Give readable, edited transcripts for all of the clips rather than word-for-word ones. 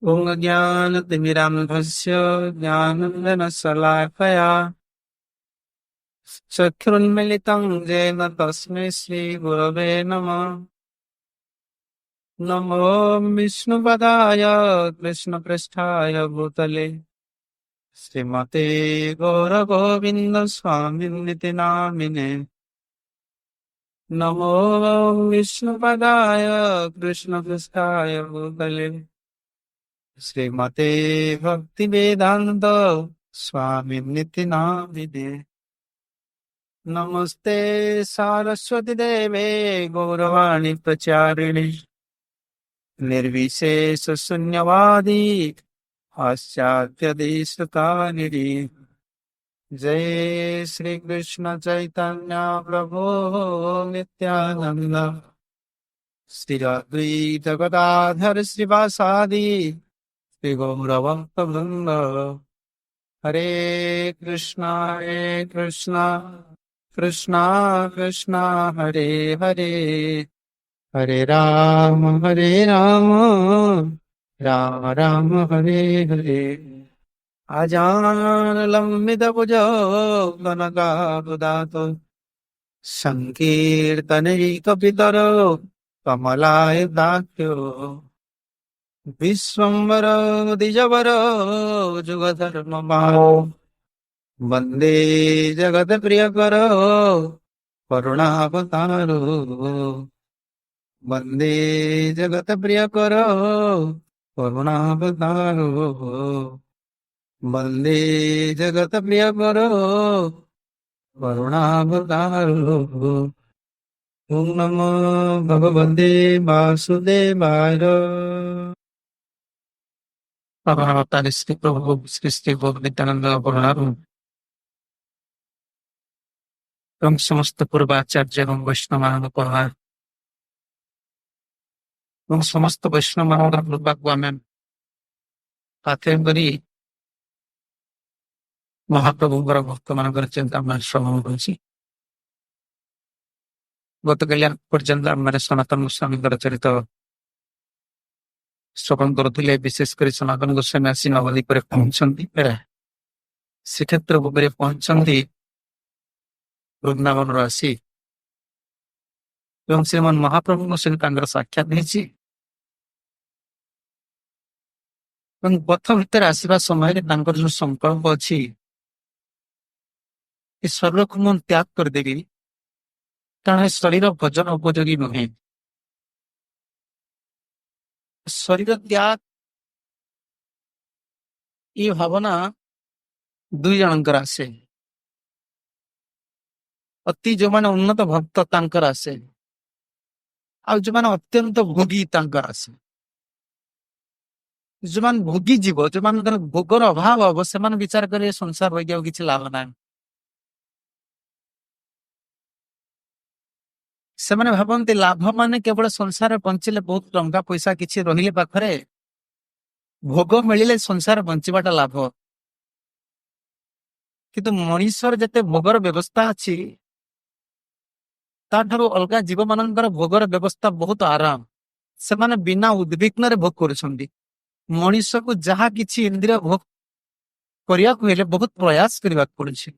ॐ ज्ञानतिमिरान्धस्य ज्ञानाञ्जनशलाकया चक्षुरुन्मीलितं येन तस्मै श्रीगुरवे नमः। नमो विष्णुपदाय कृष्णपृष्ठाय भूतले श्रीमते गौरगोविन्दस्वामिनिति नामिने। नमो विष्णुपदाय कृष्णपृष्ठाय भूतले श्रीमते भक्तिवेदान्त स्वामिनिति नामिने। नमस्ते सारस्वती देवे गौरवाणी प्रचारिणे निर्विशेष शून्यवादी पाश्चात्य देशकारिणी। जय श्री कृष्ण चैतन्य प्रभु नित्यानंद श्री अद्वैत गदाधर श्रीवासादि श्री गौरभक्त वृंद। हरे कृष्णा कृष्णा कृष्णा हरे हरे, हरे राम राम राम हरे हरे। अजानलम्बितभुजो गणकाबुदातो संकीर्तनैकपितरो कमलायताख्यो विश्वम्भरो द्विजवरो जुगधर्मपालो वन्दे जगत्प्रियकरो करुणावतारो। वन्दे जगत्प्रियकरो करुणावतारो। वन्दे जगत्प्रियकरो करुणावतारो। ॐ नमो भगवते वासुदेवाय। अवतार श्री प्रभु श्री श्री नित्यानंद এবং সমস্ত পূর্বাচার্য এবং বৈষ্ণব উপহার এবং সমস্ত বৈষ্ণব দুর্ভাগ্য আমি পাথে করি ମହାପ୍ରଭୁଙ୍କର ଭକ୍ତମାନଙ୍କର ଚିନ୍ତା ଆମେ ଶ୍ରବଣ କରୁଛି। ଗତକାଲି ପର୍ଯ୍ୟନ୍ତ ଆମେ ସନାତନ ଗୋସ୍ୱାମୀଙ୍କର ଚରିତ ଶ୍ରବଣ କରୁଥିଲେ। ବିଶେଷ କରି ସନାତନ ଗୋସ୍ୱାମୀ ଆସି ନବଦ୍ୱୀପରେ ପହଞ୍ଚନ୍ତି, ଶ୍ରୀକ୍ଷେତ୍ର ଭୂମିରେ ପହଞ୍ଚନ୍ତି ବୃନ୍ଦାବନରୁ ଆସି ଏବଂ ଶ୍ରୀମାନ ମହାପ୍ରଭୁଙ୍କ ସହିତ ତାଙ୍କର ସାକ୍ଷାତ ହେଇଛି। ଏବଂ ପଥ ଭିତରେ ଆସିବା ସମୟରେ ତାଙ୍କର ଯୋଉ ସଂକଳ୍ପ ଅଛି, ଏ ଶରୀରକୁ ମୁଁ ତ୍ୟାଗ କରିଦେବି, କାରଣ ଏ ଶରୀର ଭଜନ ଉପଯୋଗୀ ନୁହେଁ। ଶରୀର ତ୍ୟାଗ ଏ ଭାବନା ଦୁଇ ଜଣଙ୍କର ଆସେ। ଅତି ଯୋଉମାନେ ଉନ୍ନତ ଭକ୍ତ ତାଙ୍କର ଆସେ, ଆଉ ଯୋଉମାନେ ଅତ୍ୟନ୍ତ ଭୋଗୀ ତାଙ୍କର ଆସେ। ଯୋଉମାନେ ଭୋଗୀ ଯିବ, ଯୋଉମାନଙ୍କର ଭୋଗର ଅଭାବ ହବ, ସେମାନେ ବିଚାର କରି ସଂସାର ରହିକି ଆଉ କିଛି ଲାଭ ନାହିଁ। ସେମାନେ ଭାବନ୍ତି ଲାଭ ମାନେ କେବଳ ସଂସାର ବଞ୍ଚିଲେ, ବହୁତ ଟଙ୍କା ପଇସା କିଛି ରହିଲେ ପାଖରେ, ଭୋଗ ମିଳିଲେ ସଂସାର ବଞ୍ଚିବାଟା ଲାଭ। କିନ୍ତୁ ମଣିଷର ଯେତେ ଭୋଗର ବ୍ୟବସ୍ଥା ଅଛି, ତାଠାରୁ ଅଲଗା ଜୀବମାନଙ୍କର ଭୋଗର ବ୍ୟବସ୍ଥା ବହୁତ ଆରାମ। ସେମାନେ ବିନା ଉଦ୍ବିଗ୍ନରେ ଭୋଗ କରୁଛନ୍ତି। ମଣିଷକୁ ଯାହା କିଛି ଇନ୍ଦ୍ରିୟ ଭୋଗ କରିବାକୁ ହେଲେ ବହୁତ ପ୍ରୟାସ କରିବାକୁ ପଡୁଛି।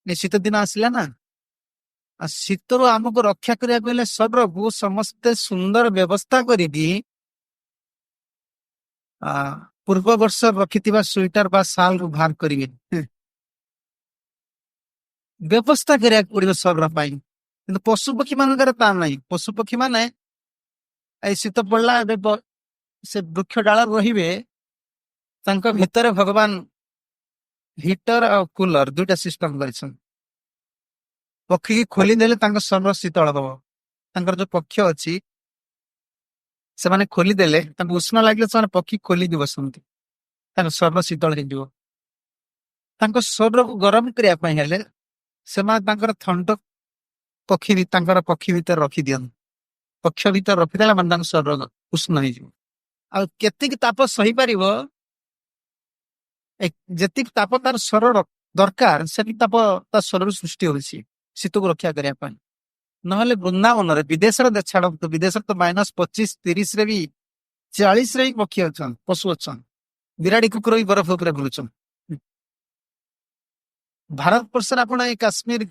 ଶୀତ ଦିନ ଆସିଲା ନା, ଆଉ ଶୀତରୁ ଆମକୁ ରକ୍ଷା କରିବାକୁ ହେଲେ ଶରୀରକୁ ସମସ୍ତେ ସୁନ୍ଦର ବ୍ୟବସ୍ଥା କରିକି ପୂର୍ବ ବର୍ଷ ରଖିଥିବା ସ୍ୱେଟର ବା ଶାଲରୁ ବାହାର କରିବେ, ବ୍ୟବସ୍ଥା କରିବାକୁ ପଡିବ ଶରୀର ପାଇଁ। କିନ୍ତୁ ପଶୁ ପକ୍ଷୀ ମାନଙ୍କର ତା ନାହିଁ। ପଶୁ ପକ୍ଷୀ ମାନେ ଏଇ ଶୀତ ପଡିଲା, ଏବେ ସେ ବୃକ୍ଷ ଡାଳ ରହିବେ, ତାଙ୍କ ଭିତରେ ଭଗବାନ ହିଟର ଆଉ କୁଲର ଦୁଇଟା ସିଷ୍ଟମ କରିଛନ୍ତି। ପକ୍ଷୀକି ଖୋଲିଦେଲେ ତାଙ୍କ ଶରୀର ଶୀତଳ ହବ। ତାଙ୍କର ଯୋଉ ପକ୍ଷ ଅଛି, ସେମାନେ ଖୋଲିଦେଲେ ତାଙ୍କୁ ଉଷ୍ଣ ଲାଗିଲେ ସେମାନେ ପକ୍ଷୀ ଖୋଲିକି ବସନ୍ତି, ତାଙ୍କ ଶରୀର ଶୀତଳ ହେଇଯିବ। ତାଙ୍କ ଶରୀରକୁ ଗରମ କରିବା ପାଇଁ ହେଲେ ସେମାନେ ତାଙ୍କର ଥଣ୍ଡ ତାଙ୍କର ପକ୍ଷୀ ଭିତରେ ରଖିଦିଅନ୍ତି। ପକ୍ଷ ଭିତରେ ରଖିଦେଲା ମାନେ ତାଙ୍କ ଶରୀର ଉଷ୍ଣ ହେଇଯିବ। ଆଉ କେତିକି ତାପ ସହିପାରିବ, ଯେତିକି ତାପ ତାର ଶରୀର ଦରକାର, ସେତିକି ତାପ ତା ଶରୀର ସୃଷ୍ଟି ହଉଛି ଶୀତକୁ ରକ୍ଷା କରିବା ପାଇଁ। ନହେଲେ ବୃନ୍ଦାବନରେ, ବିଦେଶରେ ଛାଡନ୍ତୁ, ବିଦେଶରେ ତ -25, -30ରେ ବି 40 ରେ ପକ୍ଷୀ ଅଛନ୍ ପଶୁ ଅଛନ୍ ବିରାଡି କୁକୁର ବି ବରଫ ଉପରେ ବୁଲୁଛନ୍। ଭାରତ ବର୍ଷରେ ଆପଣ ଏଇ କାଶ୍ମୀର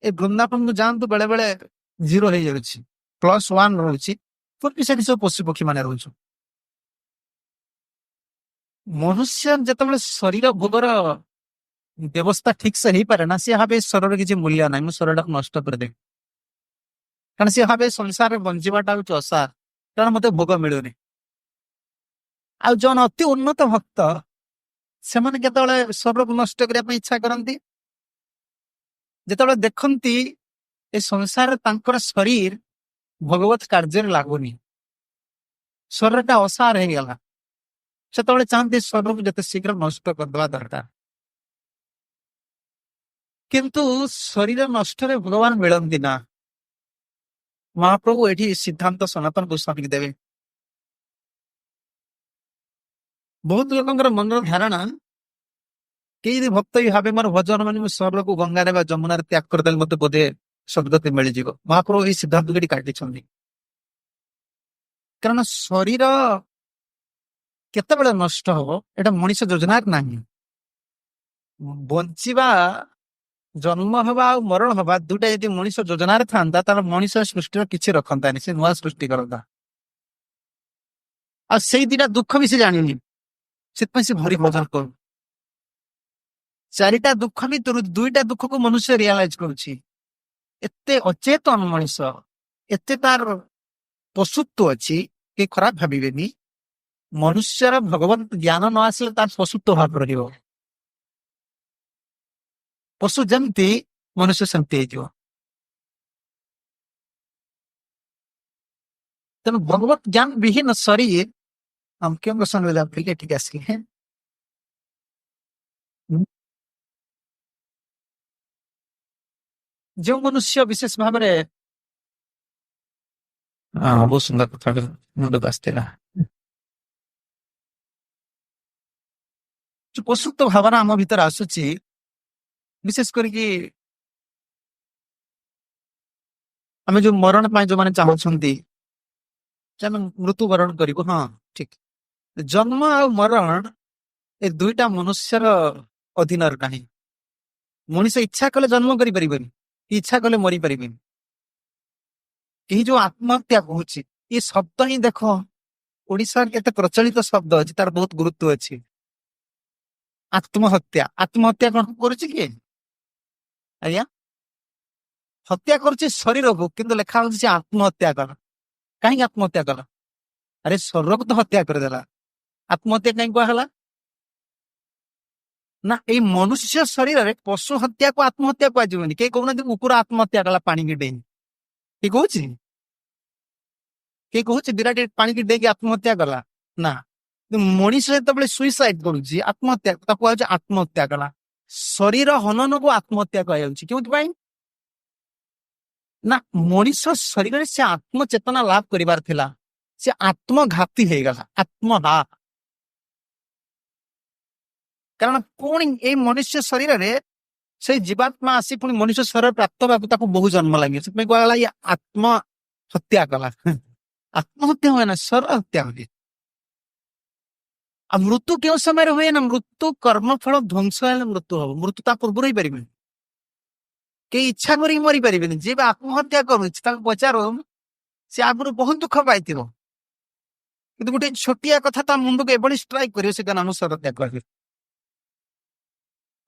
ଏ ବୃନ୍ଦାବନକୁ ଯାଆନ୍ତୁ, ବେଳେ ବେଳେ 0 ହେଇଯାଉଛି, +1 ରହୁଛି, ଫିର୍ ବି ସେଠି ସବୁ ପଶୁ ପକ୍ଷୀ ମାନେ ରହୁଛୁ। ମନୁଷ୍ୟ ଯେତେବେଳେ ଶରୀର ଭୋଗର ବ୍ୟବସ୍ଥା ଠିକ ସେ ହେଇପାରେ ନା, ସିଏ ଭାବେ ଶରୀରର କିଛି ମୂଲ୍ୟ ନାହିଁ, ମୁଁ ଶରୀରଟାକୁ ନଷ୍ଟ କରିଦେବି। କାରଣ ସିଏ ଭାବେ ସଂସାରରେ ବଞ୍ଚିବାଟା ହଉଛି ଅସାର, କାରଣ ମତେ ଭୋଗ ମିଳୁନି। ଆଉ ଜଣେ ଅତି ଉନ୍ନତ ଭକ୍ତ, ସେମାନେ କେତେବେଳେ ଶରୀରକୁ ନଷ୍ଟ କରିବା ପାଇଁ ଇଚ୍ଛା କରନ୍ତି, ଯେତେବେଳେ ଦେଖନ୍ତି ଏ ସଂସାରରେ ତାଙ୍କର ଶରୀର ଭଗବତ କାର୍ଯ୍ୟରେ ଲାଗୁନି, ଶରୀରଟା ଅସାର ହେଇଗଲା, ସେତେବେଳେ ଚାହାନ୍ତି ଶରୀରକୁ ଯେତେ ଶୀଘ୍ର ନଷ୍ଟ କରିଦେବା ଦରକାର। କିନ୍ତୁ ଶରୀର ନଷ୍ଟରେ ଭଗବାନ ମିଳନ୍ତି ନା। ମହାପ୍ରଭୁ ଏଠି ସିଦ୍ଧାନ୍ତ ସନାତନ ଗୋସ୍ୱାମୀକି ଦେବେ। ବହୁତ ଲୋକଙ୍କର ମନର ଧାରଣା, କେହି ଯଦି ଭକ୍ତ ବି ଭାବେ ମୋର ଭଜନ ମାନେ ମୁଁ ଶରୀରକୁ ଗଙ୍ଗାରେ ବା ଯମୁନାରେ ତ୍ୟାଗ କରିଦେଲେ ମତେ ବୋଧେ ସ୍ୱର୍ଗତି ମିଳିଯିବ। ମହାପ୍ରଭୁ ଏହି ସିଦ୍ଧାନ୍ତକୁ ଏଠି କାଟିଛନ୍ତି। କାରଣ ଶରୀର କେତେବେଳେ ନଷ୍ଟ ହବ ଏଟା ମଣିଷ ଯୋଜନାରେ ନାହିଁ। ବଞ୍ଚିବା, ଜନ୍ମ ହେବା ଆଉ ମରଣ ହେବା ଦୁଇଟା ଯଦି ମଣିଷ ଯୋଜନାରେ ଥାନ୍ତା, ତାହେଲେ ମଣିଷ ସୃଷ୍ଟିର କିଛି ରଖନ୍ତାନି, ସେ ନୂଆ ସୃଷ୍ଟି କରନ୍ତା। ଆଉ ସେଇ ଦିଟା ଦୁଃଖ ବି ସେ ଜାଣିନି, ସେଥିପାଇଁ ସେ ଭାରି ଭଜନ କରୁ। 4ଟା ଦୁଃଖ ଭିତରୁ 2ଟା ଦୁଃଖକୁ ମନୁଷ୍ୟ ରିଆଲାଇଜ କରୁଛି। ଏତେ ଅଚେତନ ମଣିଷ, ଏତେ ତାର ପଶୁତ୍ୱ ଅଛି, କି ଖରାପ ଭାବିବେନି, ମନୁଷ୍ୟର ଭଗବତ ଜ୍ଞାନ ନ ଆସିଲେ ତାର ପଶୁତ୍ୱ ଭାବ ରହିବ। ପଶୁ ଯେମିତି ମନୁଷ୍ୟ ସେମିତି ହେଇଯିବ। ତେଣୁ ଭଗବତ ଜ୍ଞାନ ବିହୀନ ଶରୀର, हम क्यों गोस्वामी बोले आप ठीक ଆସିଲେ हैं। ଯେଉଁ ମନୁଷ୍ୟ ବିଶେଷ ଭାବରେ, ବହୁତ ସୁନ୍ଦର କଥା ମୁଣ୍ଡକୁ ଆସିଥିଲା, ଯୋଉ ପଶୁତ୍ୱ ଭାବନା ଆମ ଭିତରେ ଆସୁଛି, ବିଶେଷ କରିକି ଆମେ ଯୋଉ ମରଣ ପାଇଁ ଯୋଉମାନେ ଚାହୁଁଛନ୍ତି ଯେ ଆମେ ମୃତ୍ୟୁବରଣ କରିବୁ, ହଁ ଠିକ, ଜନ୍ମ ଆଉ ମରଣ ଏ 2ଟା ମନୁଷ୍ୟର ଅଧୀନରେ ନାହିଁ। ମଣିଷ ଇଚ୍ଛା କଲେ ଜନ୍ମ କରିପାରିବନି, ଇଚ୍ଛା କଲେ ମରିପାରିବନି। ଏହି ଯୋଉ ଆତ୍ମହତ୍ୟା କହୁଛି, ଏ ଶବ୍ଦ ହିଁ ଦେଖ ଓଡିଶାର କେତେ ପ୍ରଚଳିତ ଶବ୍ଦ ଅଛି, ତାର ବହୁତ ଗୁରୁତ୍ୱ ଅଛି। ଆତ୍ମହତ୍ୟା, ଆତ୍ମହତ୍ୟା କଣ କରୁଛି କିଏ? ଆଜ୍ଞା, ହତ୍ୟା କରୁଛି ଶରୀରକୁ, କିନ୍ତୁ ଲେଖା ହଉଛି ସେ ଆତ୍ମହତ୍ୟା କଲା। କାହିଁକି ଆତ୍ମହତ୍ୟା କଲା? ଆରେ ଶରୀରକୁ ତ ହତ୍ୟା କରିଦେଲା, ଆତ୍ମହତ୍ୟା କାହିଁକି କୁହାହେଲା? ନା ଏଇ ମନୁଷ୍ୟ ଶରୀରରେ ପଶୁ ହତ୍ୟାକୁ ଆତ୍ମହତ୍ୟା କୁହାଯିବନି। କେହି କହୁନାହାନ୍ତି କୁକୁର ଆତ୍ମହତ୍ୟା କଲା ପାଣିକି ଡେଇଁ, କିଏ କହୁଛି? କିଏ କହୁଛି ବିରାଟ ପାଣିକି ଡେଇଁକି ଆତ୍ମହତ୍ୟା କଲା? ନା, ମଣିଷ ଯେତେବେଳେ ସୁଇସାଇଡ କରୁଛି, ଆତ୍ମହତ୍ୟା, ତାକୁ କୁହାଯାଉଛି ଆତ୍ମହତ୍ୟା କଲା। ଶରୀର ହନନକୁ ଆତ୍ମହତ୍ୟା କୁହାଯାଉଛି। କେଉଁଥିପାଇଁ? ନା ମଣିଷ ଶରୀରରେ ସେ ଆତ୍ମଚେତନା ଲାଭ କରିବାର ଥିଲା, ସେ ଆତ୍ମଘାତୀ ହେଇଗଲା, ଆତ୍ମହା। କାରଣ ପୁଣି ଏଇ ମନୁଷ୍ୟ ଶରୀରରେ ସେଇ ଜୀବାତ୍ମା ଆସି ପୁଣି ମନୁଷ୍ୟ ଶରୀର ପ୍ରାପ୍ତ ହେବାକୁ ତାକୁ ବହୁ ଜନ୍ମ ଲାଗିବ। ସେଥିପାଇଁ କୁହାଗଲା ଇଏ ଆତ୍ମ ହତ୍ୟା କଲା। ଆତ୍ମହତ୍ୟା ହୁଏ ନା, ଶରୀର ହତ୍ୟା ହୁଏ। ଆଉ ମୃତ୍ୟୁ କେଉଁ ସମୟରେ ହୁଏ ନା, ମୃତ୍ୟୁ କର୍ମଫଳ ଧ୍ୱଂସ ହେଲେ ମୃତ୍ୟୁ ହବ। ମୃତ୍ୟୁ ତା ପୂର୍ବରୁ ହେଇପାରିବନି। କେହି ଇଚ୍ଛା କରିକି ମରିପାରିବେନି। ଯିଏ ବି ଆତ୍ମହତ୍ୟା କରୁଛି ତାକୁ ପଚାର, ସେ ଆଗରୁ ବହୁତ ଦୁଃଖ ପାଇଥିବ, କିନ୍ତୁ ଗୋଟେ ଛୋଟିଆ କଥା ତା ମୁଣ୍ଡକୁ ଏଭଳି ଷ୍ଟ୍ରାଇକ୍ କରିବ, ସେ କାରଣ ଅନୁସାର ତ୍ୟାଗ କରିବ।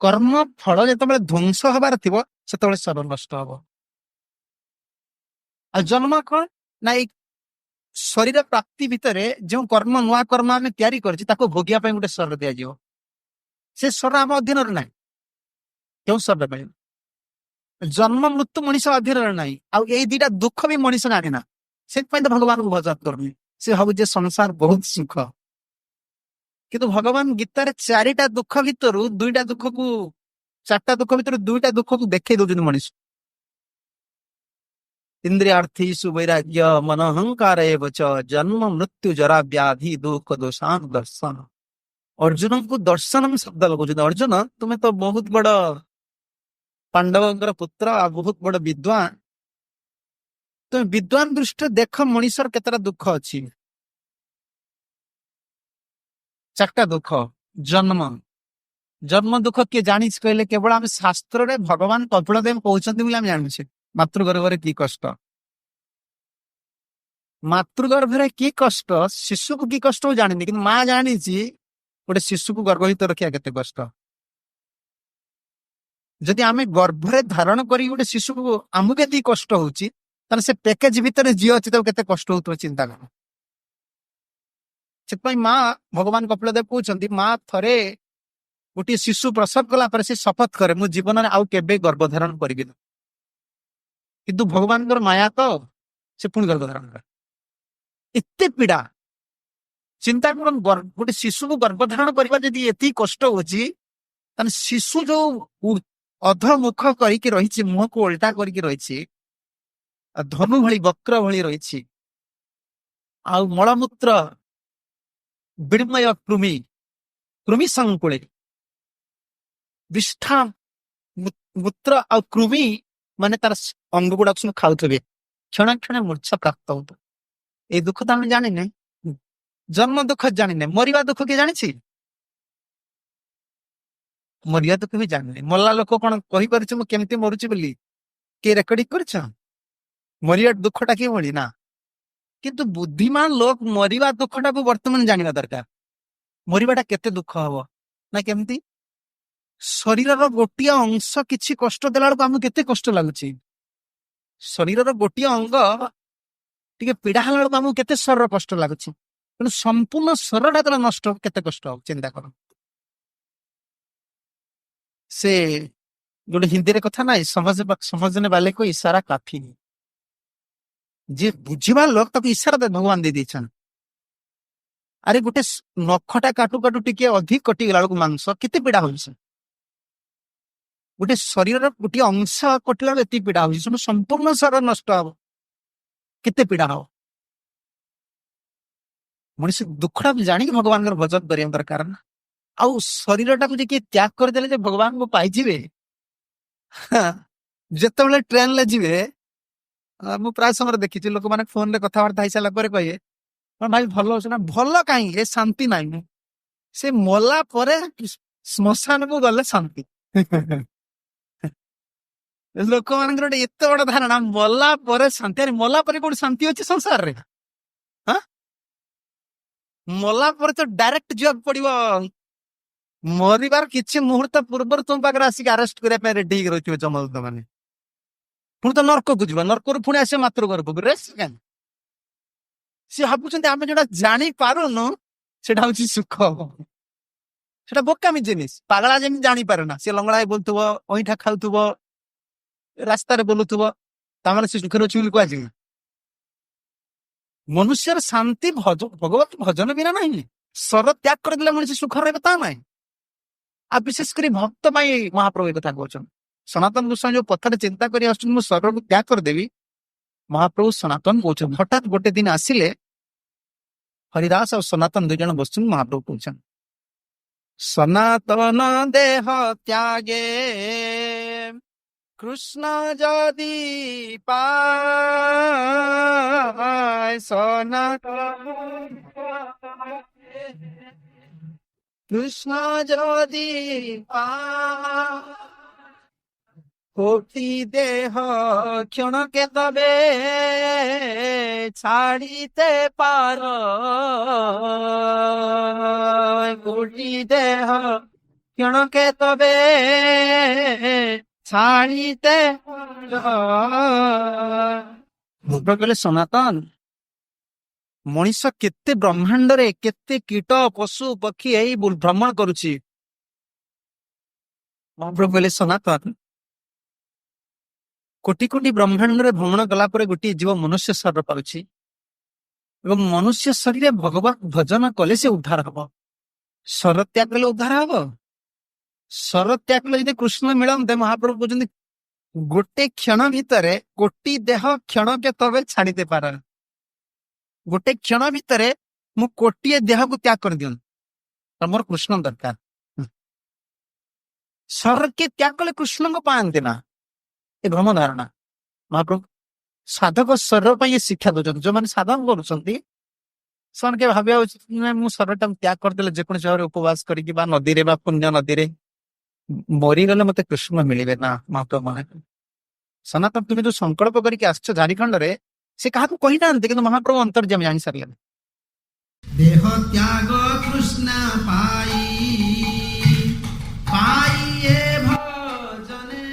କର୍ମ ଫଳ ଯେତେବେଳେ ଧ୍ୱଂସ ହବାର ଥିବ, ସେତେବେଳେ ଶରୀର ନଷ୍ଟ ହବ। ଆଉ ଜନ୍ମ କଣ ନା, ଏଇ ଶରୀର ପ୍ରାପ୍ତି ଭିତରେ ଯେଉଁ କର୍ମ, ନୂଆ କର୍ମ ଆମେ ତିଆରି କରିଛି, ତାକୁ ଭୋଗିବା ପାଇଁ ଗୋଟେ ଶରୀର ଦିଆଯିବ। ସେ ଶରୀର ଆମ ଅଧୀନରେ ନାହିଁ। କେଉଁ ଶରୀର ମିଳିବ? ଜନ୍ମ ମୃତ୍ୟୁ ମଣିଷ ଅଧୀନରେ ନାହିଁ। ଆଉ ଏଇ 2ଟା ଦୁଃଖ ବି ମଣିଷ ଜାଣିନା, ସେଥିପାଇଁ ତ ଭଗବାନଙ୍କୁ ଭଜନ କରୁନି। ସେ ଭାବୁଛି ସଂସାର ବହୁତ ସୁଖ, କିନ୍ତୁ ଭଗବାନ ଗୀତାରେ 4ଟା ଦୁଃଖ ଭିତରୁ 2ଟା ଦୁଃଖକୁ, 4ଟା ଦୁଃଖ ଭିତରୁ 2ଟା ଦୁଃଖକୁ ଦେଖେଇ ଦଉଛନ୍ତି ମଣିଷ। ଇନ୍ଦ୍ରିୟାର୍ଥୀ ସୁବୈରାଗ୍ୟ ମନ ଅହଙ୍କାର ଏବଚ ଜନ୍ମ ମୃତ୍ୟୁ ଜରା ବ୍ୟାଧି ଦୁଃଖ ଦୋଷାନ ଦର୍ଶନ। ଅର୍ଜୁନଙ୍କୁ ଦର୍ଶନ ଶବ୍ଦ ଲଗାଉଛନ୍ତି। ଅର୍ଜୁନ, ତୁମେ ତ ବହୁତ ବଡ ପାଣ୍ଡବଙ୍କର ପୁତ୍ର, ଆଉ ବହୁତ ବଡ ବିଦ୍ୱାନ, ତୁମେ ବିଦ୍ୱାନ ଦୃଷ୍ଟିରେ ଦେଖ ମଣିଷର କେତେଟା ଦୁଃଖ ଅଛି। ଚାରିଟା ଦୁଃଖ। ଜନ୍ମ ଜନ୍ମ ଦୁଃଖ କିଏ ଜାଣିଛି କହିଲେ? କେବଳ ଆମେ ଶାସ୍ତ୍ରରେ ଭଗବାନ କପିଳଦେବ କହୁଛନ୍ତି ବୋଲି ଆମେ ଜାଣୁଛେ। ମାତୃଗର୍ଭରେ କି କଷ୍ଟ, ମାତୃଗର୍ଭରେ କି କଷ୍ଟ, ଶିଶୁକୁ କି କଷ୍ଟ ମୁଁ ଜାଣିନି, କିନ୍ତୁ ମା ଜାଣିଛି ଗୋଟେ ଶିଶୁକୁ ଗର୍ଭ ରଖିବା କେତେ କଷ୍ଟ। ଯଦି ଆମେ ଗର୍ଭରେ ଧାରଣ କରି ଗୋଟେ ଶିଶୁକୁ ଆମକୁ ଏତିକି କଷ୍ଟ ହଉଛି, ତାହେଲେ ସେ ପ୍ୟାକେଜ ଭିତରେ ଯିଏ ଅଛି ତାକୁ କେତେ କଷ୍ଟ ହଉଥିବ ଚିନ୍ତା କର। ସେଥିପାଇଁ ମା, ଭଗବାନ କପିଳଦେବ କହୁଛନ୍ତି, ମା ଥରେ ଗୋଟିଏ ଶିଶୁ ପ୍ରସବ କଲା ପରେ ସେ ଶପଥ କରେ, ମୁଁ ଜୀବନରେ ଆଉ କେବେ ଗର୍ଭଧାରଣ କରିବିନି। କିନ୍ତୁ ଭଗବାନଙ୍କର ମାୟା ତ ସେ ପୁଣି ଗର୍ଭଧାରଣ କରେ। ଏତେ ପୀଡା। ଚିନ୍ତା କର, ଗୋଟେ ଶିଶୁକୁ ଗର୍ଭଧାରଣ କରିବା ଯଦି ଏତିକି କଷ୍ଟ ହଉଛି, ତାହେଲେ ଶିଶୁ ଯୋଉ ଅଧମୁଖ କରିକି ରହିଛି, ମୁହଁକୁ ଓଲଟା କରିକି ରହିଛି, ଧନୁ ଭଳି ବକ୍ର ଭଳି ରହିଛି, ଆଉ ମଳମୂତ୍ର ବିର୍ମୟ କୃମି, କୃମି ସଂକୁଳେ ବିଷ୍ଠା ମୂତ୍ର ଆଉ କୃମି ମାନେ ତାର ଅଙ୍ଗ ଗୁଡାକ ସବୁ ଖାଉଥିବେ, କ୍ଷଣ କ୍ଷଣ ମୂର୍ଚ୍ଛା ପ୍ରାପ୍ତ ହଉଥିବ। ଏଇ ଦୁଃଖ ତ ଆମେ ଜାଣିନେ। ଜନ୍ମ ଦୁଃଖ ଜାଣିନେ, ମରିବା ଦୁଃଖ କିଏ ଜାଣିଛି? ମରିବା ଦୁଃଖ ବି ଜାଣିନେ। ମଲା ଲୋକ କଣ କହିପାରୁଛି ମୁଁ କେମିତି ମରୁଛି ବୋଲି? କିଏ ରେକର୍ଡିଂ କରିଛ? ମରିବା ଦୁଃଖଟା କିଏ ଭଳି ନା। କିନ୍ତୁ ବୁଦ୍ଧିମାନ ଲୋକ ମରିବା ଦୁଃଖଟାକୁ ବର୍ତ୍ତମାନ ଜାଣିବା ଦରକାର। ମରିବାଟା କେତେ ଦୁଃଖ ହବ ନା, କେମିତି ଶରୀରର ଗୋଟିଏ ଅଂଶ କିଛି କଷ୍ଟ ଦେଲା ବେଳକୁ ଆମକୁ କେତେ କଷ୍ଟ ଲାଗୁଛି। ଶରୀରର ଗୋଟିଏ ଅଙ୍ଗ ଟିକେ ପୀଡା ହେଲା ବେଳକୁ ଆମକୁ କେତେ ଶରୀର କଷ୍ଟ ଲାଗୁଛି, କିନ୍ତୁ ସମ୍ପୂର୍ଣ୍ଣ ଶରୀରଟା ଯେତେବେଳେ ନଷ୍ଟ ହବ କେତେ କଷ୍ଟ ହବ ଚିନ୍ତା କର। ସେ ଗୋଟେ ହିନ୍ଦୀରେ କଥା ନାହିଁ, ସମଝନେ ବାଲେ को ଇଶାରା କାଫି। ଯିଏ ବୁଝିବା ଲୋକ ତାକୁ ଇଶାରା ଭଗବାନ ଦେଇଦେଇଛନ୍ତି। ଆରେ ଗୋଟେ ନଖଟା କାଟୁ କାଟୁ ଟିକେ ଅଧିକ କଟିଗଲା ବେଳକୁ ମାଂସ କେତେ ପୀଡା ହଉଛି। ଗୋଟେ ଶରୀରର ଗୋଟିଏ ଅଂଶ କଟିଲା ବେଳକୁ ଏତିକି ପୀଡା ହଉଛି, ସମ୍ପୂର୍ଣ୍ଣ ଶରୀର ନଷ୍ଟ ହବ କେତେ ପୀଡା ହବ। ମଣିଷ ଦୁଃଖଟା ଜାଣିକି ଭଗବାନଙ୍କର ଭଜନ କରିବା ଦରକାର ନା। ଆଉ ଶରୀରଟାକୁ ଯେ କିଏ ତ୍ୟାଗ କରିଦେଲେ ଯେ ଭଗବାନଙ୍କୁ ପାଇଯିବେ। ଯେତେବେଳେ ଟ୍ରେନରେ ଯିବେ, ମୁଁ ପ୍ରାୟ ସମୟରେ ଦେଖିଛି ଲୋକମାନେ ଫୋନରେ କଥାବାର୍ତ୍ତା ହେଇସାରିଲା ପରେ କହିବେ, ଭାଇ ଭଲ ଅଛି ନା? ଭଲ କାହିଁ, ଏ ଶାନ୍ତି ନାହିଁ। ସେ ମଲା ପରେ ଶ୍ମଶାନକୁ ଗଲେ ଶାନ୍ତି। ଲୋକମାନଙ୍କର ଗୋଟେ ଏତେ ବଡ ଧାରଣା, ମଲା ପରେ ଶାନ୍ତି। ଆରେ ମଲା ପରେ କୋଉଠି ଶାନ୍ତି ଅଛି ସଂସାରରେ? ମଲା ପରେ ତ ଡାଇରେକ୍ଟ ଯିବାକୁ ପଡିବ। ମରିବାର କିଛି ମୁହୂର୍ତ୍ତ ପୂର୍ବରୁ ତୁମ ପାଖରେ ଆସିକି ଆରେଷ୍ଟ କରିବା ପାଇଁ ରେଡି ହେଇକି ରହିଥିବେ ଯମଦୂତ ମାନେ। ପୁଣି ତ ନର୍କକୁ ଯିବ, ନର୍କରୁ ପୁଣି ଆସିବ ମାତୃଗର୍ଭକୁ। ରେଷ୍ଟ କାହିଁ? ସିଏ ଭାବୁଛନ୍ତି ଆମେ ଯୋଉଟା ଜାଣିପାରୁନୁ ସେଟା ହଉଛି ସୁଖ। ସେଟା ବୋକାମି ଜିନିଷ। ପାଗଳା ଯେମିତି ଜାଣିପାରେ ନା, ସେ ଲଙ୍ଗଳା ହେଇ ବୁଲୁଥିବ, ଅଇଁଠା ଖାଉଥିବ, ରାସ୍ତାରେ ବୁଲୁଥିବ, ତାମାନେ ସେ ସୁଖରେ ଅଛି ବୋଲି କୁହାଯିବ। ମନୁଷ୍ୟର ଶାନ୍ତି ଭଗବତ ଭଜନ ବିନା ନାହିଁ। ଶର ତ୍ୟାଗ କରିଦେଲେ ମଣିଷ ସୁଖ ରହିବ ତା ନାହିଁ। ଆଉ ବିଶେଷ କରି ଭକ୍ତ ପାଇଁ ମହାପ୍ରଭୁ ଏ କଥା କହୁଛନ୍ତି। ସନାତନ ଗୋସ୍ୱାମୀ ଯୋଉ ପଥରେ ଚିନ୍ତା କରି ଆସୁଛନ୍ତି ମୁଁ ଶରୀରକୁ ତ୍ୟାଗ କରିଦେବି, ମହାପ୍ରଭୁ ସନାତନ କହୁଛନ୍ତି। ହଠାତ୍ ଗୋଟେ ଦିନ ଆସିଲେ ହରିଦାସ ଆଉ ସନାତନ ଦୁଇ ଜଣ ବସୁଛନ୍ତି, ମହାପ୍ରଭୁ କହୁଛନ୍ତି, ସନାତନ ଦେହ ତ୍ୟାଗେ কৃষ্ণ যদি পায় সনাতন, কৃষ্ণ যদি পায় কোটি দেহ ক্ষণকে তবে ছাড়িতে পার, কোটি দেহ ক্ষণকে তবে ছাড়িতে କହିଲେ ସନାତନ ମଣିଷ କେତେ ବ୍ରହ୍ମାଣ୍ଡରେ କେତେ କୀଟ ପଶୁ ପକ୍ଷୀ ଏଇ ଭ୍ରମଣ କରୁଛି। ମହାପ୍ରଭୁ କହିଲେ ସନାତନ କୋଟି କୋଟି ବ୍ରହ୍ମାଣ୍ଡରେ ଭ୍ରମଣ କଲା ପରେ ଗୋଟିଏ ଜୀବ ମନୁଷ୍ୟ ଶରୀର ପାଉଛି, ଏବଂ ମନୁଷ୍ୟ ଶରୀରରେ ଭଗବାନ ଭଜନ କଲେ ସେ ଉଦ୍ଧାର ହବ। ଶର ତ୍ୟାଗ କଲେ ଉଦ୍ଧାର ହବ। ଶର ତ୍ୟାଗ କଲେ ଯଦି କୃଷ୍ଣ ମିଳନ୍ତେ, ମହାପ୍ରଭୁ କହୁଛନ୍ତି ଗୋଟେ କ୍ଷଣ ଭିତରେ କୋଟି ଦେହ କ୍ଷଣକେ ତବେ ଛାଡିତେ ପାର। ଗୋଟେ କ୍ଷଣ ଭିତରେ ମୁଁ କୋଟିଏ ଦେହକୁ ତ୍ୟାଗ କରିଦିଅନ୍ତି, ତମର କୃଷ୍ଣ ଦରକାର। ଶରୀରକେ ତ୍ୟାଗ କଲେ କୃଷ୍ଣଙ୍କୁ ପାଆନ୍ତି ନା, ଏ ଭ୍ରମ ଧାରଣା। ମହାପ୍ରଭୁ ସାଧକ ଶରୀର ପାଇଁ ଏ ଶିକ୍ଷା ଦଉଛନ୍ତି। ଯୋଉମାନେ ସାଧନ କରୁଛନ୍ତି ସେମାନେ କେ ଭାବିବା ଉଚିତ ନୁହେଁ ମୁଁ ଶରୀରଟା ତ୍ୟାଗ କରିଦେଲେ ଯେକୌଣସି ଭାବରେ ଉପବାସ କରିକି ବା ନଦୀରେ ବା ପୁଣ୍ୟ ନଦୀରେ ମରିଗଲେ ମତେ କୃଷ୍ଣ ମିଳିବେ ନା ମହାପ୍ରଭୁ ମନେ ସନାତନ ତୁମେ ଯୋଉ ସଂକଳ୍ପ କରିକି ଆସିଛ ଝାଡିଖଣ୍ଡରେ ସେ କାହାକୁ କହିନାହାନ୍ତି କିନ୍ତୁ ମହାପ୍ରଭୁ ଅନ୍ତର୍ଯ୍ୟାମୀ ଜାଣି ସାରିଲେଣି। ଦେହ ତ୍ୟାଗ କୃଷ୍ଣ ପାଇ ପାଇଏ ଭଜନେ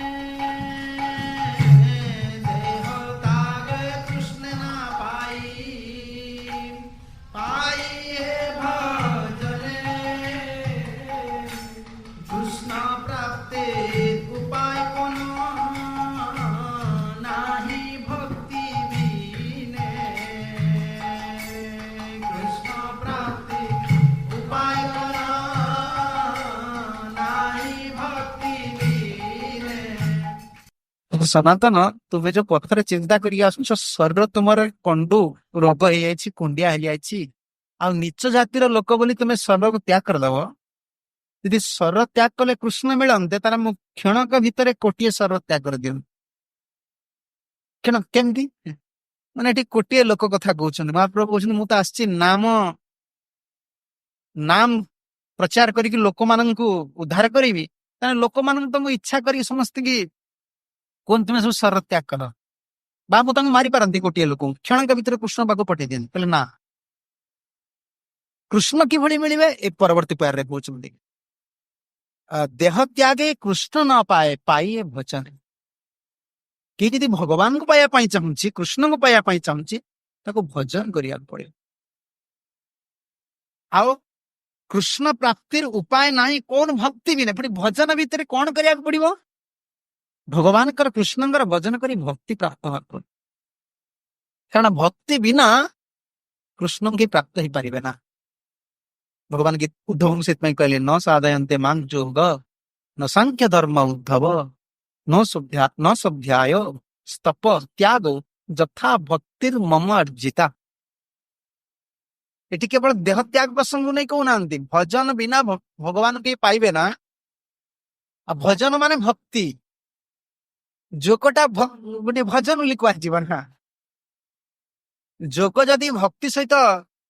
ଦେହ ତ୍ୟାଗ କୃଷ୍ଣ ପାଇ ପାଇଏ ଭଜନେ কৃষ্ণ প্রাপ্তে উপায় কোন নাহি ভক্তি বিনে কৃষ্ণ প্রাপ্তি উপায় কোন নাহি ভক্তি বিনে। ସନାତନ ତୁମେ ଯୋଉ ପଥରେ ଚିନ୍ତା କରିକି ଆସୁଛ ଶରୀର ତୁମର କଣ୍ଡୁ ରୋଗ ହେଇଯାଇଛି କୁଣ୍ଡିଆ ହେଇଯାଇଛି ଆଉ ନିଚ ଜାତିର ଲୋକ ବୋଲି ତୁମେ ଶରୀରକୁ ତ୍ୟାଗ କରିଦବ। ଯଦି ଶରୀର ତ୍ୟାଗ କଲେ କୃଷ୍ଣ ମିଳନ୍ତେ ତାର ମୁଁ କ୍ଷଣକ ଭିତରେ କୋଟିଏ ଶରୀର ତ୍ୟାଗ କରିଦିଅନ୍ତି। କ୍ଷଣ କେମିତି ମାନେ ଏଠି କୋଟିଏ ଲୋକ କଥା କହୁଛନ୍ତି ମହାପ୍ରଭୁ କହୁଛନ୍ତି ମୁଁ ତ ଆସିଛି ନାମ ପ୍ରଚାର କରିକି ଲୋକମାନଙ୍କୁ ଉଦ୍ଧାର କରିବି ତାହେଲେ ଲୋକମାନଙ୍କୁ ତ ମୁଁ ଇଚ୍ଛା କରିକି ସମସ୍ତଙ୍କୁ କୁହନ୍ତି ତୁମେ ସବୁ ଶରୀର ତ୍ୟାଗ କର ବା ମୁଁ ତାଙ୍କୁ ମାରିପାରନ୍ତି ଗୋଟିଏ ଲୋକଙ୍କୁ କ୍ଷଣକ ଭିତରେ କୃଷ୍ଣ ପାଖକୁ ପଠେଇ ଦିଅନ୍ତି କହିଲେ ନା କୃଷ୍ଣ କିଭଳି ମିଳିବେ ଏ ପରବର୍ତ୍ତୀ ପାରରେ କହୁଛନ୍ତି ଦେହ ତ୍ୟାଗେ କୃଷ୍ଣ ନ ପାଏ ପାଇଏ ଭଜନ। କେହି ଯଦି ଭଗବାନଙ୍କୁ ପାଇବା ପାଇଁ ଚାହୁଁଛି କୃଷ୍ଣଙ୍କୁ ପାଇବା ପାଇଁ ଚାହୁଁଛି ତାକୁ ଭଜନ କରିବାକୁ ପଡିବ। ଆଉ କୃଷ୍ଣ ପ୍ରାପ୍ତିର ଉପାୟ ନାହିଁ କୌଣ ଭକ୍ତି ବି ନାହିଁ ପୁଣି ଭଜନ ଭିତରେ କଣ କରିବାକୁ ପଡିବ ଭଗବାନଙ୍କର କୃଷ୍ଣଙ୍କର ଭଜନ କରି ଭକ୍ତି ପ୍ରାପ୍ତ ହେବାକୁ ପଡିବ କାରଣ ଭକ୍ତି ବିନା କୃଷ୍ଣଙ୍କୁ କେହି ପ୍ରାପ୍ତ ହେଇପାରିବେ ନା। ଭଗବାନ ଉଦ୍ଧବଙ୍କୁ ସେଥିପାଇଁ କହିଲେ ନ ସାଧୟନ୍ତେ ମାଂ ଯୋଗ ନ ସାଂଖ୍ୟ ଧର୍ମ ଉଦ୍ଧବ ନ ସଭ୍ୟାୟ ସ୍ତପ ତ୍ୟାଗ ଯଥା ଭକ୍ତିର ମମ ଅର୍ଜିତା। ଏଠି କେବଳ ଦେହ ତ୍ୟାଗ ପ୍ରସଙ୍ଗ ନେଇ କହୁନାହାନ୍ତି ଭଜନ ବିନା ଭଗବାନ କେହି ପାଇବେ ନା। ଆଉ ଭଜନ ମାନେ ଭକ୍ତି ଯୋଗଟା ଗୋଟେ ଭଜନ ବୋଲି କୁହାଯିବ ନା। ଯୋଗ ଯଦି ଭକ୍ତି ସହିତ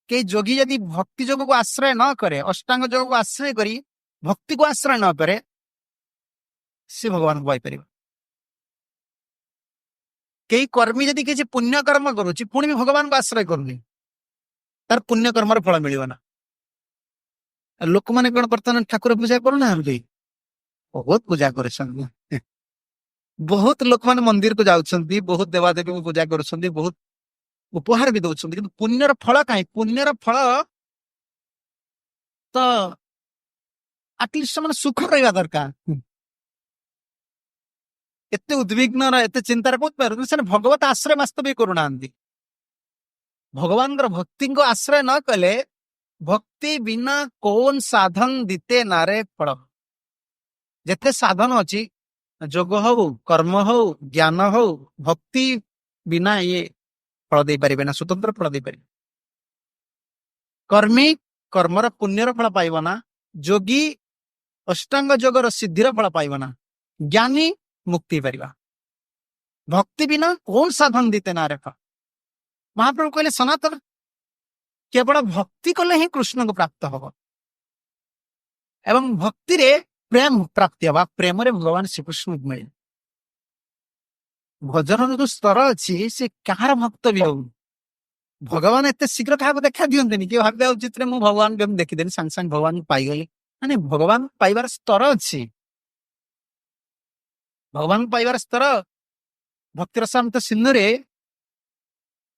କେହି ଯୋଗୀ ଯଦି ଭକ୍ତି ଯୋଗକୁ ଆଶ୍ରୟ ନ କରେ ଅଷ୍ଟାଙ୍ଗ ଯୋଗକୁ ଆଶ୍ରୟ କରି ଭକ୍ତିକୁ ଆଶ୍ରୟ ନ କରେ ସେ ଭଗବାନଙ୍କୁ ପାଇପାରିବ। କେହି କର୍ମୀ ଯଦି କିଛି ପୁଣ୍ୟ କର୍ମ କରୁଛି ପୁଣି ବି ଭଗବାନଙ୍କୁ ଆଶ୍ରୟ କରୁନି ତାର ପୁଣ୍ୟ କର୍ମର ଫଳ ମିଳିବ ନା। ଲୋକମାନେ କଣ ବର୍ତ୍ତମାନ ଠାକୁର ପୂଜା କରୁନାହାନ୍ତି ବହୁତ ପୂଜା କରୁଛନ୍ତି ବହୁତ ଲୋକମାନେ ମନ୍ଦିରକୁ ଯାଉଛନ୍ତି ବହୁତ ଦେବାଦେବୀଙ୍କୁ ପୂଜା କରୁଛନ୍ତି ବହୁତ ଉପହାର ବି ଦଉଛନ୍ତି କିନ୍ତୁ ପୁଣ୍ୟର ଫଳ କାହିଁ ପୁଣ୍ୟର ଫଳ ତ ଆଟଲିଷ୍ଟ ସେମାନେ ସୁଖ ରହିବା ଦରକାର। ଏତେ ଉଦ୍ବିଗ୍ନର ଏତେ ଚିନ୍ତାରେ କୋଉଠି ପାରୁଛନ୍ତି ସେମାନେ ଭଗବତ ଆଶ୍ରୟ ବାସ୍ତବିକ କରୁନାହାନ୍ତି। ଭଗବାନଙ୍କର ଭକ୍ତିଙ୍କୁ ଆଶ୍ରୟ ନ କଲେ ଭକ୍ତି ବିନା କୌନ ସାଧନ ଦିତେ ନାରେ ଫଳ। ଯେତେ ସାଧନ ଅଛି ଯୋଗ ହଉ କର୍ମ ହଉ ଜ୍ଞାନ ହଉ ଭକ୍ତି ବିନା ଇଏ ଫଳ ଦେଇପାରିବେ ନା ସ୍ୱତନ୍ତ୍ର ଫଳ ଦେଇପାରିବେ। କର୍ମୀ କର୍ମର ପୁଣ୍ୟର ଫଳ ପାଇବ ନା ଯୋଗୀ ଅଷ୍ଟାଙ୍ଗ ଯୋଗର ସିଦ୍ଧିର ଫଳ ପାଇବ ନା ଜ୍ଞାନୀ ମୁକ୍ତି ପାରିବା। ଭକ୍ତି ବିନା କୌନ ସାଧନ ଦିତେ ନାରେ ଫଳ। ମହାପ୍ରଭୁ କହିଲେ ସନାତନ କେବଳ ଭକ୍ତି କଲେ ହିଁ କୃଷ୍ଣଙ୍କୁ ପ୍ରାପ୍ତ ହବ ଏବଂ ଭକ୍ତିରେ ପ୍ରେମ ପ୍ରାପ୍ତି ହବା ପ୍ରେମରେ ଭଗବାନ ଶ୍ରୀକୃଷ୍ଣଙ୍କୁ ମିଳେ। ଭଜନର ଯୋଉ ସ୍ତର ଅଛି ସେ କାହାର ଭକ୍ତ ବି ହଉ ଭଗବାନ ଏତେ ଶୀଘ୍ର କାହାକୁ ଦେଖା ଦିଅନ୍ତିନି କିଏ ଭାବିବା ଉଚିତ ମୁଁ ଭଗବାନଙ୍କୁ କେମିତି ଦେଖିଦେଲି ସାଙ୍ଗେ ସାଙ୍ଗେ ଭଗବାନଙ୍କୁ ପାଇଗଲି ମାନେ ଭଗବାନ ପାଇବାର ସ୍ତର ଅଛି। ଭଗବାନଙ୍କୁ ପାଇବାର ସ୍ତର ଭକ୍ତି ରସାମୃତ ସିନ୍ଧୁରେ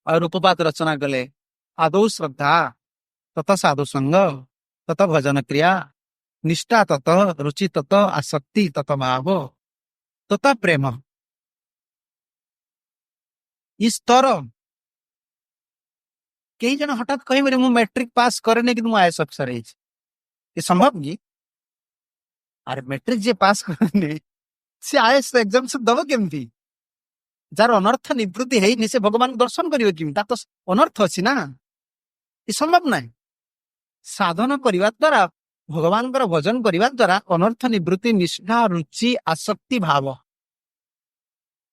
ଆଉ ରୂପପାତ ରଚନା କଲେ ଆଦୌ ଶ୍ରଦ୍ଧା ତତ ସାଧୁ ସଙ୍ଗ ତତ ଭଜନ କ୍ରିୟା ନିଷ୍ଠା ତତ ରୁଚି ତତ ଆସକ୍ତି ତତ ଭାବ ତତ ପ୍ରେମ। ଇ ସ୍ତର କେହି ଜଣ ହଠାତ୍ କହିବେ ମୁଁ ମେଟ୍ରିକ ପାସ୍ କରେନି କିନ୍ତୁ ମୁଁ ଆଇଏଏସ୍ ଅଫିସର ହେଇଛି ଏ ସମ୍ଭବ କି? ଆରେ ମେଟ୍ରିକ ଯିଏ ପାସ୍ କରେନି ସେ ଆଇଏଏସ୍ ଏକ୍ସାମ ଦବ କେମିତି? ଯାହାର ଅନର୍ଥ ନିବୃତ୍ତି ହେଇନି ସେ ଭଗବାନଙ୍କୁ ଦର୍ଶନ କରିବ କେମିତି? ତା ତ ଅନର୍ଥ ଅଛି ନା ଏ ସମ୍ଭବ ନାହିଁ। ସାଧନ କରିବା ଦ୍ୱାରା ଭଗବାନଙ୍କର ଭଜନ କରିବା ଦ୍ୱାରା ଅନର୍ଥ ନିବୃତ୍ତି ନିଷ୍ଠା ରୁଚି ଆସକ୍ତି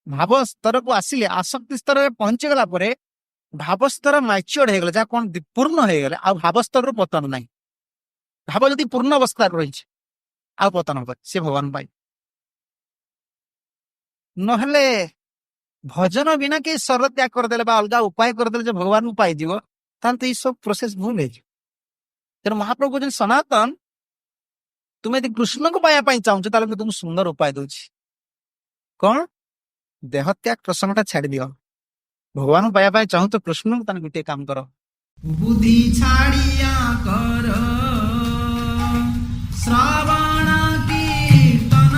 ଭାବ ସ୍ତରକୁ ଆସିଲେ ଆସକ୍ତି ସ୍ତରରେ ପହଞ୍ଚିଗଲା ପରେ ଭାବସ୍ତର ମ୍ୟାଚୁଅର୍ଡ ହେଇଗଲେ ଯାହା କଣ ପୂର୍ଣ୍ଣ ହେଇଗଲେ ଆଉ ଭାବସ୍ତରରୁ ପତନ ନାହିଁ। ଭାବ ଯଦି ପୂର୍ଣ୍ଣ ଅବସ୍ଥାରେ ରହିଛି ଆଉ ପତନ ହବ ସେ ଭଗବାନ ପାଇ। ନହେଲେ ଭଜନ ବିନା କେହି ଶର ତ୍ୟାଗ କରିଦେଲେ ବା ଅଲଗା ଉପାୟ କରିଦେଲେ ଯେ ଭଗବାନଙ୍କୁ ପାଇଯିବ, ତାହେଲେ ତ ଏଇ ସବୁ ପ୍ରୋସେସ ଭୁଲ ହେଇଯିବ। ତେଣୁ ମହାପ୍ରଭୁ କହୁଛନ୍ତି ସନାତନ ତୁମେ ଯଦି କୃଷ୍ଣଙ୍କୁ ପାଇବା ପାଇଁ ଚାହୁଁଛ ତାହେଲେ ମୁଁ ତୁମକୁ ସୁନ୍ଦର ଉପାୟ ଦଉଛି। କଣ? ଦେହ ତ୍ୟାଗ ପ୍ରସଙ୍ଗଟା ଛାଡି ଦିଅ। ଭଗବାନଙ୍କୁ ପାଇବା ପାଇଁ ଚାହୁଁଛ କୃଷ୍ଣଙ୍କୁ, ତାହେଲେ ଗୋଟିଏ କାମ କର, बुद्धि छाड़िया कर श्रवण कीर्तन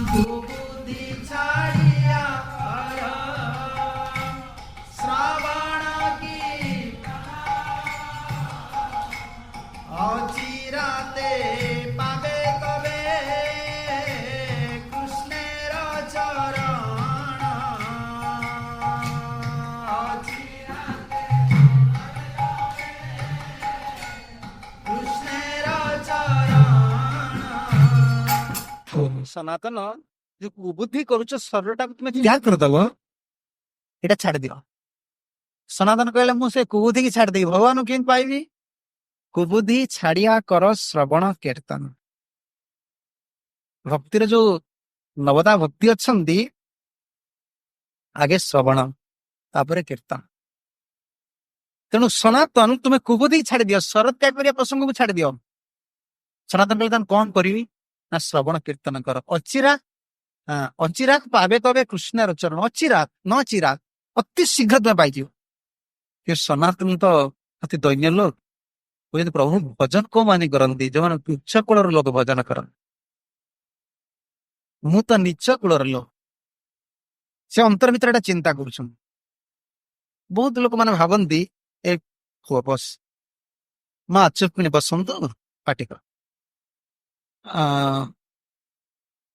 तू बुद्धि छाड़िया कर श्रवण कीर्तन अचिराते पावे तबे कृष्णेर चरण ସନାତନ ଯୋଉ କୁବୁଦ୍ଧି କରୁଛ ଶରୀରଟାକୁ ତୁମେ ତ୍ୟାଗ କରିଦବ, ଏଇଟା ଛାଡିଦିଅ। ସନାତନ କହିଲେ ମୁଁ ସେ କୁବୁଦ୍ଧିକି ଛାଡିଦେବି, ଭଗବାନଙ୍କୁ କେମିତି ପାଇବି? କୁବୁଦ୍ଧି ଛାଡିଆ କର ଶ୍ରବଣ କୀର୍ତ୍ତନ। ଭକ୍ତିର ଯୋଉ ନବଦା ଭକ୍ତି ଅଛନ୍ତି, ଆଗେ ଶ୍ରବଣ ତାପରେ କୀର୍ତ୍ତନ। ତେଣୁ ସନାତନ ତୁମେ କୁବୁଦ୍ଧି ଛାଡିଦିଅ, ଶର ତ୍ୟାଗ କରିବା ପ୍ରସଙ୍ଗକୁ ଛାଡିଦିଅ। ସନାତନ କହିଲେ ତାହେଲେ କଣ କରିବି? ନା ଶ୍ରବଣ କୀର୍ତ୍ତନ କର। ଅଚିରାତ ପାବେ ତବେ କୃଷ୍ଣର ଚରଣ। ଅଚିରାତ ନ ଚିରାତ, ଅତି ଶୀଘ୍ର ତୁମେ ପାଇଯିବ। ସନାତନ ତ ଅତି ଦୈନ୍ୟ ଲୋକ କହୁଛନ୍ତି, ପ୍ରଭୁ ଭଜନ କୋଉମାନେ କରନ୍ତି? ଯୋଉମାନେ ଉଚ୍ଚ କୂଳର ଲୋକ ଭଜନ କରନ୍ତି। ମୁଁ ତ ନିଚ କୂଳର ଲୋକ। ସେ ଅନ୍ତର ଭିତରେ ଏଟା ଚିନ୍ତା କରୁଛନ୍ତି। ବହୁତ ଲୋକମାନେ ଭାବନ୍ତି ଏ ହୁଅ ବସ ମା ଚୁପିଣି ବସନ୍ତୁ ପାଟି କର।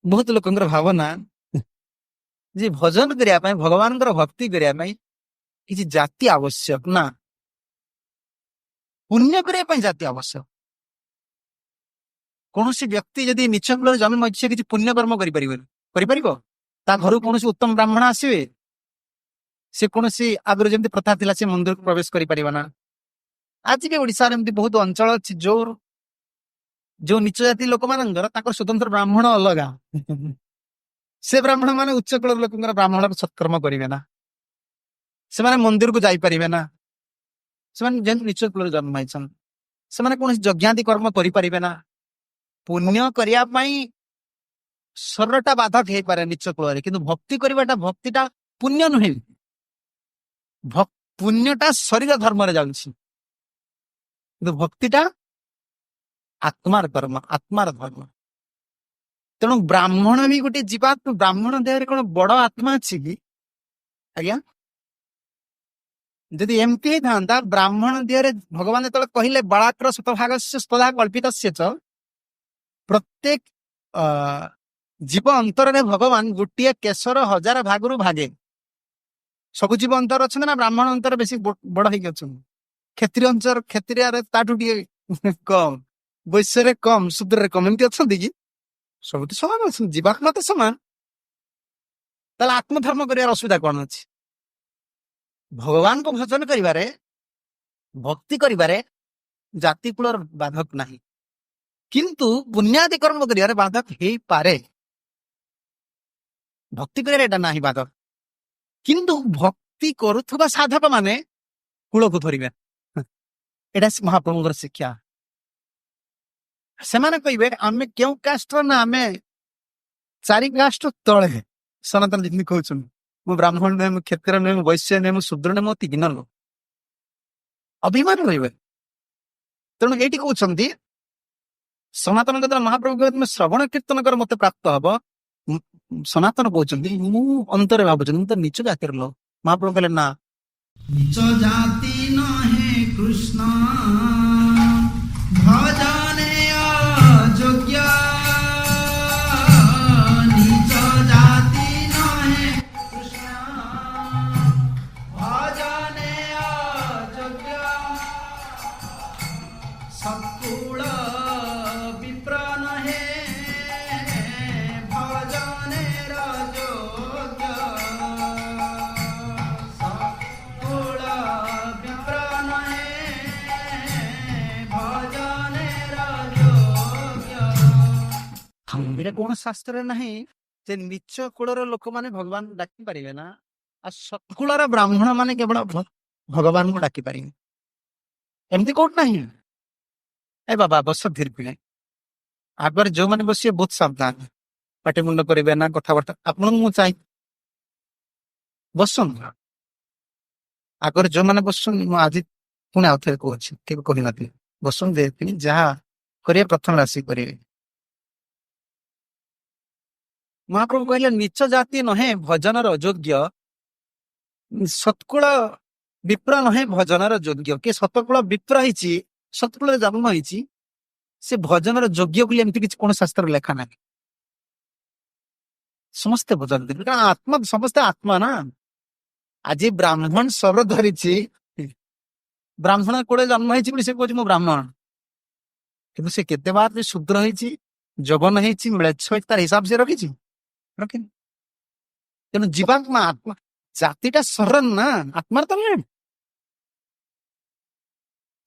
ବହୁତ ଲୋକଙ୍କର ଭାବନା ଯେ ଭଜନ କରିବା ପାଇଁ, ଭଗବାନଙ୍କର ଭକ୍ତି କରିବା ପାଇଁ କିଛି ଜାତି ଆବଶ୍ୟକ ନା, ପୁଣ୍ୟ କରିବା ପାଇଁ ଜାତି ଆବଶ୍ୟକ। କୌଣସି ବ୍ୟକ୍ତି ଯଦି ନିଚ କୂଳରେ ଜନ୍ମ ଅଛି, ସେ କିଛି ପୁଣ୍ୟ କର୍ମ କରିପାରିବ? ତା ଘରକୁ କୌଣସି ଉତ୍ତମ ବ୍ରାହ୍ମଣ ଆସିବେ? ସେ କୌଣସି ଆଗରୁ ଯେମିତି ପ୍ରଥା ଥିଲା ସେ ମନ୍ଦିରକୁ ପ୍ରବେଶ କରିପାରିବ ନା। ଆଜି ବି ଓଡିଶାରେ ଏମିତି ବହୁତ ଅଞ୍ଚଳ ଅଛି ଯୋଉ ନିଚ ଜାତି ଲୋକମାନଙ୍କର ତାଙ୍କର ସ୍ୱତନ୍ତ୍ର ବ୍ରାହ୍ମଣ ଅଲଗା। ସେ ବ୍ରାହ୍ମଣ ମାନେ ଉଚ୍ଚ କୂଳର ଲୋକଙ୍କର ବ୍ରାହ୍ମଣର ସତ୍କର୍ମ କରିବେ ନା, ସେମାନେ ମନ୍ଦିରକୁ ଯାଇପାରିବେ ନା। ସେମାନେ ଯେହେତୁ ନିଚ କୂଳରେ ଜନ୍ମ ହେଇଛନ୍ତି, ସେମାନେ କୌଣସି ଯଜ୍ଞାଦି କର୍ମ କରିପାରିବେ ନା। ପୁଣ୍ୟ କରିବା ପାଇଁ ଶରୀରଟା ବାଧକ ହେଇପାରେ ନିଚ କୂଳରେ, କିନ୍ତୁ ଭକ୍ତି କରିବାଟା, ଭକ୍ତିଟା ପୁଣ୍ୟ ନୁହେଁ। ପୁଣ୍ୟଟା ଶରୀର ଧର୍ମରେ ଯାଉଛି, କିନ୍ତୁ ଭକ୍ତିଟା ଆତ୍ମାର କର୍ମ, ଆତ୍ମାର ଧର୍ମ। ତେଣୁ ବ୍ରାହ୍ମଣ ବି ଗୋଟେ ଜୀବାତ୍ମା। ବ୍ରାହ୍ମଣ ଦେହରେ କଣ ବଡ ଆତ୍ମା ଅଛି କି? ଆଜ୍ଞା, ଯଦି ଏମିତି ହେଇଥାନ୍ତା, ବ୍ରାହ୍ମଣ ଦେହରେ ଭଗବାନ ଯେତେବେଳେ କହିଲେ ବଳାକ୍ର ଶତଭାଗସ୍ୟ ସ୍ପଧା କଳ୍ପିତସ୍ୟ ଚ, ପ୍ରତ୍ୟେକ ଜୀବ ଅନ୍ତରରେ ଭଗବାନ ଗୋଟିଏ କେଶର 1000 ଭାଗରୁ ଭାଗେ। ସବୁ ଜୀବ ଅନ୍ତର ଅଛନ୍ତି ନା ବ୍ରାହ୍ମଣ ଅନ୍ତର ବେଶୀ ବଡ ହେଇକି ଅଛନ୍ତି? କ୍ଷତ୍ରିୟରେ ତାଠୁ ଟିକେ କମ, ବୈଶ୍ୟରେ କମ, ଶୂଦ୍ରରେ କମ, ଏମିତି ଅଛନ୍ତି କି? ସବୁ ତ ସମାନ ଅଛନ୍ତି, ଜୀବାତ୍ମା ତ ସମାନ। ତାହେଲେ ଆତ୍ମଧର୍ମ କରିବାର ଅସୁବିଧା କଣ ଅଛି? ଭଗବାନଙ୍କୁ ଭଜନ କରିବାରେ, ଭକ୍ତି କରିବାରେ ଜାତି କୂଳର ବାଧକ ନାହିଁ, କିନ୍ତୁ ପୁଣ୍ୟାଦି କର୍ମ କରିବାରେ ବାଧକ ହେଇପାରେ। ଭକ୍ତି କରିବାରେ ଏଟା ନାହିଁ ବାଧକ, କିନ୍ତୁ ଭକ୍ତି କରୁଥିବା ସାଧକ ମାନେ କୂଳକୁ ଧରିବେ। ଏଟା ମହାପ୍ରଭୁଙ୍କର ଶିକ୍ଷା। ସେମାନେ କହିବେ ଆମେ କେଉଁ କାଷ୍ଟର? ନା ଆମେ 4 କାଷ୍ଟ ତଳେ। ସନାତନ ଯେମିତି କହୁଛନ୍ତି, ମୁଁ ବ୍ରାହ୍ମଣ ନୁହେଁ, ମୁଁ କ୍ଷତ୍ରିୟ ନୁହେଁ, ମୁଁ ବୈଶ୍ୟ ନୁହେଁ, ମୁଁ ଶୂଦ୍ର ନୁହେଁ, ମୁଁ ଅତି ହୀନ ଲୋକ, ଅଭିମାନ ରହିବେ। ତେଣୁ ଏଇଠି କହୁଛନ୍ତି ସନାତନ ଯେତେବେଳେ ମହାପ୍ରଭୁ କହିବେ ତୁମେ ଶ୍ରବଣ କୀର୍ତ୍ତନ କର ମତେ ପ୍ରାପ୍ତ ହବ, ସନାତନ କହୁଛନ୍ତି ମୁଁ ଅନ୍ତରରେ ଭାବୁଛନ୍ତି ମୁଁ ତ ନିଚ ଜାତିର ଲୋକ। ମହାପ୍ରଭୁ କହିଲେ ନା, ନିଚ ଜାତି ନହେ କୃଷ୍ଣ ଭଜନେ ଅଯୋଗ୍ୟ। ନିଚ ଜାତି ନହେ କୃଷ୍ଣ ଭଜନେ ଅଯୋଗ୍ୟ। ସକୁଳ ବିପ୍ର ନହେ ଭଜନେର ଯୋଗ୍ୟ। ଏଇଟା କୌଣ ଶାସ୍ତ୍ରରେ ନାହିଁ ଯେ ନିଚ କୂଳର ଲୋକମାନେ ଭଗବାନ ଡାକି ପାରିବେ ନା, ଆଉ ସତ୍କୂଳର ବ୍ରାହ୍ମଣ ମାନେ କେବଳ ଭଗବାନଙ୍କୁ ଡାକି ପାରିବେ। ଏମିତି କୋଉଠି ନାହିଁ। ଏ ବାବା ବସ ଧୀର ପିଳେ, ଆଗରେ ଯୋଉମାନେ ବସିବେ ବହୁତ ସାବଧାନ, ପାଟି ମୁଣ୍ଡ କରିବେ ନା, କଥାବାର୍ତ୍ତା। ଆପଣଙ୍କୁ ମୁଁ ଚାହିଁ ବସନ୍ତୁ, ଆଗରେ ଯୋଉମାନେ ବସୁଛନ୍ତି, ମୁଁ ଆଜି ପୁଣି ଆଉ ଥରେ କହୁଛି, କେବେ କହିନଥିଲି, ବସନ୍ତୁ ଦେଖିନି ଯାହା କରିବେ ପ୍ରଥମ ରାଶି କରିବେ। ମହାପ୍ରଭୁ କହିଲେ ନିଚ ଜାତି ନୁହେଁ ଭଜନର ଅଯୋଗ୍ୟ, ସତ୍କୁଳ ବିପ୍ର ନୁହେଁ ଭଜନର ଯୋଗ୍ୟ। କିଏ ସତକୁଳ ବିପ୍ର ହେଇଛି, ସତ୍କୁଳରେ ଜନ୍ମ ହେଇଛି, ସେ ଭଜନର ଯୋଗ୍ୟ ବୋଲି ଏମିତି କିଛି କୌଣସି ଶାସ୍ତ୍ରରେ ଲେଖା ନାହିଁ। ସମସ୍ତେ ଭଜନ ଦେବେ, କାରଣ ଆତ୍ମା, ସମସ୍ତେ ଆତ୍ମା ନା। ଆଜି ବ୍ରାହ୍ମଣ ସ୍ୱର ଧରିଛି, ବ୍ରାହ୍ମଣ କୋଡେ ଜନ୍ମ ହେଇଛି ବୋଲି ସେ କହୁଛି ମୁଁ ବ୍ରାହ୍ମଣ, କିନ୍ତୁ ସେ କେତେ ବାର ଯେ ଶୂଦ୍ର ହେଇଛି, ଯବନ ହେଇଛି, ମ୍ଲେଚ୍ଛ ହେଇଛି, ତାର ହିସାବ ସେ ରଖିଛି, ରଖିନି। ତେଣୁ ଜୀବାତ୍ମା ଆତ୍ମା, ଜାତିଟା ସରନ ନା, ଆତ୍ମାର ତ ନୁହେଁ।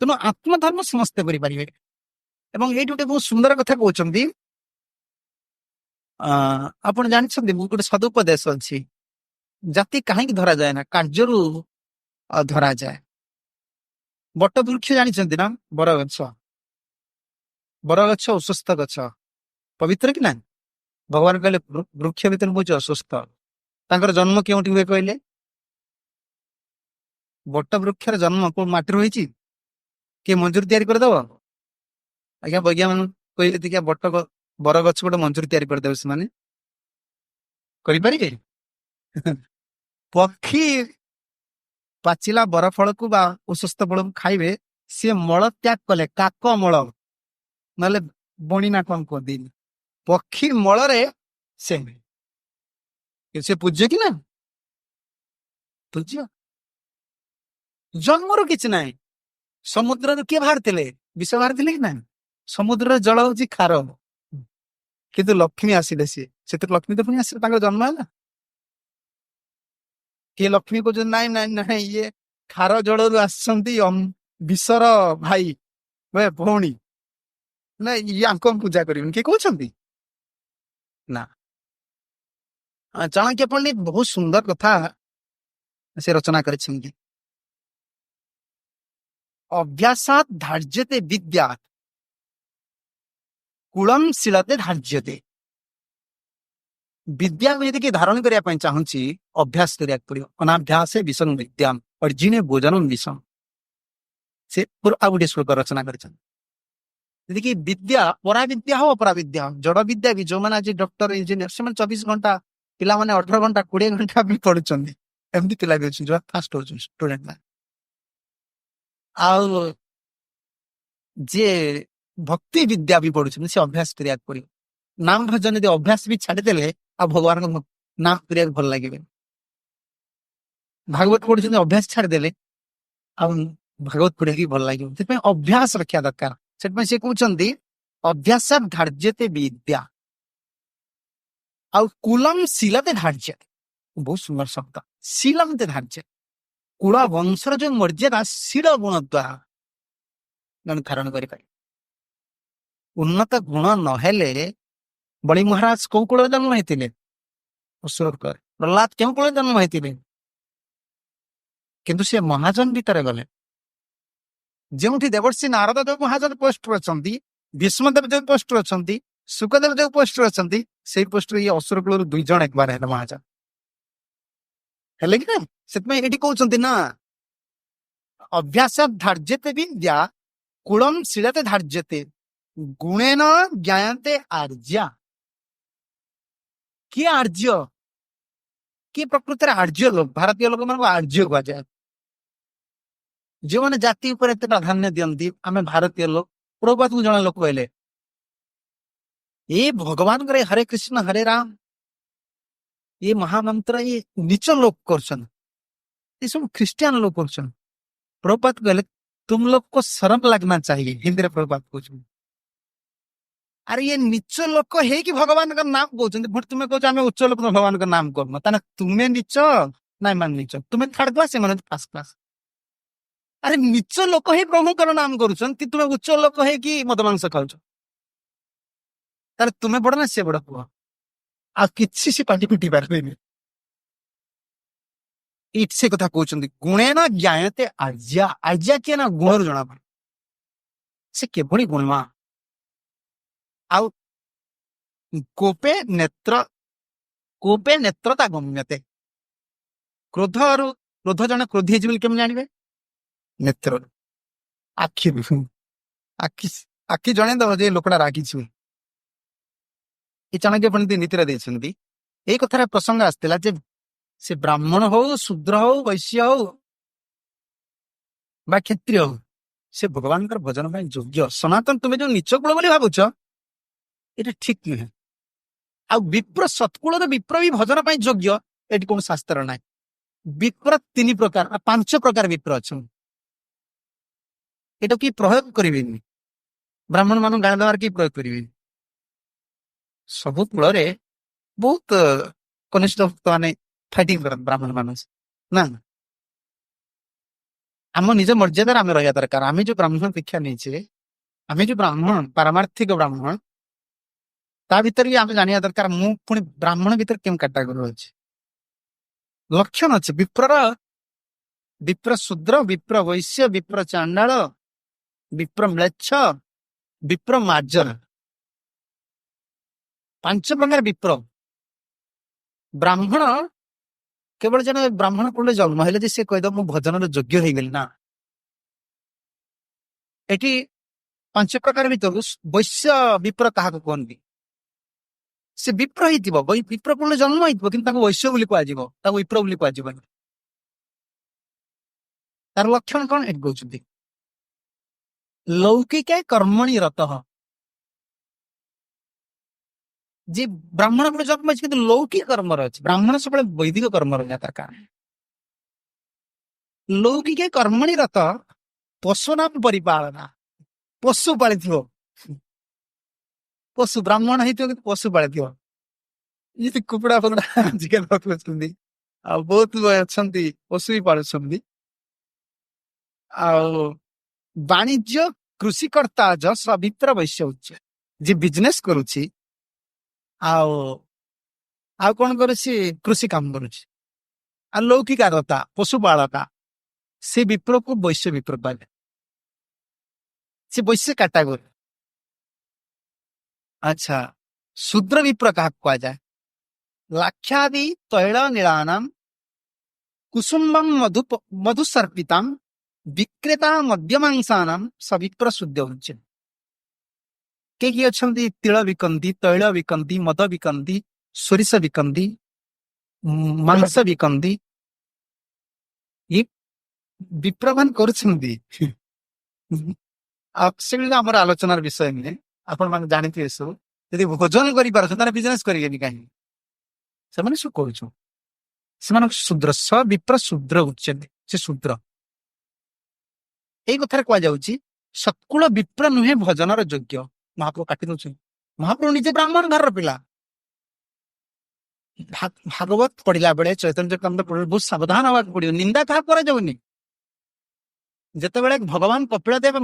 ତେଣୁ ଆତ୍ମ ଧର୍ମ ସମସ୍ତେ କରିପାରିବେ। ଏବଂ ଏଇଠି ଗୋଟେ ବହୁତ ସୁନ୍ଦର କଥା କହୁଛନ୍ତି, ଆପଣ ଜାଣିଛନ୍ତି ମୁଁ ଗୋଟେ ସଦୁପଦେଶ ଅଛି, ଜାତି କାହିଁକି ଧରାଯାଏ ନା, କାର୍ଯ୍ୟରୁ ଧରାଯାଏ। ବଟ ବୃକ୍ଷ ଜାଣିଛନ୍ତି ନା, ବରଗଛ, ବରଗଛ ଅସୁସ୍ଥ ଗଛ, ପବିତ୍ର କି ନା? ଭଗବାନ କହିଲେ ବୃକ୍ଷ ଭିତରେ ମୁଁ ହଉଛି ଅସୁସ୍ଥ। ତାଙ୍କର ଜନ୍ମ କେଉଁଠି ହୁଏ କହିଲେ? ବଟ ବୃକ୍ଷର ଜନ୍ମ କୋଉ ମାଟିରୁ ହେଇଛି? କିଏ ମଞ୍ଜୁରୀ ତିଆରି କରିଦବ? ଆଜ୍ଞା ବୈଜ୍ଞାନିକ କହିଲେ ଦେଖିଆ ବରଗଛ ଗୋଟେ ମଞ୍ଜୁରୀ ତିଆରି କରିଦେବେ ସେମାନେ? କରିପାରିବେ? ପକ୍ଷୀ ପାଚିଲା ବରଫଳକୁ ବା ଅସୁସ୍ଥ ଫଳକୁ ଖାଇବେ, ସିଏ ମଳ ତ୍ୟାଗ କଲେ, କାକ ମଳ, ନହେଲେ ବଣି ନା କଣ କୁହନ୍ତି, ପକ୍ଷୀ ମଳରେ ସେ ସେ ପୂଜ୍ୟ କି ନା? ପୂଜ୍ୟ। ଜନ୍ମରୁ କିଛି ନାହିଁ। ସମୁଦ୍ରରୁ କିଏ ବାହାରିଥିଲେ? ବିଷ ବାହାରିଥିଲେ କି ନାହିଁ? ସମୁଦ୍ରର ଜଳ ହଉଛି ଖାର, କିନ୍ତୁ ଲକ୍ଷ୍ମୀ ଆସିଲେ, ସେଥିରୁ ଲକ୍ଷ୍ମୀ ତ ପୁଣି ଆସିଲେ, ତାଙ୍କର ଜନ୍ମ ହେଲା। କିଏ ଲକ୍ଷ୍ମୀ କହୁଛନ୍ତି ନାଇଁ ନାଇଁ ନାଇଁ, ଇଏ ଖାର ଜଳରୁ ଆସିଛନ୍ତି, ବିଷର ଭାଇ ଭଉଣୀ, ନା ୟାଙ୍କ ପୂଜା କରିବେନି, କିଏ କହୁଛନ୍ତି? ନା। ଚାଣକ୍ୟ ପଣ୍ଡିତ ବହୁତ ସୁନ୍ଦର କଥା ସେ ରଚନା କରିଛନ୍ତି। ଅଭ୍ୟାସାତ୍ ଧାର୍ଯ୍ୟତେ ବିଦ୍ୟା, କୁଳମ୍ ଶିଳତେ ଧାର୍ଯ୍ୟତେ। ବିଦ୍ୟାକୁ ଯଦି କିଏ ଧାରଣ କରିବା ପାଇଁ ଚାହୁଁଛି, ଅଭ୍ୟାସ କରିବାକୁ ପଡିବ। ଅନାଭ୍ୟାସେ ବିଷମ ବିଦ୍ୟାମ୍ ଅର୍ଜିନେ ଭୋଜନମ୍ ବିଷମ। ସେ ଆଉ ଗୋଟେ ଶ୍ଲୋକ ରଚନା କରିଛନ୍ତି। ଯଦି କି ବିଦ୍ୟା, ପରାବିଦ୍ୟା ହଉ ଅପରାବିଦ୍ୟା ହଉ, ଜଡ ବିଦ୍ୟା ବି, ଯୋଉମାନେ ଆଜି ଡକ୍ଟର ଇଞ୍ଜିନିୟର, ସେମାନେ 24 ଘଣ୍ଟା, ପିଲାମାନେ 18 ଘଣ୍ଟା 20 ଘଣ୍ଟା ବି ପଢୁଛନ୍ତି। ଏମିତି ପିଲା ବି ଅଛନ୍ତି, ଯୋଉ ଫାଷ୍ଟ ହଉଛନ୍ତି ଷ୍ଟୁଡେଣ୍ଟ ମାନେ। ଆଉ ଯିଏ ଭକ୍ତି ବିଦ୍ୟା ବି ପଢୁଛନ୍ତି, ସେ ଅଭ୍ୟାସ କରିବାକୁ ପଡିବ। ନାମ ଭଜନ ଯଦି ଅଭ୍ୟାସ ବି ଛାଡିଦେଲେ, ଆଉ ଭଗବାନଙ୍କ ନାମ କରିବାକୁ ଭଲ ଲାଗିବେ। ଭାଗବତ ପଢୁଛନ୍ତି, ଅଭ୍ୟାସ ଛାଡିଦେଲେ ଆଉ ଭାଗବତ ପଢିବାକୁ ଭଲ ଲାଗିବ। ସେଥିପାଇଁ ଅଭ୍ୟାସ ରଖିବା ଦରକାର। ସେଥିପାଇଁ ସେ କହୁଛନ୍ତି ଅଭ୍ୟାସ ଧାର୍ଯ୍ୟତେ ବିଦ୍ୟା, ଆଉ କୁଲମ୍ ଶିଲତେ ଧାର୍ଯ୍ୟତେ। ବହୁତ ସୁନ୍ଦର ଶବ୍ଦ, ଶିଲମତେ ଧାର୍ଯ୍ୟ। କୁଳ ବଂଶର ଯୋଉ ମର୍ଯ୍ୟାଦା ଶିଳ ଗୁଣ ଦ୍ୱାରା ଜଣେ ଧାରଣ କରିପାରିବ। ଉନ୍ନତ ଗୁଣ ନହେଲେ, ବଳି ମହାରାଜ କୋଉ କୂଳରେ ଜନ୍ମ ହେଇଥିଲେ? ଅସୁର କୂଳରେ। ପ୍ରହ୍ଲାଦ କେଉଁ କୂଳରେ ଜନ୍ମ ହେଇଥିଲେ? କିନ୍ତୁ ସେ ମହାଜନ ଭିତରେ ଗଲେ। ଯେଉଁଠି ଦେବର୍ଷି ନାରଦ ଯୋଉ ମହାଜନ ପୋଷ୍ଟରେ ଅଛନ୍ତି, ଭୀଷ୍ମଦେବ ଯୋଉ ପୋଷ୍ଟରେ ଅଛନ୍ତି, ସୁଖଦେବ ଯୋଉ ପୋଷ୍ଟରେ ଅଛନ୍ତି, ସେଇ ପୋଷ୍ଟରେ ଇଏ ଅସୁର କୂଳରୁ 2 ଜଣ ଏକବାର ହେଲେ ମହାଜନ ହେଲେ କି ନା? ସେଥିପାଇଁ ଏଠି କହୁଛନ୍ତି ନା, ଅଭ୍ୟାସ ଧାର୍ଯ୍ୟତେ ବିଦ୍ୟା, କୁଳମ୍ ଶିଳତେ ଧାର୍ଯ୍ୟତେ, ଗୁଣେନ ଜ୍ଞାୟନ୍ତେ ଆର୍ଯ୍ୟା। କିଏ ଆର୍ଯ୍ୟ? କିଏ ପ୍ରକୃତରେ ଆର୍ଯ୍ୟ ଲୋକ? ଭାରତୀୟ ଲୋକମାନଙ୍କୁ ଆର୍ଯ୍ୟ କୁହାଯାଏ। ଯେଉଁମାନେ ଜାତି ଉପରେ ଏତେ ପ୍ରାଧାନ୍ୟ ଦିଅନ୍ତି, ଆମେ ଭାରତୀୟ ଲୋକ। ପ୍ରଭୁପାଦଙ୍କୁ ଜଣେ ଲୋକ କହିଲେ, ଏ ଭଗବାନଙ୍କର ହରେ କୃଷ୍ଣ ହରେ ରାମ, ଏ ମହାମନ୍ତ୍ର ଏ ନିଚ ଲୋକ କରୁଛନ୍ତି, ये सब ख्रिस्टियन लोग କରୁଛନ୍ତି। प्रभुपाद कहले तुम लोग को शर्म लगना चाहिए, हिंदी रे प्रभुपाद कहउछन। अरे ये नीच लोक है कि भगवान का नाम कहउछन, बट तुमे कहउछ आमे उच्च लोक भगवान का नाम करम, ताने तुमे नीच नाइ मान नीच, तुमे थर्ड क्लास से माने फर्स्ट क्लास। अरे नीच लोक है प्रभु का नाम करूछन कि तुमे उच्च लोक है कि मद मांस खाउछ? ତାହେଲେ ତୁମେ ବଡ ନା ସେ ବଡ କୁହ? ଆଉ କିଛି ସେ ପାଟି ପିଟି ପାରିବେନି। ଏଇଠି ସେ କଥା କହୁଛନ୍ତି ଗୁଣେ ନା ଜ୍ଞାୟତେ ଆର୍ଯ୍ୟା। ଆର୍ଯ୍ୟା କିଏ ନା ଗୁଣରୁ ଜଣା ପଡେ ସେ କିଭଳି ଗୁଣମା। ଆଉ କୋପେ ନେତ୍ର, କୋପେ ନେତ୍ରତା ଗମ୍ୟତେ। କ୍ରୋଧରୁ, କ୍ରୋଧ ଜଣେ କ୍ରୋଧୀ ହେଇଛି ବୋଲି କେମିତି ଜାଣିବେ? ନେତ୍ରରୁ, ଆଖିରୁ। ଆଖି, ଆଖି ଜଣେଇଦବ ଯେ ଏ ଲୋକଟା ରାଗିଛି ବୋଲି। ଏ ଚାଣକ୍ୟ ପଣ୍ଡିତ ନୀତିରେ ଦେଇଛନ୍ତି। ଏଇ କଥାରେ ପ୍ରସଙ୍ଗ ଆସିଥିଲା ଯେ ସେ ବ୍ରାହ୍ମଣ ହଉ, ଶୂଦ୍ର ହଉ, ବୈଶ୍ୟ ହଉ ବା କ୍ଷତ୍ରିୟ ହଉ, ସେ ଭଗବାନଙ୍କର ଭଜନ ପାଇଁ ଯୋଗ୍ୟ। ସନାତନ ତୁମେ ଯୋଉ ନିଚ କୂଳ ବୋଲି ଭାବୁଛ ଏଇଟା ଠିକ ନୁହେଁ। ଆଉ ବିପ୍ର, ସତ୍କୂଳର ବିପ୍ର ବି ଭଜନ ପାଇଁ ଯୋଗ୍ୟ, ଏଠି କୌଣସି ଶାସ୍ତ୍ର ନାହିଁ। ବିପ୍ର 3 ପ୍ରକାର, 5 ପ୍ରକାର ବିପ୍ର ଅଛନ୍ତି। ଏଟାକୁ କି ପ୍ରୟୋଗ କରିବେନି, ବ୍ରାହ୍ମଣ ମାନଙ୍କୁ ଗାଳି ଦେବାର କି ପ୍ରୟୋଗ କରିବେନି। ସବୁ କୂଳରେ ବହୁତ କନିଷ୍ଠ ଭକ୍ତ ମାନେ ଫାଇଟିଂ କରନ୍ତି ବ୍ରାହ୍ମଣ ମାନେ ନା। ଆମ ନିଜ ମର୍ଯ୍ୟାଦାରେ ଆମେ ରହିବା ଦରକାର। ଆମେ ଯୋଉ ବ୍ରାହ୍ମଣ ଦୀକ୍ଷା ନେଇଛେ, ଆମେ ଯୋଉ ବ୍ରାହ୍ମଣ, ପାରମାର୍ଥିକ ବ୍ରାହ୍ମଣ, ତା ଭିତରେ ବି ଆମେ ଜାଣିବା ଦରକାର ମୁଁ ପୁଣି ବ୍ରାହ୍ମଣ ଭିତରେ କେଉଁ କାଟାଗୋରୀ ଅଛି, ଲକ୍ଷଣ ଅଛି। ବିପ୍ରର, ବିପ୍ର ଶୂଦ୍ର, ବିପ୍ର ବୈଶ୍ୟ, ବିପ୍ର ଚାଣ୍ଡାଳ, ବିପ୍ର ମ୍ଲେଚ୍ଛ, ବିପ୍ର ମାର୍ଜର, 5 ପ୍ରକାର ବିପ୍ର। ବ୍ରାହ୍ମଣ କେବଳ ଜଣେ ବ୍ରାହ୍ମଣ କୁଳରେ ଜନ୍ମ ହେଲେ ଯେ ସେ କହିଦବ ମୁଁ ଭଜନର ଯୋଗ୍ୟ ହେଇଗଲି, ନା। ଏଠି 5 ପ୍ରକାର ଭିତରୁ ବୈଶ୍ୟ ବିପ୍ର କାହାକୁ କୁହନ୍ତି? ସେ ବିପ୍ର ହେଇଥିବ, ବିପ୍ର କୁଳରେ ଜନ୍ମ ହେଇଥିବ, କିନ୍ତୁ ତାକୁ ବୈଶ୍ୟ ବୋଲି କୁହାଯିବ, ତାକୁ ବିପ୍ର ବୋଲି କୁହାଯିବନି। ତାର ଲକ୍ଷଣ କଣ ଏଠି କହୁଛନ୍ତି? ଲୌକିକେ କର୍ମଣି ରତଃ। ଯେ ବ୍ରାହ୍ମଣ କୁଳରେ ଜନ୍ମ ହେଇଛି କିନ୍ତୁ ଲୌକିକ କର୍ମର ଅଛି। ବ୍ରାହ୍ମଣ ସବୁବେଳେ ବୈଦିକ କର୍ମର ନିହାତି ଦରକାର। ଲୌକିକେ କର୍ମଣି ରତ ପଶୁନାମ ପରିପାଳନା। ପଶୁ ପାଳିଥିବ, ପଶୁ ବ୍ରାହ୍ମଣ ହେଇଥିବ କିନ୍ତୁ ପଶୁ ପାଳିଥିବ। ଯେମିତି କୁକୁଡ଼ା ଫୁକୁଡ଼ା ଆଜିକାଲି ରଖୁଛନ୍ତି, ଆଉ ବହୁତ ଅଛନ୍ତି ପଶୁ ବି ପାଳୁଛନ୍ତି। ଆଉ ବାଣିଜ୍ୟ କୃଷିକର୍ତ୍ତା ଯ ସବିତ୍ର ବୈଶ୍ୟ ଉଚ୍ଚ। ଯେ ବିଜନେସ କରୁଛି ଆଉ ଆଉ କଣ କରୁଛି? କୃଷି କାମ କରୁଛି। ଆଉ ଲୌକିକାରତା, ପଶୁପାଳକା, ସେ ବିପ୍ରକୁ ବୈଶ୍ୟ ବିପ୍ର ପାଇଲେ, ସେ ବୈଶ୍ୟ କାଟାଗୋରୀ। ଆଚ୍ଛା, ଶୂଦ୍ର ବିପ୍ର କାହାକୁ କୁହାଯାଏ? ଲାକ୍ଷାଦି ତୈଳ ନୀଳାନାମ କୁସୁମ୍ବଂ ମଧୁସର୍ପିତାମ ବିକ୍ରେତା ମଧ୍ୟମାଂସାନାମ ସବିପ୍ର ଶୁଦ୍ଧ ଉଚ୍ଚ। କିଏ କିଏ ଅଛନ୍ତି? ତିଳ ବିକନ୍ତି, ତୈଳ ବିକନ୍ତି, ମଦ ବିକନ୍ତି, ସୋରିଷ ବିକନ୍ତି, ମାଂସ ବିକନ୍ତି। ଇଏ ବିପ୍ରମାନ କରୁଛନ୍ତି। ଆଉ ସେଗୁଡିକ ଆମର ଆଲୋଚନାର ବିଷୟ ନୁହେଁ। ଆପଣ ମାନେ ଜାଣିଥିବେ ସବୁ। ଯଦି ଭୋଜନ କରିପାରୁଛନ୍ତି ତାହେଲେ ବିଜନେସ କରିବେନି କାହିଁକି? ସେମାନେ ସବୁ କରୁଛୁ, ସେମାନଙ୍କୁ ଶୂଦ୍ର, ସ ବିପ୍ର ଶୂଦ୍ର ଉଚ୍ଚନ୍ତି, ସେ ଶୂଦ୍ର। ଏଇ କଥାରେ କୁହାଯାଉଛି ସତ୍କୁଳ ବିପ୍ର ନୁହେଁ ଭଜନର ଯୋଗ୍ୟ। ମହାପ୍ରଭୁ କାଟି ଦଉଛନ୍ତି। ମହାପ୍ରଭୁ ନିଜେ ବ୍ରାହ୍ମଣ ଘରର ପିଲା। ଭାଗବତ ପଢିଲା ବେଳେ, ଚୈତନ୍ୟ ଚରିତାମୃତ ପଢିଲା ବେଳେ ବହୁତ ସାବଧାନ ହବାକୁ ପଡିବ। ନିନ୍ଦା କାହାକୁ କରାଯାଉନି। ଯେତେବେଳେ ଭଗବାନ କପିଳଦେବ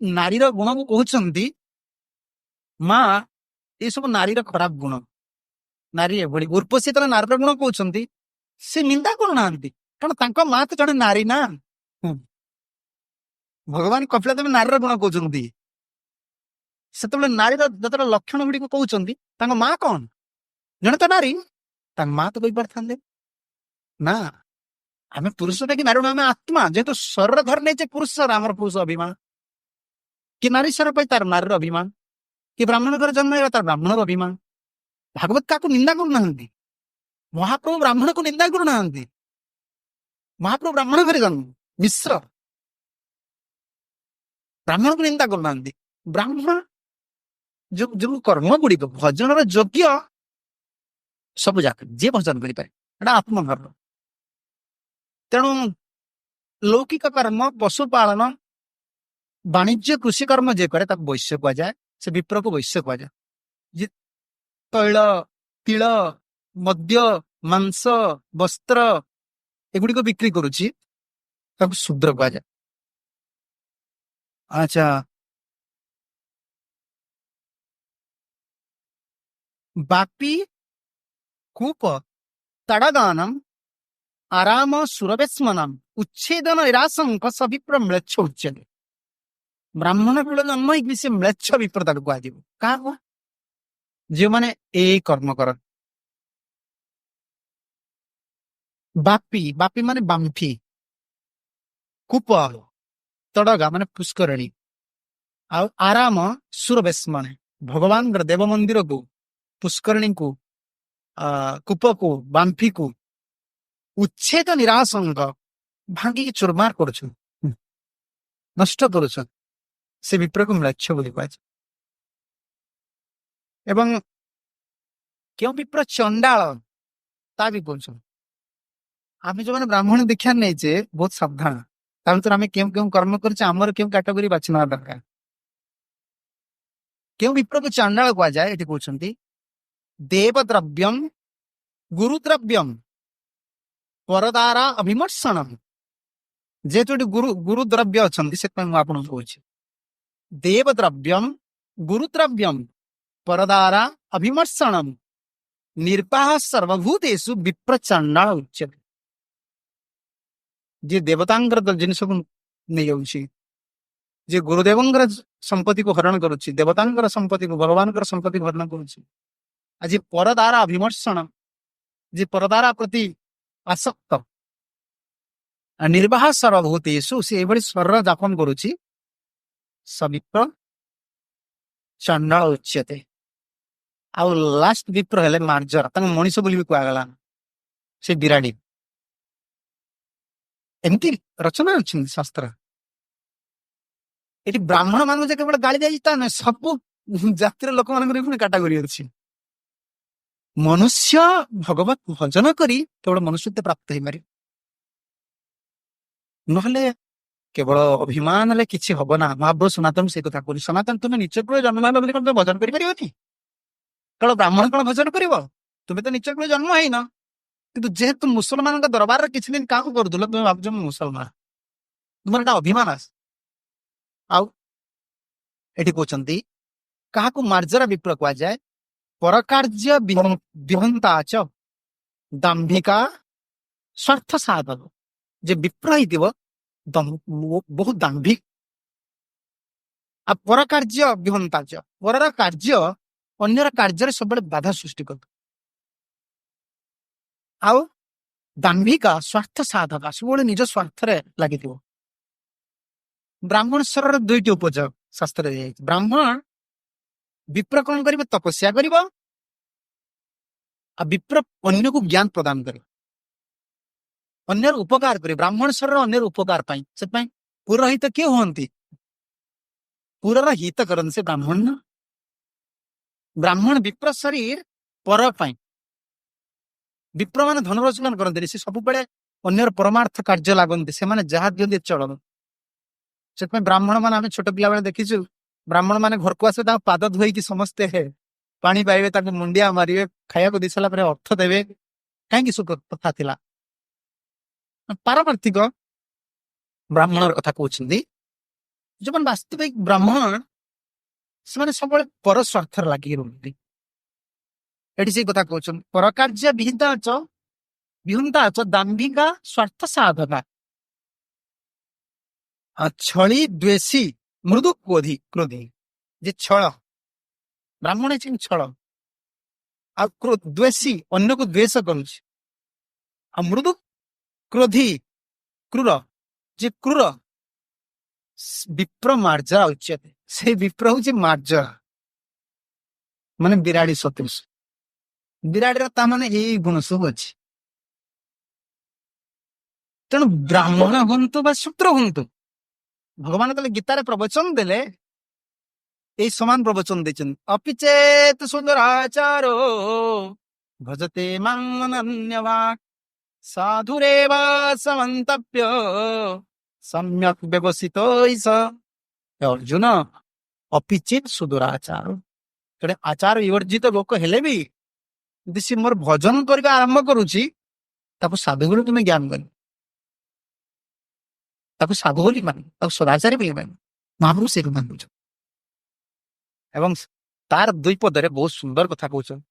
ନାରୀର ଗୁଣକୁ କହୁଛନ୍ତି, ମା ଏସବୁ ନାରୀର ଖରାପ ଗୁଣ, ନାରୀ ଏଭଳି, ଉର୍ବଶୀ ଯେତେବେଳେ ନାରୀର ଗୁଣ କହୁଛନ୍ତି ସେ ନିନ୍ଦା କରୁନାହାନ୍ତି, କାରଣ ତାଙ୍କ ମା ତ ଜଣେ ନାରୀ ନା। ଭଗବାନ କପିଳଦେବ ନାରୀର ଗୁଣ କହୁଛନ୍ତି, ସେତେବେଳେ ନାରୀର ଯେତେବେଳେ ଲକ୍ଷଣ ଗୁଡିକ କହୁଛନ୍ତି, ତାଙ୍କ ମା କଣ? ଜଣେ ତ ନାରୀ, ତାଙ୍କ ମା ତ କହିପାରିଥାନ୍ତେ ନା ଆମେ ପୁରୁଷ କି ନାରୀ, ଆମେ ଆତ୍ମା। ଯେହେତୁ ଶରୀର ଧରି ନେଇଛେ ପୁରୁଷର, ଆମର ପୁରୁଷ ଅଭିମାନ। କି ନାରୀ ସ୍ୱର ପାଇଁ ତାର ନାରୀର ଅଭିମାନ, କି ବ୍ରାହ୍ମଣ ଘରେ ଜନ୍ମ ହେବା ତାର ବ୍ରାହ୍ମଣର ଅଭିମାନ। ଭାଗବତ କାହାକୁ ନିନ୍ଦା କରୁନାହାନ୍ତି, ମହାପ୍ରଭୁ ବ୍ରାହ୍ମଣକୁ ନିନ୍ଦା କରୁନାହାନ୍ତି। ମହାପ୍ରଭୁ ବ୍ରାହ୍ମଣ ଘରେ ଜନ୍ମ, ମିଶ୍ର, ବ୍ରାହ୍ମଣକୁ ନିନ୍ଦା କରୁନାହାନ୍ତି। ବ୍ରାହ୍ମଣ ଯୋଉ କର୍ମ ଗୁଡିକ ଭଜନର ଯୋଗ୍ୟ, ସବୁ ଯାକ ଯିଏ ଭଜନ କରିପାରେ, ଏଟା ଆତ୍ମଧର୍ମ। ତେଣୁ ଲୌକିକ କର୍ମ, ପଶୁପାଳନ, ବାଣିଜ୍ୟ, କୃଷି କର୍ମ ଯିଏ କରେ ତାକୁ ବୈଶ୍ୟ କୁହାଯାଏ। ସେ ବିପ୍ରକୁ ବୈଶ୍ୟ କୁହାଯାଏ। ତୈଳ, ତିଳ, ମଦ୍ୟ, ମାଂସ, ବସ୍ତ୍ର ଏଗୁଡିକ ବିକ୍ରି କରୁଛି, ତାକୁ ଶୂଦ୍ର କୁହାଯାଏ। ଆଚ୍ଛା, ବାପି କୂପ ତଡ଼ଗାନମ ଆରାମ ସୁରବେଶ୍ମନମ ଉଚ୍ଛେଦନ ନିରାଶଙ୍କ ସବିପ୍ର ମ୍ଲେଚ୍ଛ ଉଚ୍ଚତେ। ବ୍ରାହ୍ମଣ କୁଳ ଜନ୍ମ ହେଇକି ସେ ମ୍ଲେଚ୍ଛ ବିପ୍ର ତାକୁ କୁହାଯିବ। କାହାକୁ? ଯେଉଁମାନେ ଏଇ କର୍ମ କରନ୍ତି। ବାପି, ବାପି ମାନେ ବାମ୍ଫି, କୂପ ତଡ଼ଗା ମାନେ ପୁଷ୍କରଣୀ, ଆଉ ଆରାମ ସୁରବେଶ୍ମନ ଭଗବାନଙ୍କର ଦେବ ମନ୍ଦିରକୁ, ପୁଷ୍କରିଣୀକୁ, କୂପକୁ, ବାମ୍ଫିକୁ ଉଚ୍ଛେଦ ନିରାଶଙ୍କ ଭାଙ୍ଗିକି ଚୁରମାର କରୁଛନ୍ତି, ନଷ୍ଟ କରୁଛନ୍ତି। ସେ ବିପ୍ରକୁ ମ୍ଲେଚ୍ଛ ବୋଲି କୁହାଯାଏ। ଏବଂ କେଉଁ ବିପ୍ର ଚଣ୍ଡାଳ ତା ବି କହୁଛନ୍ତି। ଆମେ ଯୋଉମାନେ ବ୍ରାହ୍ମଣ ଦୀକ୍ଷା ନେଇଛେ ବହୁତ ସାବଧାନ। ତା ଭିତରେ ଆମେ କେଉଁ କେଉଁ କର୍ମ କରିଛେ, ଆମର କେଉଁ କାଟଗୋରୀ ବାଛି ନେବା ଦରକାର। କେଉଁ ବିପ୍ରକୁ ଚଣ୍ଡାଳ କୁହାଯାଏ ଏଠି କହୁଛନ୍ତି ଦେବ ଦ୍ରବ୍ୟମ ଗୁରୁ ଦ୍ରବ୍ୟମ ପରଦାରା ଅଭିମର୍ଷଣମ। ଯେହେତୁ ଏଠି ଗୁରୁ ଦ୍ରବ୍ୟ ଅଛନ୍ତି ସେଥିପାଇଁ ମୁଁ ଆପଣଙ୍କୁ କହୁଛି ଦେବ ଦ୍ରବ୍ୟମ ଗୁରୁ ଦ୍ରବ୍ୟମ ପରଦାରା ଅଭିମର୍ଷଣମ ନିର୍ବାହ ସର୍ବଭୂତେଷୁ ବିପ୍ର ଚଣ୍ଡାଳ ଉଚ୍ୟତେ। ଯିଏ ଦେବତାଙ୍କର ଜିନିଷକୁ ନେଇଯାଉଛି, ଯିଏ ଗୁରୁଦେବଙ୍କର ସମ୍ପତ୍ତିକୁ ହରଣ କରୁଛି, ଦେବତାଙ୍କର ସମ୍ପତ୍ତିକୁ, ଭଗବାନଙ୍କର ସମ୍ପତ୍ତିକୁ ହରଣ କରୁଛି, ଆଜି ପରଦାରା ଅଭିମର୍ଷଣ, ଯେ ପରଦାରା ପ୍ରତି ଆସକ୍ତ, ନିର୍ବାହ ସର୍ବଭୂତେଷୁ ସେ ଏଭଳି ସ୍ୱର ଯାପନ କରୁଛି, ସବିପ୍ର ଚଣ୍ଡାଳ ଉଚ୍ୟତେ। ଆଉ ଲାଷ୍ଟ ବିପ୍ର ହେଲେ ମାର୍ଜର, ତାଙ୍କୁ ମଣିଷ ବୋଲି ବି କୁହାଗଲା, ସେ ବିରାଡି। ଏମିତି ରଚନା ଅଛନ୍ତି ଶାସ୍ତ୍ର। ଏଠି ବ୍ରାହ୍ମଣ ମାନଙ୍କୁ ଯେ କେବଳ ଗାଳି ଯାଇଛି ତା ନୁହେଁ, ସବୁ ଜାତିର ଲୋକମାନଙ୍କର ପୁଣି କାଟାଗୋରୀ ଅଛି। ମନୁଷ୍ୟ ଭଗବତ ଭଜନ କରି କେବଳ ମନୁଷ୍ୟତ୍ୱ ପ୍ରାପ୍ତ ହେଇପାରିବ, ନହେଲେ କେବଳ ଅଭିମାନ ହେଲେ କିଛି ହବ ନା। ମହାପ୍ରଭୁ ସନାତନ ସେ କଥା କହୁଛି, ସନାତନ ତୁମେ ନିଚ କୂଳେ ଜନ୍ମ ହେଲ ବୋଲି କଣ ତୁମେ ଭଜନ କରିପାରିବନି? କେବଳ ବ୍ରାହ୍ମଣ କଣ ଭଜନ କରିବ? ତୁମେ ତ ନିଚ କୂଳେ ଜନ୍ମ ହେଇନ, କିନ୍ତୁ ଯେହେତୁ ମୁସଲମାନଙ୍କ ଦରବାରରେ କିଛି ଦିନ କାହାକୁ କରୁଥିଲ, ତୁମେ ଭାବୁଛ ମୁଁ ମୁସଲମାନ, ତୁମର ଏଟା ଅଭିମାନ ଆସ। ଆଉ ଏଠି କହୁଛନ୍ତି କାହାକୁ ମାର୍ଜରା ବିପ୍ର କୁହାଯାଏ? ପରକାର୍ଯ୍ୟ ବିହନ୍ତାଚ ଦାମ୍ଭିକା ସ୍ୱାର୍ଥ ସାଧକ। ଯେ ବିପ୍ର ହେଇଥିବ ବହୁତ ଦାମ୍ଭିକ, ଆଉ ପର କାର୍ଯ୍ୟ ବିହନ୍ତାଚ, ପରର କାର୍ଯ୍ୟ ଅନ୍ୟର କାର୍ଯ୍ୟରେ ସବୁବେଳେ ବାଧା ସୃଷ୍ଟି କରୁ, ଆଉ ଦାମ୍ଭିକା ସ୍ୱାର୍ଥ ସାଧକ ସବୁବେଳେ ନିଜ ସ୍ୱାର୍ଥରେ ଲାଗିଥିବ। ବ୍ରାହ୍ମଣ ସ୍ୱରର ଦୁଇଟି ଉପଯୋଗ ଶାସ୍ତ୍ରରେ ଦିଆଯାଇଛି। ବ୍ରାହ୍ମଣ ବିପ୍ର କଣ କରିବ? ତପସ୍ୟା କରିବ, ଆଉ ବିପ୍ର ଅନ୍ୟକୁ ଜ୍ଞାନ ପ୍ରଦାନ କରିବ, ଅନ୍ୟର ଉପକାର କରିବ। ବ୍ରାହ୍ମଣ ସ୍ୱରର ଅନ୍ୟର ଉପକାର ପାଇଁ, ସେଥିପାଇଁ ପୁରୋହିତ କିଏ ହୁଅନ୍ତି? ପୁରର ହିତ କରନ୍ତି ସେ ବ୍ରାହ୍ମଣ। ବ୍ରାହ୍ମଣ ବିପ୍ର ଶରୀର ପର ପାଇଁ। ବିପ୍ର ମାନେ ଧନ ରୋଜଗାର କରନ୍ତି, ସେ ସବୁବେଳେ ଅନ୍ୟର ପରମାର୍ଥ କାର୍ଯ୍ୟ ଲାଗନ୍ତି, ସେମାନେ ଯାହା ଦିଅନ୍ତି ଚଳନ୍ତି। ସେଥିପାଇଁ ବ୍ରାହ୍ମଣ ମାନେ ଆମେ ଛୋଟ ପିଲାବେଳେ ଦେଖିଛୁ, ବ୍ରାହ୍ମଣ ମାନେ ଘରକୁ ଆସିବେ ତାଙ୍କ ପାଦ ଧୋଇକି ସମସ୍ତେ ପାଣି ପାଇବେ, ତାଙ୍କୁ ମୁଣ୍ଡିଆ ମାରିବେ, ଖାଇବାକୁ ଦେଇ ସାରିଲା ପରେ ଅର୍ଥ ଦେବେ। କାହିଁକି ସୁ କଥା ଥିଲା? ପାରମାର୍ଥିକ ବ୍ରାହ୍ମଣର କଥା କହୁଛନ୍ତି। ଯୋଉମାନେ ବାସ୍ତବିକ ବ୍ରାହ୍ମଣ ସେମାନେ ସବୁବେଳେ ପର ସ୍ୱାର୍ଥରେ ଲାଗିକି ରୁହନ୍ତି। ଏଠି ସେଇ କଥା କହୁଛନ୍ତି ପରକାର୍ଯ୍ୟ ବିହନ୍ତାଚ ଦାମ୍ଭିକା ସ୍ୱାର୍ଥ ସାଧକା ଛଳି ଦ୍ୱେଷୀ ମୃଦୁ କ୍ରୋଧୀ। ଯେ ଛଳ, ବ୍ରାହ୍ମଣ ଅଛି ଛଳ, ଆଉ ଦ୍ୱେଷୀ ଅନ୍ୟକୁ ଦ୍ୱେଷ କରୁଛି, ଆଉ ମୃଦୁ କ୍ରୋଧୀ କ୍ରୂର, ଯେ କ୍ରୂର ବିପ୍ର ମାର୍ଜରା ଉଚ୍ୟତେ। ସେଇ ବିପ୍ର ହଉଛି ମାର୍ଜରା, ମାନେ ବିରାଡି ସଦୃଶ। ବିରାଡିର ତା ମାନେ ଏଇ ଗୁଣ ସବୁ ଅଛି। ତେଣୁ ବ୍ରାହ୍ମଣ ହୁଅନ୍ତୁ ବା ଶୂଦ୍ର ହୁଅନ୍ତୁ, ଭଗବାନ ତାହେଲେ ଗୀତାରେ ପ୍ରବଚନ ଦେଲେ ଏଇ ସମାନ ପ୍ରବଚନ ଦେଇଛନ୍ତି। ଅପିଚେତ ସୁନ୍ଦରାଚାରୋ ଭଜତେ ମାନ୍ୟଭାକ୍ ସାଧୁରେବ ସମନ୍ତବ୍ୟ ସମ୍ୟକ୍ ବ୍ୟବସିତ। ଅର୍ଜୁନ, ଅପିଚେତ ସୁଦୁରାଚାର, ତେଣୁ ଆଚାର ବିବର୍ଜିତ ଲୋକ ହେଲେ ବି ଯଦି ସେ ମୋର ଭଜନ କରିବା ଆରମ୍ଭ କରୁଛି, ତାକୁ ସାଧୁ ବୋଲି ତୁମେ ଜ୍ଞାନ କରିବ, ତାକୁ ସାଧୁ ବୋଲି ମାନ, ତାକୁ ସଦାଚାରୀ ବୋଲି ମାନ। ମହାପ୍ରଭୁ ସେଇଠୁ ମାନୁଛ। ଏବଂ ତାର ଦୁଇ ପଦରେ ବହୁତ ସୁନ୍ଦର କଥା କହୁଛନ୍ତି।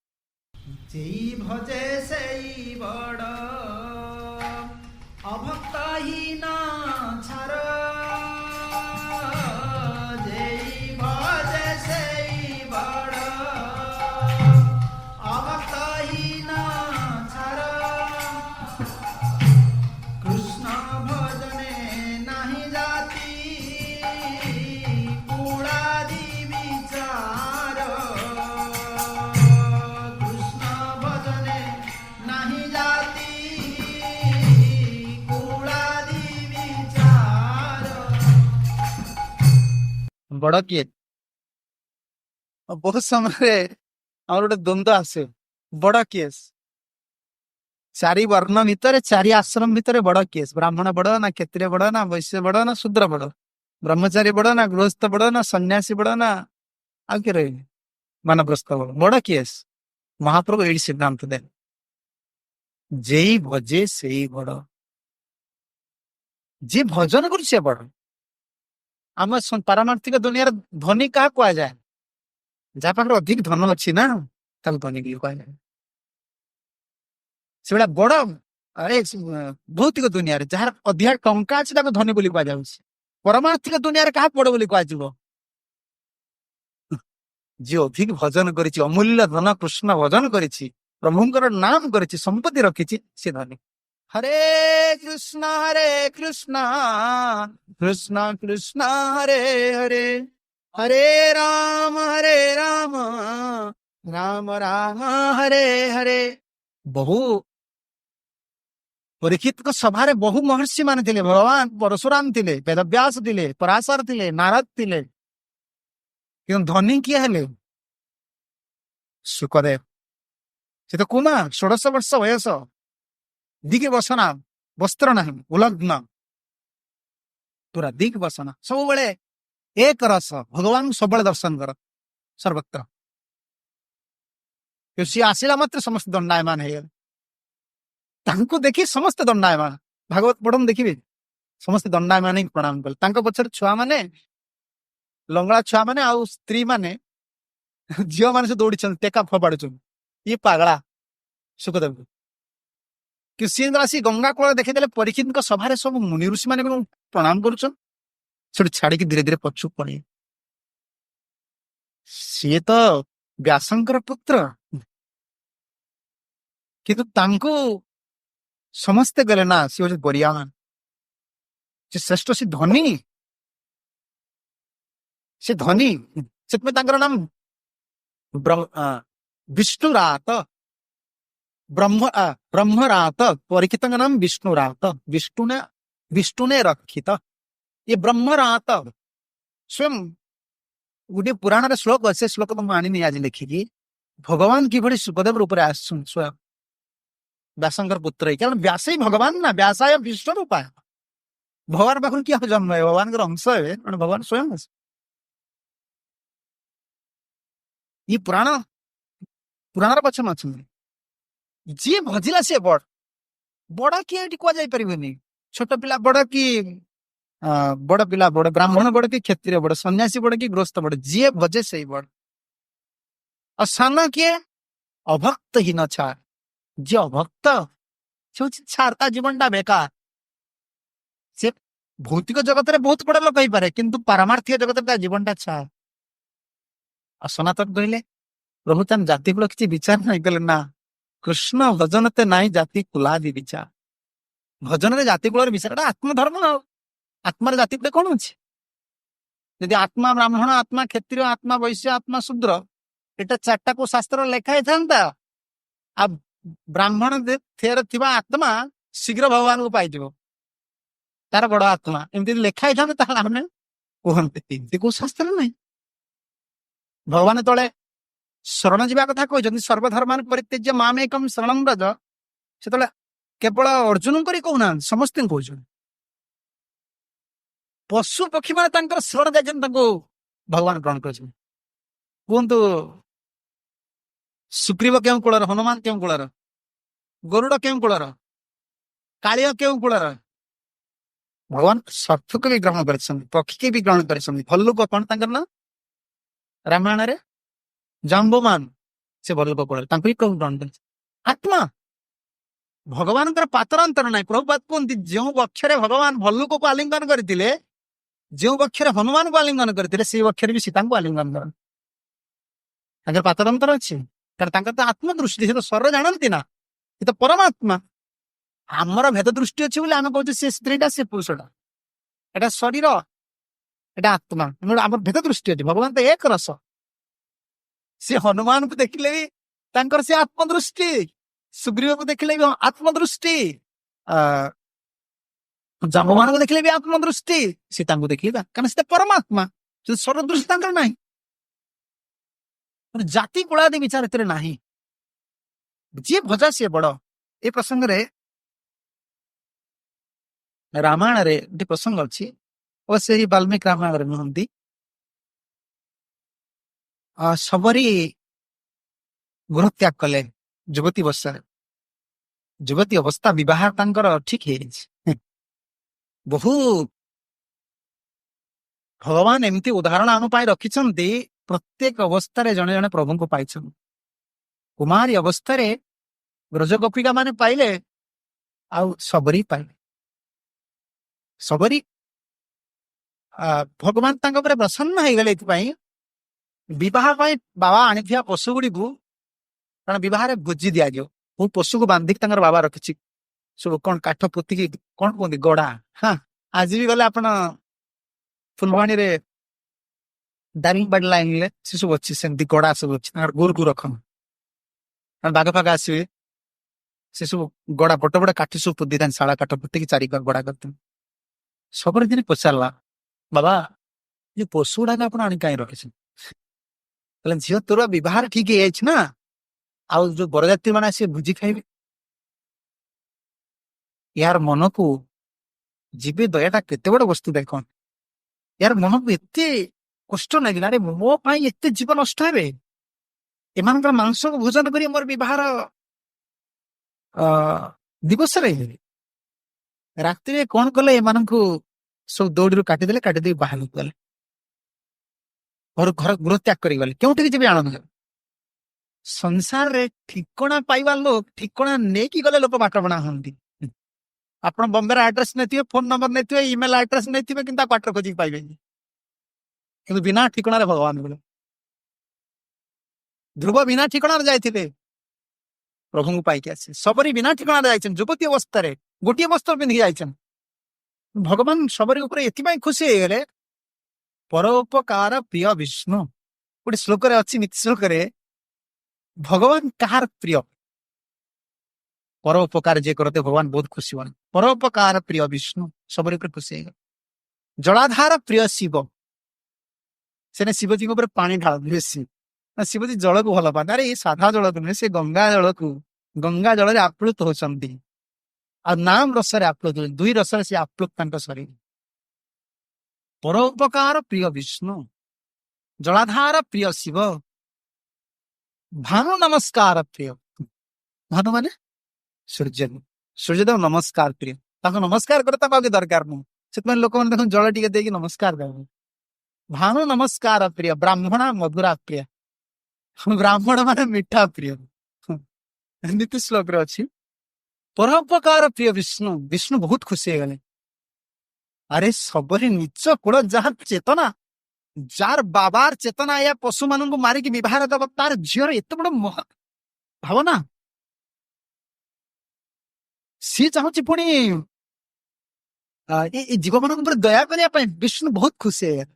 যেই ভজে সেই বড় অভক্তহীন ছাড় যেই ভজে সেই বড় অভক্তহীন ছাড় কৃষ্ণ ভজনে নাহি জাতি কুলাদি বিচার কৃষ্ণ ভজনে নাহি জাতি কুলাদি বিচার ବଡ କିଏ? ବହୁତ ସମୟରେ ଆମର ଗୋଟେ ଦ୍ୱନ୍ଦ୍ୱ ଆସେ, ବଡ କିଏ? ଚାରି ବର୍ଣ୍ଣ ଭିତରେ, ଚାରି ଆଶ୍ରମ ଭିତରେ ବଡ କିଏ? ବ୍ରାହ୍ମଣ ବଡ ନା, କ୍ଷତ୍ରିୟ ବଡ ନା, ବୈଶ୍ୟ ବଡ ନା, ଶୂଦ୍ର ବଡ? ବ୍ରହ୍ମଚାରୀ ବଡ ନା, ଗୃହସ୍ଥ ବଡ ନା, ସନ୍ନ୍ୟାସୀ ବଡ ନା, ଆଉ କିଏ ରହିବେ? ବାନପ୍ରସ୍ଥ ବଡ? ବଡ କିଏ? ମହାପ୍ରଭୁ ଏଇଠି ସିଦ୍ଧାନ୍ତ ଦେଲେ, ଯେଇ ଭଜେ ସେଇ ବଡ। ଯିଏ ଭଜନ କରୁଛି ସେ ବଡ। ଆମ ପାରମାର୍ଥିକ ଦୁନିଆରେ ଧନୀ କାହା କୁହାଯାଏ? ଯାହା ପାଖରେ ଅଧିକ ଧନ ଅଛି ନା, ତାକୁ ଧନୀ ବୋଲି କୁହାଯାଏ। ସେଭଳିଆ ବଡ ଭୌତିକ ଦୁନିଆରେ ଯାହାର ଅଧିକା ଟଙ୍କା ଅଛି ତାକୁ ଧନୀ ବୋଲି କୁହାଯାଉଛି। ପରମାର୍ଥିକ ଦୁନିଆରେ କାହା ବଡ ବୋଲି କୁହାଯିବ? ଯିଏ ଅଧିକ ଭଜନ କରିଛି, ଅମୂଲ୍ୟ ଧନ କୃଷ୍ଣ ଭଜନ କରିଛି, ପ୍ରଭୁଙ୍କର ନାମ କରିଛି, ସମ୍ପତ୍ତି ରଖିଛି, ସେ ଧନୀ। ହରେ କୃଷ୍ଣ କୃଷ୍ଣ କୃଷ୍ଣ ହରେ ହରେ, ହରେ ରାମ ରାମ ରାମ ହରେ ହରେ। ବହୁ ପରୀକ୍ଷିତଙ୍କ ସଭାରେ ବହୁ ମହର୍ଷି ମାନେ ଥିଲେ। ଭଗବାନ ପରଶୁରାମ ଥିଲେ, ବେଦବ୍ୟାସ ଥିଲେ, ପରାଶର ଥିଲେ, ନାରଦ ଥିଲେ। କିନ୍ତୁ ଧନୀ କିଏ ହେଲେ? ଶୁକଦେବ। ସେ ତ କୁମାର, 16 ବର୍ଷ ବୟସ, ଦିଗ ବସନା, ବସ୍ତ୍ର ନାହିଁ, ଉଲଗ୍ନ, ପୁରା ଦିଗ ବସନା, ସବୁବେଳେ ଏକ ରସ, ଭଗବାନଙ୍କୁ ସବୁବେଳେ ଦର୍ଶନ କର ସର୍ବତ୍ର। ସିଏ ଆସିଲା ମାତ୍ରେ ସମସ୍ତେ ଦଣ୍ଡାୟମାନ ହେଇଗଲେ। ତାଙ୍କୁ ଦେଖି ସମସ୍ତେ ଦଣ୍ଡାୟମାନ। ଭାଗବତ ପଢନ ଦେଖିବେ, ସମସ୍ତେ ଦଣ୍ଡାୟମାନ ହିଁ ପ୍ରଣାମ କଲେ। ତାଙ୍କ ପଛରେ ଛୁଆମାନେ, ଲଙ୍ଗଳା ଛୁଆ ମାନେ ଆଉ ସ୍ତ୍ରୀ ମାନେ, ଝିଅ ମାନେ ସେ ଦୌଡିଛନ୍ତି, ଟେକା ଫୋପାଡୁଛନ୍ତି। ଇଏ ପାଗଳା ସୁଖଦେବ। କି ସିଏ ଆସି ଗଙ୍ଗା କୂଳରେ ଦେଖିଦେଲେ ପରୀକ୍ଷିତଙ୍କ ସଭାରେ ସବୁ ମୁନି ଋଷି ମାନେ ପ୍ରଣାମ କରୁଛନ୍ତି, ସେଠୁ ଛାଡିକି ଧୀରେ ଧୀରେ ପଛକୁ ପଳେଇ। ସିଏ ତ ବ୍ୟାସଙ୍କର ପୁତ୍ର, କିନ୍ତୁ ତାଙ୍କୁ ସମସ୍ତେ ଗଲେ ନା ସିଏ ହଉଛି ବରିଆମାନ, ସେ ଶ୍ରେଷ୍ଠ, ସେ ଧନୀ, ସେ ଧନୀ। ସେଥିପାଇଁ ତାଙ୍କର ନାମ ବିଷ୍ଣୁରାତ, ବ୍ରହ୍ମରାତ। ପରୀକ୍ଷିତଙ୍କ ନାମ ବିଷ୍ଣୁରାତ, ବିଷ୍ଣୁନେ ରକ୍ଷିତ। ଇଏ ବ୍ରହ୍ମରାତ। ସ୍ୱୟଂ ଗୋଟେ ପୁରାଣରେ ଶ୍ଲୋକ ଅଛି, ସେ ଶ୍ଲୋକ ମୁଁ ଆଣିନି ଆଜି ଲେଖିକି। ଭଗବାନ କିଭଳି ସୁଖଦେବ ରୂପରେ ଆସୁଛନ୍ତି ସ୍ୱୟଂ ବ୍ୟାସଙ୍କର ପୁତ୍ର। କାରଣ ବ୍ୟାସ ହିଁ ଭଗବାନ ନା, ବ୍ୟାସାୟ ବିଷ୍ଣୁ ରୂପା। ଭଗବାନ ପାଖରୁ କିଏ ଜନ୍ମ ହେବେ? ଭଗବାନଙ୍କର ଅଂଶ ହେବେ, ଭଗବାନ ସ୍ୱୟଂ ଆସେ। ଇଏ ପୁରାଣର ପଛରେ ଅଛନ୍ତି। ଯିଏ ଭଜିଲା ସିଏ ବଡ। ବଡ କିଏ ଏଠି କୁହାଯାଇ ପାରିବନି। ଛୋଟ ପିଲା ବଡ କି ବଡ ପିଲା ବଡ, ବ୍ରାହ୍ମଣ ବଡ କି କ୍ଷତ୍ରିୟ ବଡ, ସନ୍ନ୍ୟାସୀ ବଡ କି ଗୃହସ୍ଥ ବଡ, ଯିଏ ଭଜେ ସେଇ ବଡ। ଆଉ ସାନ କିଏ? ଅଭକ୍ତ ହୀନ ଛାର। ଯିଏ ଅଭକ୍ତ ସେ ହଉଛି ଛାର, ତା ଜୀବନଟା ବେକାର। ସେ ଭୌତିକ ଜଗତରେ ବହୁତ ବଡ ଲୋକ ହେଇପାରେ, କିନ୍ତୁ ପାରମାର୍ଥିକ ଜଗତରେ ତା ଜୀବନଟା ଛାର। ଆଉ ସନାତନ କହିଲେ ପ୍ରଭୁ ତାଙ୍କ ଜାତି କୁଳ କିଛି ବିଚାର ନାହିଁ, କହିଲେ ନା, କୃଷ୍ଣ ଭଜନତେ ନାହିଁ ଜାତି କୁଲାଦି ବିଚାର। ଭଜନରେ ଜାତି କୁଳର ବିଚାର, ଏଟା ଆତ୍ମଧର୍ମ। ଆଉ ଆତ୍ମାର ଜାତି ଗୋଟେ କଣ ଅଛି? ଯଦି ଆତ୍ମା ବ୍ରାହ୍ମଣ, ଆତ୍ମା କ୍ଷତ୍ରିୟ, ଆତ୍ମା ବୈଶ୍ୟ, ଆତ୍ମା ଶୂଦ୍ର, ଏଟା ଚାରିଟା କୋଉ ଶାସ୍ତ୍ର ଲେଖା ହେଇଥାନ୍ତା, ଆଉ ବ୍ରାହ୍ମଣ ଥିରେ ଥିବା ଆତ୍ମା ଶୀଘ୍ର ଭଗବାନଙ୍କୁ ପାଇଯିବ, ତାର ବଡ ଆତ୍ମା, ଏମିତି ଲେଖା ହେଇଥାନ୍ତା, ତାହେଲେ ଆମେ କୁହନ୍ତି। ଏମିତି କୋଉ ଶାସ୍ତ୍ର ନାହିଁ। ଭଗବାନ ତଳେ ଶରଣ ଯିବା କଥା କହିଛନ୍ତି, ସର୍ବଧର୍ମାନ ପରିତ୍ୟଜ୍ୟ ମାମେକଂ ଶରଣଂ ବ୍ରଜ, ସେତେବେଳେ କେବଳ ଅର୍ଜୁନଙ୍କୁ କରି କହୁନାହାନ୍ତି, ସମସ୍ତଙ୍କୁ କହୁଛନ୍ତି। ପଶୁ ପକ୍ଷୀ ମାନେ ତାଙ୍କର ଶରଣ ଯାଇଛନ୍ତି, ତାଙ୍କୁ ଭଗବାନ ଗ୍ରହଣ କରିଛନ୍ତି। କୁହନ୍ତୁ, ସୁଗ୍ରୀବ କେଉଁ କୂଳର, ହନୁମାନ କେଉଁ କୂଳର, ଗରୁଡ କେଉଁ କୂଳର, କାଳିଅ କେଉଁ କୂଳର? ଭଗବାନ ସର୍ପକୁ ବି ଗ୍ରହଣ କରିଛନ୍ତି, ପକ୍ଷୀକି ବି ଗ୍ରହଣ କରିଛନ୍ତି। ଭଲ୍ଲୁକ କଣ ତାଙ୍କର ନା ରାମାୟଣରେ? ଜାମ୍ବୁମାନ। ସେ ଭଲ ଲୋକ ପଳେଇଲେ, ତାଙ୍କୁ ବି ପ୍ରଭୁ ଦଣ୍ଡ ଦେଲେ। ଆତ୍ମା ଭଗବାନଙ୍କର ପାତରାନ୍ତର ନାହିଁ। ପ୍ରଭୁପାଦ କୁହନ୍ତି ଯେଉଁ ବକ୍ଷରେ ଭଗବାନ ଭଲ୍ଲୁକକୁ ଆଲିଙ୍ଗନ କରିଥିଲେ, ଯେଉଁ ବକ୍ଷରେ ହନୁମାନଙ୍କୁ ଆଲିଙ୍ଗନ କରିଥିଲେ, ସେଇ ବକ୍ଷରେ ବି ସୀତାଙ୍କୁ ଆଲିଙ୍ଗନ କରନ୍ତି। ତାଙ୍କର ପାତରାନ୍ତର ଅଛି, କାରଣ ତାଙ୍କର ତ ଆତ୍ମଦୃଷ୍ଟି, ସେ ତ ଶରୀର ଜାଣନ୍ତି ନା, ସେ ତ ପରମାତ୍ମା। ଆମର ଭେଦ ଦୃଷ୍ଟି ଅଛି ବୋଲି ଆମେ କହୁଛୁ ସେ ସ୍ତ୍ରୀଟା ସେ ପୁରୁଷଟା, ଏଟା ଶରୀର ଏଟା ଆତ୍ମା, ଆମର ଭେଦ ଦୃଷ୍ଟି ଅଛି। ଭଗବାନ ତ ଏକ ରସ, ସେ ହନୁମାନଙ୍କୁ ଦେଖିଲେ ବି ତାଙ୍କର ସେ ଆତ୍ମଦୃଷ୍ଟି, ସୁଗ୍ରୀବକୁ ଦେଖିଲେ ବି ଆତ୍ମଦୃଷ୍ଟି, ଜାମ୍ବମାନଙ୍କୁ ଦେଖିଲେ ବି ଆତ୍ମଦୃଷ୍ଟି, ସୀତାଙ୍କୁ ଦେଖିବା କାରଣ ସେ ପରମାତ୍ମା, ସେ ଶରୀର ଦୃଷ୍ଟି ତାଙ୍କର ନାହିଁ। ଜାତି କୁଳାଦି ବିଚାର ଏଥିରେ ନାହିଁ, ଯିଏ ଭଜା ସିଏ ବଡ। ଏ ପ୍ରସଙ୍ଗରେ ରାମାୟଣରେ ଗୋଟେ ପ୍ରସଙ୍ଗ ଅଛି, ଓ ସେହି ବାଲ୍ମୀକି ରାମାୟଣରେ ନୁହନ୍ତି। ସବରୀ ଗୃହତ୍ୟାଗ କଲେ ଯୁବତୀ ଅବସ୍ଥାରେ, ଯୁବତୀ ଅବସ୍ଥା ବିବାହ ତାଙ୍କର ଠିକ ହେଇଯାଇଛି। ବହୁ ଭଗବାନ ଏମିତି ଉଦାହରଣ ଆମ ପାଇଁ ରଖିଛନ୍ତି, ପ୍ରତ୍ୟେକ ଅବସ୍ଥାରେ ଜଣେ ଜଣେ ପ୍ରଭୁଙ୍କୁ ପାଇଛନ୍ତି। କୁମାରୀ ଅବସ୍ଥାରେ ବ୍ରଜଗୋପିକା ମାନେ ପାଇଲେ, ଆଉ ସବରୀ ପାଇଲେ। ସବରୀ ଭଗବାନ ତାଙ୍କ ଉପରେ ପ୍ରସନ୍ନ ହେଇଗଲେ, ଏଥିପାଇଁ ବିବାହ ପାଇଁ ବାବା ଆଣିଥିବା ପଶୁ ଗୁଡିକୁ, କାରଣ ବିବାହରେ ଭୋଜି ଦିଆଯିବ, ବହୁ ପଶୁକୁ ବାନ୍ଧିକି ତାଙ୍କର ବାବା ରଖିଛି, ସବୁ କଣ କାଠ ପୋତିକି କଣ କୁହନ୍ତି ଗଡା। ହଁ, ଆଜି ବି ଗଲେ ଆପଣ ଫୁଲବାଣୀରେ ଦାରିଙ୍ଗବାଡି ଲାଇନରେ ସେ ସବୁ ଅଛି, ସେମିତି ଗଡା ସବୁ ଅଛି, ତାଙ୍କର ଗୋରୁକୁ ରଖନ୍ତି, ବାଘ ଫାଗ ଆସିବେ, ସେ ସବୁ ଗଡା ବଡ ବଡ କାଠି ସବୁ ପୋତି ଥାନ୍ତି, ଶାଳ କାଠ ପୋତିକି ଚାରି ଗଡା କରିଥାନ୍ତି। ସବୁବେଳେ ଦିନ ପଚାରିଲା, ବାବା ଏ ପଶୁ ଗୁଡାକ ଆପଣ ଆଣି କାହିଁ ରଖିଛନ୍ତି? କହିଲେ ଝିଅ ତୋର ବିବାହ ଠିକ ହେଇଯାଇଛି ନା, ଆଉ ଯୋଉ ବରଯାତ୍ରୀ ମାନେ ଆସିବେ ଭୋଜି ଖାଇବେ, ୟାର ମନକୁ ଯିବେ, ଦୟାଟା କେତେ ବଡ ବସ୍ତୁ ଦେଖ, ୟାର ମନକୁ ଏତେ କଷ୍ଟ ଲାଗିଲା, ଆରେ ମୋ ପାଇଁ ଏତେ ଜୀବ ନଷ୍ଟ ହେବେ, ଏମାନଙ୍କର ମାଂସକୁ ଭୋଜନ କରି ମୋର ବିବାହର ଦିବସରେ ରାତିରେ କଣ କଲେ, ଏମାନଙ୍କୁ ସବୁ ଦୌଡ଼ିରୁ କାଟିଦେଲେ, କାଟିଦେଇ ବାହାରକୁ ଗଲେ, ଘର ଗୃହ ତ୍ୟାଗ କରି ଗଲେ। କେଉଁଠିକି ଯିବେ ଆଣନ୍ତୁ? ସଂସାରରେ ଠିକଣା ପାଇବା ଲୋକ, ଠିକଣା ନେଇକି ଗଲେ ଲୋକ ବାଟ ବଣା ହୁଅନ୍ତି। ଆପଣ ବମ୍ବେର ଆଡ୍ରେସ ନେଇଥିବେ, ଫୋନ ନମ୍ବର ନେଇଥିବେ, ଇମେଲ ଆଡ୍ରେସ ନେଇଥିବେ, କିନ୍ତୁ ବାଟ ଖୋଜିକି ପାଇବେନି। କିନ୍ତୁ ବିନା ଠିକଣାରେ ଭଗବାନ ଗଲେ। ଧ୍ରୁବ ବିନା ଠିକଣାରେ ଯାଇଥିଲେ, ପ୍ରଭୁଙ୍କୁ ପାଇକି ଆସେ। ସବରୀ ବିନା ଠିକଣାରେ ଯାଇଛନ୍ତି, ଯୁବତୀ ଅବସ୍ଥାରେ ଗୋଟିଏ ବସ୍ତ୍ର ପିନ୍ଧିକି ଯାଇଛନ୍ତି। ଭଗବାନ ସବରୀ ଉପରେ ଏଥିପାଇଁ ଖୁସି ହେଇଗଲେ, ପରୋପକାର ପ୍ରିୟ ବିଷ୍ଣୁ। ଗୋଟେ ଶ୍ଲୋକରେ ଅଛି, ନୀତି ଶ୍ଲୋକରେ, ଭଗବାନ କାହାର ପ୍ରିୟ? ପରୋପକାର ଯିଏ କରତେ ଭଗବାନ ବହୁତ ଖୁସି ହୁଅନ୍ତି। ପରୋପକାର ପ୍ରିୟ ବିଷ୍ଣୁ, ସବରୀ ଉପରେ ଖୁସି ହେଇଗଲେ। ଜଳାଧାର ପ୍ରିୟ ଶିବ, ସେନେ ଶିବଜୀଙ୍କ ଉପରେ ପାଣି ଢାଳନ୍ତି ବେଶୀ, ଶିବଜୀ ଜଳକୁ ଭଲ ପାଆନ୍ତି। ଆରେ ଏଇ ସାଧା ଜଳକୁ ନୁହେଁ, ସେ ଗଙ୍ଗା ଜଳକୁ, ଗଙ୍ଗା ଜଳରେ ଆପ୍ଲୁତ ହଉଛନ୍ତି, ଆଉ ନାମ ରସରେ ଆପ୍ଲୁତ, ଦୁଇ ରସରେ ସେ ଆପ୍ଲୁତ ତାଙ୍କ ଶରୀର। ପରୋପକାର ପ୍ରିୟ ବିଷ୍ଣୁ, ଜଳାଧାର ପ୍ରିୟ ଶିବ, ଭାନୁ ନମସ୍କାର ପ୍ରିୟ। ଭାନୁ ମାନେ ସୂର୍ଯ୍ୟ, ସୂର୍ଯ୍ୟଦେବ ନମସ୍କାର ପ୍ରିୟ, ତାଙ୍କୁ ନମସ୍କାର করে ତାଙ୍କୁ ଆগে ଦରକାର ନୁହଁ, ସେଥିପାଇଁ ଲୋକମାନେ ଦେଖନ୍ତୁ ଜଳ ଟିକେ ଦେଇକି ନମସ୍କାର କରନ୍ତି। ଭାନୁ ନମସ୍କାର ପ୍ରିୟ, ବ୍ରାହ୍ମଣ ମଧୁରା ପ୍ରିୟ, ବ୍ରାହ୍ମଣ ମାନେ ମିଠା ପ୍ରିୟ। ନୀତି ଶ୍ଲୋକରେ ଅଛି, ପରୋପକାର ପ୍ରିୟ ବିଷ୍ଣୁ, ବିଷ୍ଣୁ ବହୁତ ଖୁସି ହେଇଗଲେ। ଆରେ ସବରୀ ନିଚ କୁଳ ଯାହାର ଚେତନା, ଯାର ବାବାର ଚେତନା ଏୟା ପଶୁ ମାନଙ୍କୁ ମାରିକି ବିବାହ ଦବ, ତାର ଝିଅର ଏତେ ବଡ ଭାବନା, ସିଏ ଚାହୁଁଛି ପୁଣି ଏ ଜୀବମାନଙ୍କ ଉପରେ ଦୟା କରିବା ପାଇଁ। ବିଷ୍ଣୁ ବହୁତ ଖୁସି ହେଇଗଲେ,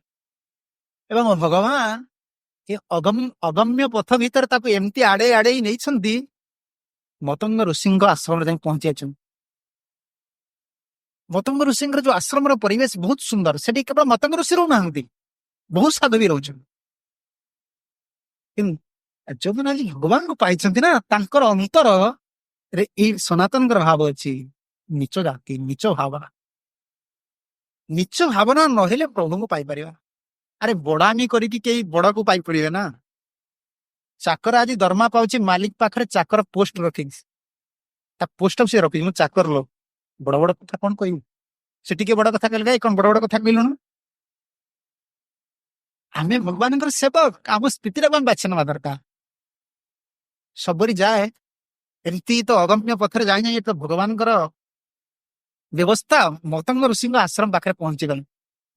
ଏବଂ ଭଗବାନ ଏ ଅଗମ୍ୟ ପଥ ଭିତରେ ତାକୁ ଏମିତି ଆଡେଇ ଆଡେଇ ନେଇଛନ୍ତି, ମତଙ୍ଗ ଋଷିଙ୍କ ଆଶ୍ରମରେ ଯାଇ ପହଞ୍ଚି ଯାଇଛନ୍ତି। ମତଙ୍ଗ ଋଷିଙ୍କର ଯୋଉ ଆଶ୍ରମର ପରିବେଶ ବହୁତ ସୁନ୍ଦର, ସେଠି କେବଳ ମତଙ୍ଗ ଋଷି ରହୁନାହାନ୍ତି, ବହୁତ ସାଧୁ ବି ରହୁଛନ୍ତି। କିନ୍ତୁ ଯୋଉମାନେ ଆଜି ଭଗବାନଙ୍କୁ ପାଇଛନ୍ତି ନା, ତାଙ୍କର ଅନ୍ତରରେ ଏଇ ସନାତନଙ୍କର ଭାବ ଅଛି, ନିଚ ଜାତି, ନିଚ ଭାବନା। ନିଚ ଭାବନା ନହେଲେ ପ୍ରଭୁଙ୍କୁ ପାଇପାରିବା। ଆରେ ବଡାମି କରିକି କେହି ବଡକୁ ପାଇପାରିବେ ନା। ଚାକର ଆଜି ଦରମା ପାଉଛି, ମାଲିକ ପାଖରେ ଚାକର ପୋଷ୍ଟ ରଖିଛି, ତା ପୋଷ୍ଟ ସେ ରଖିଛି, ମୁଁ ଚାକର ଲୋକ, ବଡ ବଡ କଥା କଣ କହିବୁ? ସେ ଟିକେ ବଡ କଥା କହିଲେ, କଣ ବଡ ବଡ କଥା କହିଲୁଣୁ? ଆମେ ଭଗବାନଙ୍କର ସେବକ, ଆମ ସ୍ଥିତିରେ ଆମେ ବାଛି ନେବା ଦରକାର। सबरी जाए एमती तो अगम्य पथरे जाए जाए तो भगवान व्यवस्था मतंग ऋषि आश्रम पाखे पहुंची गले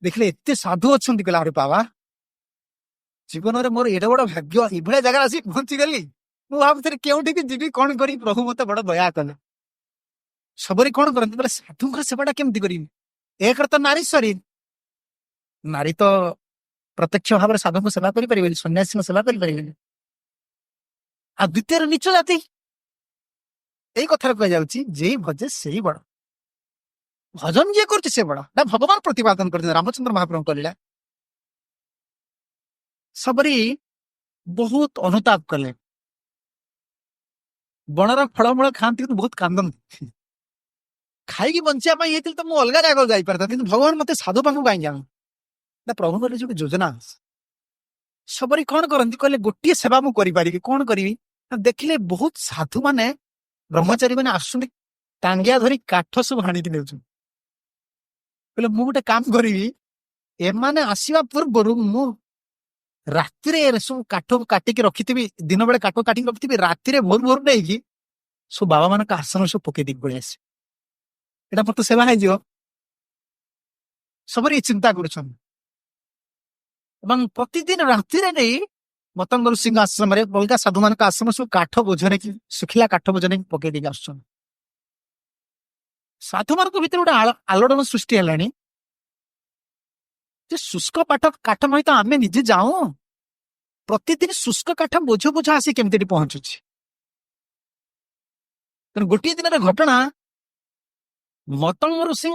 देखिले एते साधु अच्छा कहला अरे बाबा जीवन में मोर एडे बड़ भाग्य ये जगह आसी पहुंची गली मुझे भावुरी केउठी जीवी कौन करी प्रभु मत बड़ दया कले सबरी कौन करते बोले साधु सेवाटा केमती करी एक तो नारी शरीर नारी तो प्रत्यक्ष भाव में साधु को सेवा करें सन्यासी सेवा करें आ द्वितीय नीच जाति यही कथा कह जे भजे से ही बड़ भजन जी कर बड़ ना भगवान प्रतिपादन कर रामचंद्र महाप्रभु कहला सबरी बहुत अनुताप कले बणर फलमूल खाती तो बहुत कांदती खाई बंचा ये तो मुझे अलग जगह जाता कि भगवान मत साधु पाखु कहीं जाऊँ ना प्रभु जो योजना सबरी कौन करती कहले गोटे सेवा मुझे करी कौन करी देखिले बहुत साधु माने ब्रह्मचारी मैंने आसुंट टांगिया धरी काठ सब हाणी कहले मु गोटे काम करी एमाने आसवा पूर्व मु राति सब काठ काटिकी रखी दिन बेले काठ काटिकी रखी राति भोर भोर नहीं सब बाबा मान आसन सब पकई दी पड़े आस यहाँ मत सेवा हो सबरी चिंता कर प्रतिदिन राति मतंग ऋषि आश्रम अलग साधु मान आश्रम सब काठ बोझने की सुखिला काठ बोझने पकई देगी आस साधु मान भर गोटे आलोड़न सृष्टि है शुष्क पाठ काठ नहीं तो आम निजे जाऊं प्रतिदिन शुष्क काठ बोझ बोझ आसी केमती पहुंचुची तेणु गोटे दिन घटना मतंग ऋषि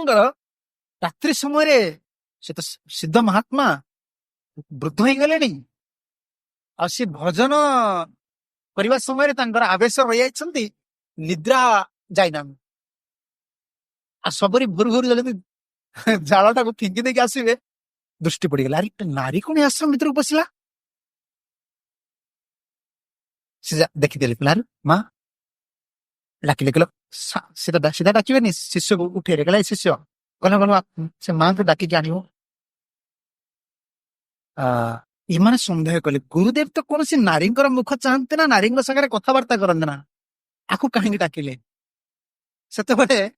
रात्रि समय से तो सिद्ध महात्मा वृद्ध हो गले सी भजन करने समय आवेश रही निद्रा जाइना सबरी भूर भूर जल्दी जालटा को फिंकी देके आसवे दृष्टि पड़गला अरे नारी कौन आश्रम भर पशिला देखीदे कहला माँ डाकिले कहल सीधा डाकबे शिष्य को उठे कहला शिष्य कल से माँ को डाकिक आण इमान सन्देह कले गुरुदेव तो कौन सी नारी मुख चाहते ना नारी सागर कथबार्ता करते ना आपको कहीं डाकिले से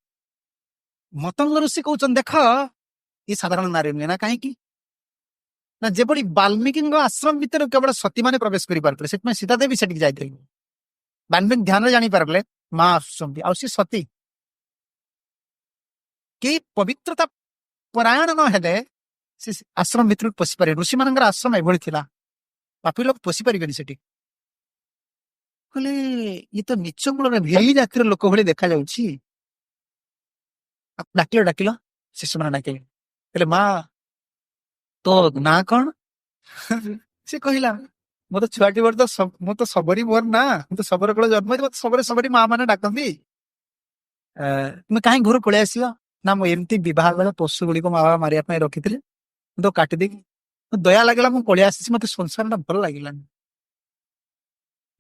मतंग ऋषि कहते देख ये साधारण नारी नुहे ना कहीं ना जेपरी वाल्मीकि आश्रम भीतर केवल सती मैंने प्रवेश कर पारे से सीता देवी से जाते वाल्मीकि ध्यान जानी पारे माँ आसुँच सी सती कि पवित्रता परायण न हेले से आश्रम भीतर पशि पारे ऋषि मान आश्रम एभली थिला पापी लोग पशि पारे कहले ये तो नीच मूल भेली जातिर लोक भली देखा जाउछि डाकिल शिशु मान डाकिले कहले माँ तो ना कौन से कहला मो तो छुआटी बड़ तो मु तो सबरी मोर ना तो सबरे कल जन्म सबरे सबरी माँ मैंने डाकती तुम्हें कहीं घर पलि आस ना मुझे बह बेले पशु गुड़िक माँ बाबा मारे रखी तो काटिदे दया लगे मुझे पलि आसी मत संसार भल लगे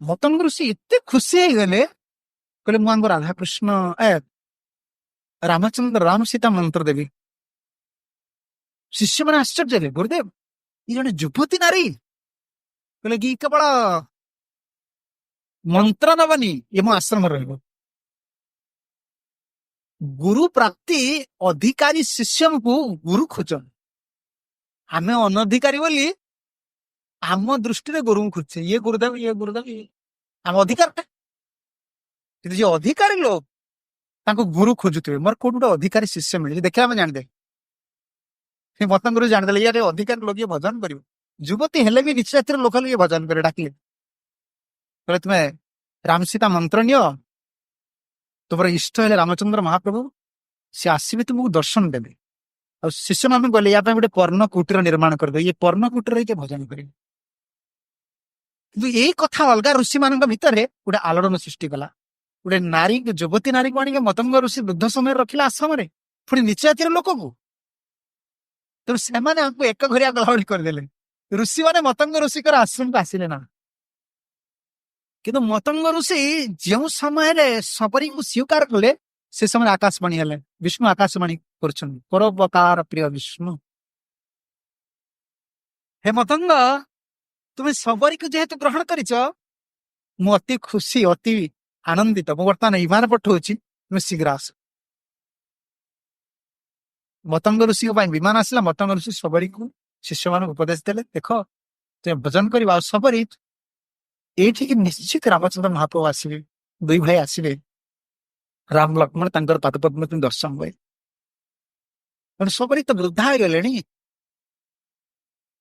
मतंग ऋषि एत खुशी हो गले कहले मुझे राधा कृष्ण रामचंद्र राम सीता मंत्र देवी शिष्य मैंने आश्चर्य गुरुदेव ये जन युवती नारी कहले कि केवल मंत्र नबनी ये मो आश्रम रह गुरु प्राप्ति अधिकारी शिष्य को गुरु खोजन आम अनधिकारी बोली आम दृष्टि गुरु खोजे ये गुरुदेव आम अधिकार जो अधिकारी लोग गुरु खोजुवे मोर कौट गोटे अधिकारी शिष्य मिले देखा आम जाने मतंग गुरु जाणदे ये अधिकारी लोग ये भजन कर युवती हेले भी निच जातिर लोक ये भजन करे डाकिले कहले तुम्हें राम सीता मंत्र नियो तुम इष्ट है रामचंद्र महाप्रभु सी आसवे तुमको दर्शन देवे और शिष्य मान गले या गोटे पर्ण कुटीर निर्माण कर ये पर्ण कुटीर भजन करे यही कथा अलग ऋषि मान भितर गोटे आलोड़न सृष्टि कला गोटे नारी युवती नारी को आनिक मतंग ऋषि वृद्ध समय रखिला आश्रम पुणी निच जातिर लोक को तेणु से एक घरिया गलावली करदे ऋषि मैंने मतंग ऋषि आश्रम को आसिले ना किंतु मतंग ऋषि जो समय सबरी को स्वीकार कले से समय आकाशवाणी हेले विष्णु आकाशवाणी करोपकार प्रिय विष्णु हे मतंग तुम्हें सबरी को जेहेतु ग्रहण कर ମୁଁ ଅତି ଖୁସି ଅତି ଆନନ୍ଦିତ। ମୁଁ ବର୍ତ୍ତମାନ ବିମାନ ପଠଉଛି, ତୁମେ ଶୀଘ୍ର ଆସ। ମତଙ୍ଗ ଋଷିଙ୍କ ପାଇଁ ବିମାନ ଆସିଲା। ମତଙ୍ଗ ଋଷି ସବରୀକୁ ଶିଷ୍ୟମାନଙ୍କୁ ଉପଦେଶ ଦେଲେ, ଦେଖ ତୁମେ ଭଜନ କରିବା। ଆଉ ସବରୀ ଏଇଠିକି ନିଶ୍ଚିତ ରାମଚନ୍ଦ୍ର ମହାପ୍ରଭୁ ଆସିବେ, ଦୁଇ ଭାଇ ଆସିବେ, ରାମ ଲକ୍ଷ୍ମଣ ତାଙ୍କର ପାଦପଦ୍ମ ତୁମେ ଦର୍ଶନ ହୁଏ। ତେଣୁ ସବରୀ ତ ବୃଦ୍ଧା ହେଇଗଲେଣି,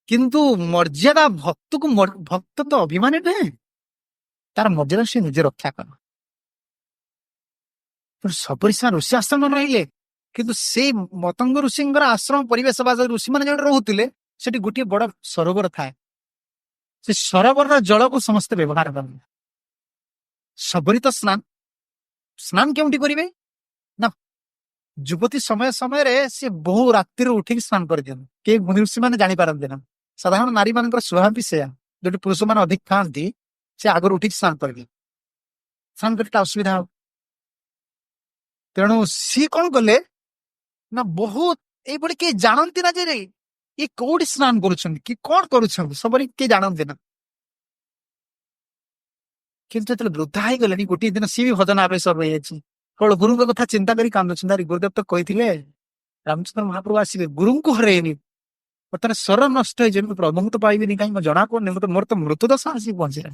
କିନ୍ତୁ ମର୍ଯ୍ୟାଦା ଭକ୍ତକୁ ଭକ୍ତ ତ ଅଭିମାନୀ ନୁହେଁ, ତାର ମର୍ଯ୍ୟାଦା ସେ ନିଜେ ରକ୍ଷା କର। ତେଣୁ ସବରୀ ସିନା ଋଷି ଆଶ୍ରମ ରହିଲେ, କିନ୍ତୁ ସେଇ ମତଙ୍ଗ ଋଷିଙ୍କର ଆଶ୍ରମ ପରିବେଶ ବା ଋଷିମାନେ ଯୋଉଠି ରହୁଥିଲେ ସେଠି ଗୋଟିଏ ବଡ ସରୋବର ଥାଏ। ସେ ସରୋବରର ଜଳକୁ ସମସ୍ତେ ବ୍ୟବହାର କରନ୍ତି। ସବରୀ ତ ସ୍ନାନ ସ୍ନାନ କେଉଁଠି କରିବେ ନା, ଯୁବତୀ ସମୟ ସମୟରେ ସେ ବହୁ ରାତିରୁ ଉଠିକି ସ୍ନାନ କରିଦିଅନ୍ତି। କେହି ମୁନି ଋଷି ମାନେ ଜାଣିପାରନ୍ତି ନା। ସାଧାରଣ ନାରୀ ମାନଙ୍କର ସ୍ୱଭାବ ବି ସେୟା, ଯୋଉଠି ପୁରୁଷ ମାନେ ଅଧିକ ଥାଆନ୍ତି ସେ ଆଗରୁ ଉଠିକି ସ୍ନାନ କରିଦିଅନ୍ତି। ସ୍ନାନ କରିଟା ଅସୁବିଧା ହବ। ତେଣୁ ସିଏ କଣ କଲେ ନା, ବହୁତ ଏଇଭଳି କେହି ଜାଣନ୍ତି ନା ଯେ ଇଏ କୋଉଠି ସ୍ନାନ କରୁଛନ୍ତି କି କଣ କରୁଛନ୍ତି, ସବରୀ କେହି ଜାଣନ୍ତି ନା। କିନ୍ତୁ ଯେତେବେଳେ ବୃଦ୍ଧା ହେଇଗଲେଣି, ଗୋଟିଏ ଦିନ ସିଏ ବି ଭଜନ ଆବେଶ ରହିଯାଇଛି, କେବଳ ଗୁରୁଙ୍କ କଥା ଚିନ୍ତା କରି କାନ୍ଦୁଛନ୍ତି। ଆରେ ଗୁରୁଦେବ ତ କହିଥିଲେ ରାମଚନ୍ଦ୍ର ମହାପ୍ରଭୁ ଆସିବେ, ଗୁରୁଙ୍କୁ ହରେଇନି, ବର୍ତ୍ତମାନ ସ୍ୱର ନଷ୍ଟ ହେଇଯିବ, ମୁଁ ପ୍ରଭୁଙ୍କୁ ତ ପାଇବିନି, କାହିଁକି ମୁଁ ଜଣା ପଡୁନି, ମୋର ତ ମୃତ୍ୟୁ ଦଶା ଆସିକି ପହଞ୍ଚିଲା।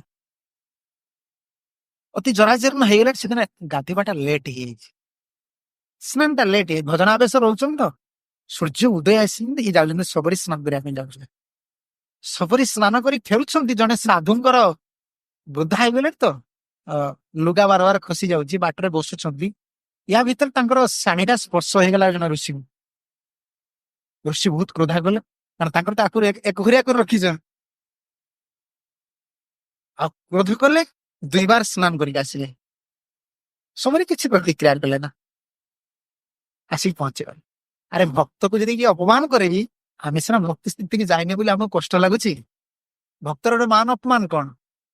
ଅତି ଜରାଜୀର୍ଣ୍ଣ ହେଇଗଲାଣି। ସେଦିନ ଗାଧୋଇବାଟା ଲେଟ୍ ହେଇଯାଇଛି, ସ୍ନାନଟା ଲେଟ୍ ହେଇ, ଭଜନାବେଶ ରହୁଛନ୍ତି ତ ସୂର୍ଯ୍ୟ ଉଦୟ ଆସିଛନ୍ତି, ଇଏ ଯାଉଛନ୍ତି ସବରୀ ସ୍ନାନ କରିବା ପାଇଁ ଯାଉଛନ୍ତି। ସବରୀ ସ୍ନାନ କରି ଫେରୁଛନ୍ତି, ଜଣେ ସାଧୁଙ୍କର ବୃଦ୍ଧା ହେଇଗଲେ ତ ଲୁଗା ବାର ବାର ଖସି ଯାଉଛି, ବାଟରେ ବସୁଛନ୍ତି। ୟା ଭିତରେ ତାଙ୍କର ଶାଢୀଟା ସ୍ପର୍ଶ ହେଇଗଲା ଜଣେ ଋଷିଙ୍କୁ। ଋଷି ବହୁତ କ୍ରୋଧା କଲେ, କାରଣ ତାଙ୍କର ତ ଆକୁ ଏକଘରିଆ କରି ରଖିଛନ୍ତି। ଆଉ କ୍ରୋଧ କଲେ, ଦୁଇବାର ସ୍ନାନ କରିକି ଆସିଲେ। ସବରୀ କିଛି ପ୍ରତିକ୍ରିୟା କଲେ ନା, ଆସିକି ପହଞ୍ଚିଗଲେ। ଆରେ ଭକ୍ତକୁ ଯଦି କିଏ ଅପମାନ କରେବି, ଆମେ ସିନା ଭକ୍ତି ସ୍ଥିତିକି ଯାଇନେ ବୋଲି ଆମକୁ କଷ୍ଟ ଲାଗୁଛି, ଭକ୍ତର ଗୋଟେ ମାନ ଅପମାନ କଣ?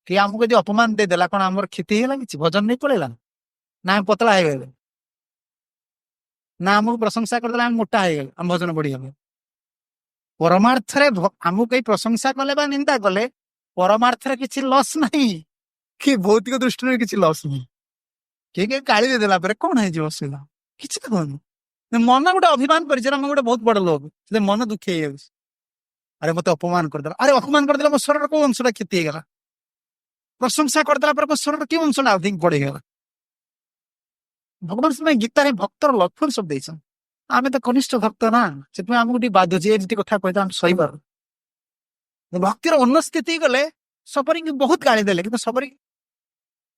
କିଏ ଆମକୁ ଯଦି ଅପମାନ ଦେଇଦେଲା, କଣ ଆମର କ୍ଷତି ହେଇଗଲା କିଛି? ଭଜନ ନେଇ ପଳେଇଲା ନା, ଆମେ ପତଳା ହେଇଗଲେ ନା, ଆମକୁ ପ୍ରଶଂସା କରିଦେଲା ଆମେ ମୋଟା ହେଇଗଲେ, ଆମ ଭଜନ ବଢିଗଲେ? ପରମାର୍ଥରେ ଆମକୁ କେହି ପ୍ରଶଂସା କଲେ ବା ନିନ୍ଦା କଲେ, ପରମାର୍ଥରେ କିଛି ଲସ୍ ନାହିଁ, କି ଭୌତିକ ଦୃଷ୍ଟିରେ କିଛି ଲସ୍ ନାହିଁ। କିଏ କିଏ ଗାଳି ଦେଇଦେଲା ପରେ କଣ ହେଇଯିବ ଅସୁବିଧା? କିଛି ତ ହଉନି। ମନ ଗୋଟେ ଅଭିମାନ କରିଛି, ମୁଁ ଗୋଟେ ବହୁତ ବଡ ଲୋକ, ସେ ମନ ଦୁଃଖୀ ହେଇଯାଉଛି। ଆରେ ମତେ ଅପମାନ କରିଦେଲା, ଆରେ ଅପମାନ କରିଦେଲା, ମୋ ସ୍ୱରର କୋଉ ଅଂଶଟା କ୍ଷତି ହେଇଗଲା? ପ୍ରଶଂସା କରିଦେଲା ପରେ ମୋ ସ୍ୱରର କେଉଁ ଅଂଶଟା ଅଧିକ ବଢିଗଲା? ଭଗବାନ ସେମାନେ ଗୀତାରେ ଭକ୍ତର ଲକ୍ଷଣ ସବୁ ଦେଇଛନ୍ତି। ଆମେ ତ କନିଷ୍ଠ ଭକ୍ତ ନା, ସେଥିପାଇଁ ଆମକୁ ଟିକେ ବାଧୁଛି, ଏମିତି କଥା କହିଲେ ଆମେ ସହିପାରୁ। ଭକ୍ତିର ଉନ୍ନତ ସ୍ଥିତି ଗଲେ ସବରୀ ବହୁତ ଗାଳି ଦେଲେ, କିନ୍ତୁ ସବରୀ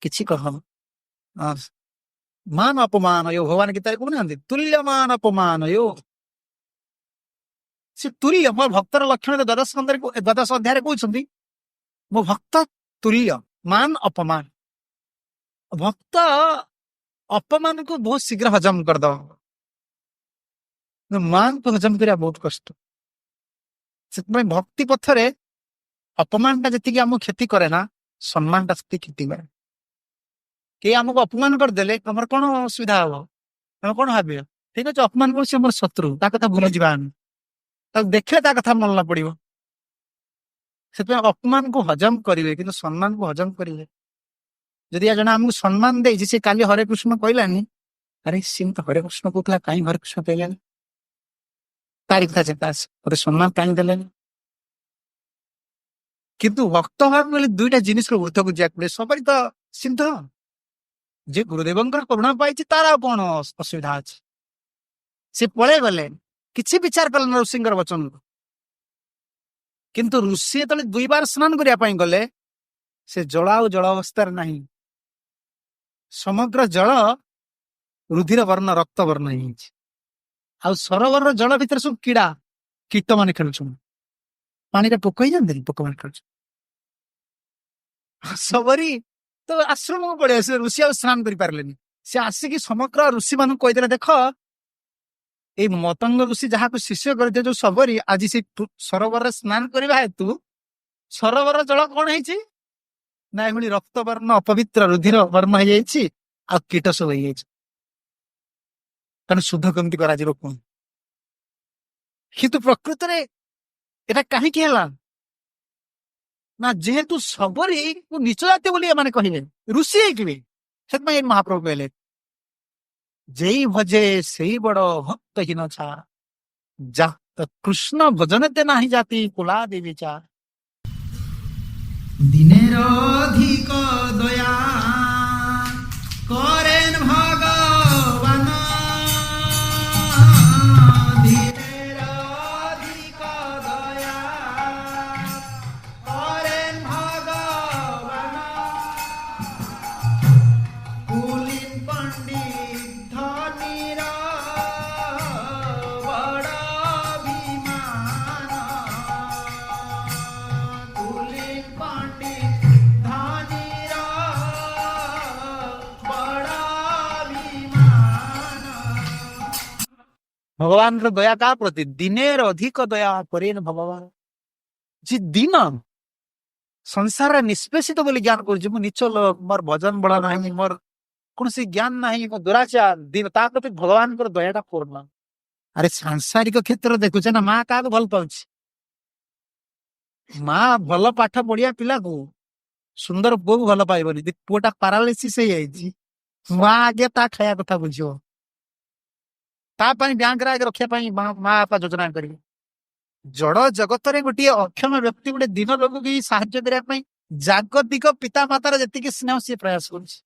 କିଛି କହନ। ମାନ ଅପମାନ ୟୋ, ଭଗବାନ ଗୀତାରେ କହୁନାହାନ୍ତି ତୁଲ୍ୟ ମାନ ଅପମାନ ୟୋ। ସେ ତୁଲ୍ୟ, ମୋ ଭକ୍ତର ଲକ୍ଷଣ ଦ୍ୱାଦଶ ଅଧ୍ୟାୟରେ କହୁଛନ୍ତି, ମୋ ଭକ୍ତ ତୁଲ୍ୟ, ମାନ ଅପମାନ। ଭକ୍ତ ଅପମାନକୁ ବହୁତ ଶୀଘ୍ର ହଜମ କରିଦବ, ମାନକୁ ହଜମ କରିବା ବହୁତ କଷ୍ଟ। ସେଥିପାଇଁ ଭକ୍ତି ପଥରେ ଅପମାନ ଟା ଯେତିକି ଆମକୁ କ୍ଷତି କରେ ନା, ସମ୍ମାନ ଟା ସେତିକି କ୍ଷତି କରେ। କେହି ଆମକୁ ଅପମାନ କରିଦେଲେ ତମର କଣ ଅସୁବିଧା ହବ? ତମେ କଣ ଭାବିବ? ଠିକ ଅଛି, ଅପମାନ କରୁଛି ଆମର ଶତ୍ରୁ, ତା କଥା ଭୁଲ ଯିବା ଆମେ, ତାକୁ ଦେଖିଲେ ତା କଥା ମନେ ପଡିବ। ସେଥିପାଇଁ ଅପମାନକୁ ହଜମ କରିବେ, କିନ୍ତୁ ସମ୍ମାନକୁ ହଜମ କରିବେ। ଯଦି ଜଣେ ଆମକୁ ସମ୍ମାନ ଦେଇଛି, ସେ କାଲି ହରେ କୃଷ୍ଣ କହିଲାନି, ଆରେ ସିଏ ତ ହରେ କୃଷ୍ଣ କହୁଥିଲା, କାହିଁ ହରେ କୃଷ୍ଣ କହିଲାନି? ତାରି କଥା ଚିନ୍ତା ଆସେ, ମତେ ସମ୍ମାନ କାହିଁ ଦେଲେନି? କିନ୍ତୁ ଭକ୍ତ ଭାବ ବୋଲି ଦୁଇଟା ଜିନିଷର ଉର୍ଦ୍ଧ୍ୱକୁ ଯିବାକୁ ପଡେ। ସବରୀ ତ ସିଦ୍ଧ, ଯେ ଗୁରୁଦେବଙ୍କର କରୁଣା ପାଇଛି, ତାର ଆଉ କଣ ଅସୁବିଧା ଅଛି? ସେ ପଳେଇ ଗଲେ, କିଛି ବିଚାର କଲେ ନା ଋଷିଙ୍କର ବଚନକୁ। କିନ୍ତୁ ଋଷି ଯେତେବେଳେ ଦୁଇବାର ସ୍ନାନ କରିବା ପାଇଁ ଗଲେ, ସେ ଜଳ ଆଉ ଜଳ ଅବସ୍ଥାରେ ନାହିଁ, ସମଗ୍ର ଜଳ ରୁଧିର ବର୍ଣ୍ଣ, ରକ୍ତ ବର୍ଣ୍ଣ ହେଇଯାଇଛି। ଆଉ ସରୋବରର ଜଳ ଭିତରେ ସବୁ କୀଟ ମାନେ ଖେଳୁଛନ୍ତି, ପାଣିରେ ପୋକ ହେଇଯାଆନ୍ତିନି, ପୋକ ମାନେ ଖେଳୁଛନ୍ତି। ସବରୀ ତ ଆଶ୍ରମକୁ ପଳେଇ ଆସିଲେ, ଋଷି ଆଉ ସ୍ନାନ କରିପାରିଲେନି। ସେ ଆସିକି ସମଗ୍ର ଋଷି ମାନଙ୍କୁ କହିଦେଲେ, ଦେଖ ଏଇ ମତଙ୍ଗ ଋଷି ଯାହାକୁ ଶିଷ୍ୟ କରିଥିଲେ ଯୋଉ ସବରୀ, ଆଜି ସେ ସରୋବରରେ ସ୍ନାନ କରିବା ହେତୁ ସରୋବର ଜଳ କଣ ହେଇଛି ନା, ଏଭଳି ରକ୍ତ ବର୍ଣ୍ଣ, ଅପବିତ୍ର ରୁଧିର ବର୍ଣ୍ଣ ହେଇଯାଇଛି, ଆଉ କୀଟ ସବୁ ହେଇଯାଇଛି। ତେଣୁ ଶୁଦ୍ଧ କେମିତି କରାଯିବ କୁହନ୍ତୁ? କିନ୍ତୁ ପ୍ରକୃତରେ ଏଟା କାହିଁକି ହେଲା? ନା ଯେହେତୁ ଶବରୀ ନିଚ ଜାତି ବୋଲି ଏମାନେ କହିଲେ ଋଷି ହେଇଥିବେ, ସେଥିପାଇଁ ମହାପ୍ରଭୁ କହିଲେ ଯେଇ ଭଜେ ସେଇ ବଡ ଭକ୍ତହୀନ ଛା, ଯା କୃଷ୍ଣ ଭଜନତେ ନାହିଁ ଜାତି କୁଲା ଦେବୀ ଚା। দিনের অধিক দয়া করেন ভগবান, দিনের অধিক দয়া করেন ভগবান, কুলীন পণ্ডিত ধনীর বড় অভিমান, কুলীন পণ্ডিত ধনীর বড় অভিমান। ଭଗବାନର ଦୟା କାହା ପ୍ରତି? ଦିନେର ଅଧିକ ଦୟା କରେନ ଭଗବାନ। ଯେ ଦିନ ସଂସାରରେ ନିଷ୍ପେଷିତ ବୋଲି ଜ୍ଞାନ କରୁଛି, ମୁଁ ନିଚ ଲୋକ, ମୋର ଭଜନ ବଳ ନାହିଁ, ମୋର କୌଣସି ଜ୍ଞାନ ନାହିଁ, ମୋ ଦୁରାଚାର ଦିନ, ତା ପ୍ରତି ଭଗବାନଙ୍କର ଦୟାଟା ପୂର୍ଣ୍ଣ। ଆରେ ସାଂସାରିକ କ୍ଷେତ୍ରରେ ଦେଖୁଛେ ନା, ମା କାହାକୁ ଭଲ ପାଉଛି? ମା ଭଲ ପାଠ ପଢିଆ ପିଲାକୁ, ସୁନ୍ଦର ପୁଅକୁ ଭଲ ପାଇବନି। ପୁଅଟା ପାରାଲିସିସ୍ ହେଇଯାଇଛି, ମା ଆଗେ ତା ଖାଇବା କଥା ବୁଝିବ, ତା ପାଇଁ ବ୍ୟାଙ୍କରେ ଆଗେ ରଖିବା ପାଇଁ ମା ବାପା ଯୋଜନା କରିବେ। ଜଡ ଜଗତରେ ଗୋଟିଏ ଅକ୍ଷମ ବ୍ୟକ୍ତି ଗୋଟେ ଦିନ ଲୋକକୁ ବି ସାହାଯ୍ୟ କରିବା ପାଇଁ ଜାଗତିକ ପିତା ମାତାର ଯେତିକି ସ୍ନେହ ସିଏ ପ୍ରୟାସ କରୁଛି।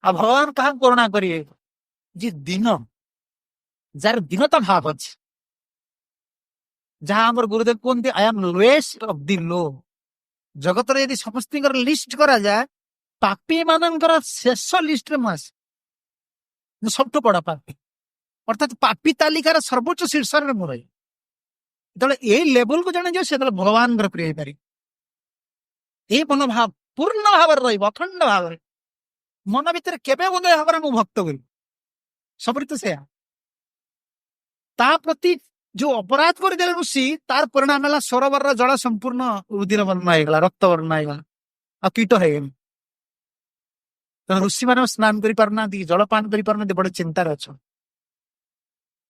ଆଉ ଭଗବାନ କାହାକୁ କରୁଣା କରିବେ? ଯେ ଦିନ, ଯାହାର ଦୀନତା ଭାବ ଅଛି, ଯାହା ଆମର ଗୁରୁଦେବ କୁହନ୍ତି I am lowest of the low. ଜଗତରେ ଯଦି ସମସ୍ତଙ୍କର ଲିଷ୍ଟ କରାଯାଏ, ପାପୀ ମାନଙ୍କର ଶେଷ ଲିଷ୍ଟରେ ମୁଁ ଆସେ, ମୁଁ ସବୁଠୁ ବଡ ପାପୀ, ଅର୍ଥାତ୍ ପାପୀ ତାଲିକାର ସର୍ବୋଚ୍ଚ ଶୀର୍ଷରେ ମୁଁ ରହିବି। ଯେତେବେଳେ ଏଇ ଲେବଲକୁ ଜଣେ ଯିବ, ସେତେବେଳେ ଭଗବାନଙ୍କର ପ୍ରିୟ ହେଇପାରିବ। ଏଇ ମନୋଭାବ ପୂର୍ଣ୍ଣ ଭାବରେ ରହିବ, ଅଖଣ୍ଡ ଭାବରେ ମନ ଭିତରେ କେବେ ଉଦୟ ଭାବରେ ମୁଁ ଭକ୍ତ କରିବି, ସବୁରି ତ ସେୟା। ତା ପ୍ରତି ଯୋଉ ଅପରାଧ କରିଦେଲେ ଋଷି, ତାର ପରିଣାମ ହେଲା ସରୋବରର ଜଳ ସମ୍ପୂର୍ଣ୍ଣ ଉଦିର ବର୍ଣ୍ଣ ହେଇଗଲା, ରକ୍ତ ବର୍ଣ୍ଣ ହେଇଗଲା, ଆଉ କୀଟ ହେଇଗଲା। ତେଣୁ ଋଷି ମାନେ ସ୍ନାନ କରିପାରୁନାହାନ୍ତି, ଜଳପାନ କରିପାରୁନାହାନ୍ତି, ବଡ ଚିନ୍ତାରେ ଅଛ,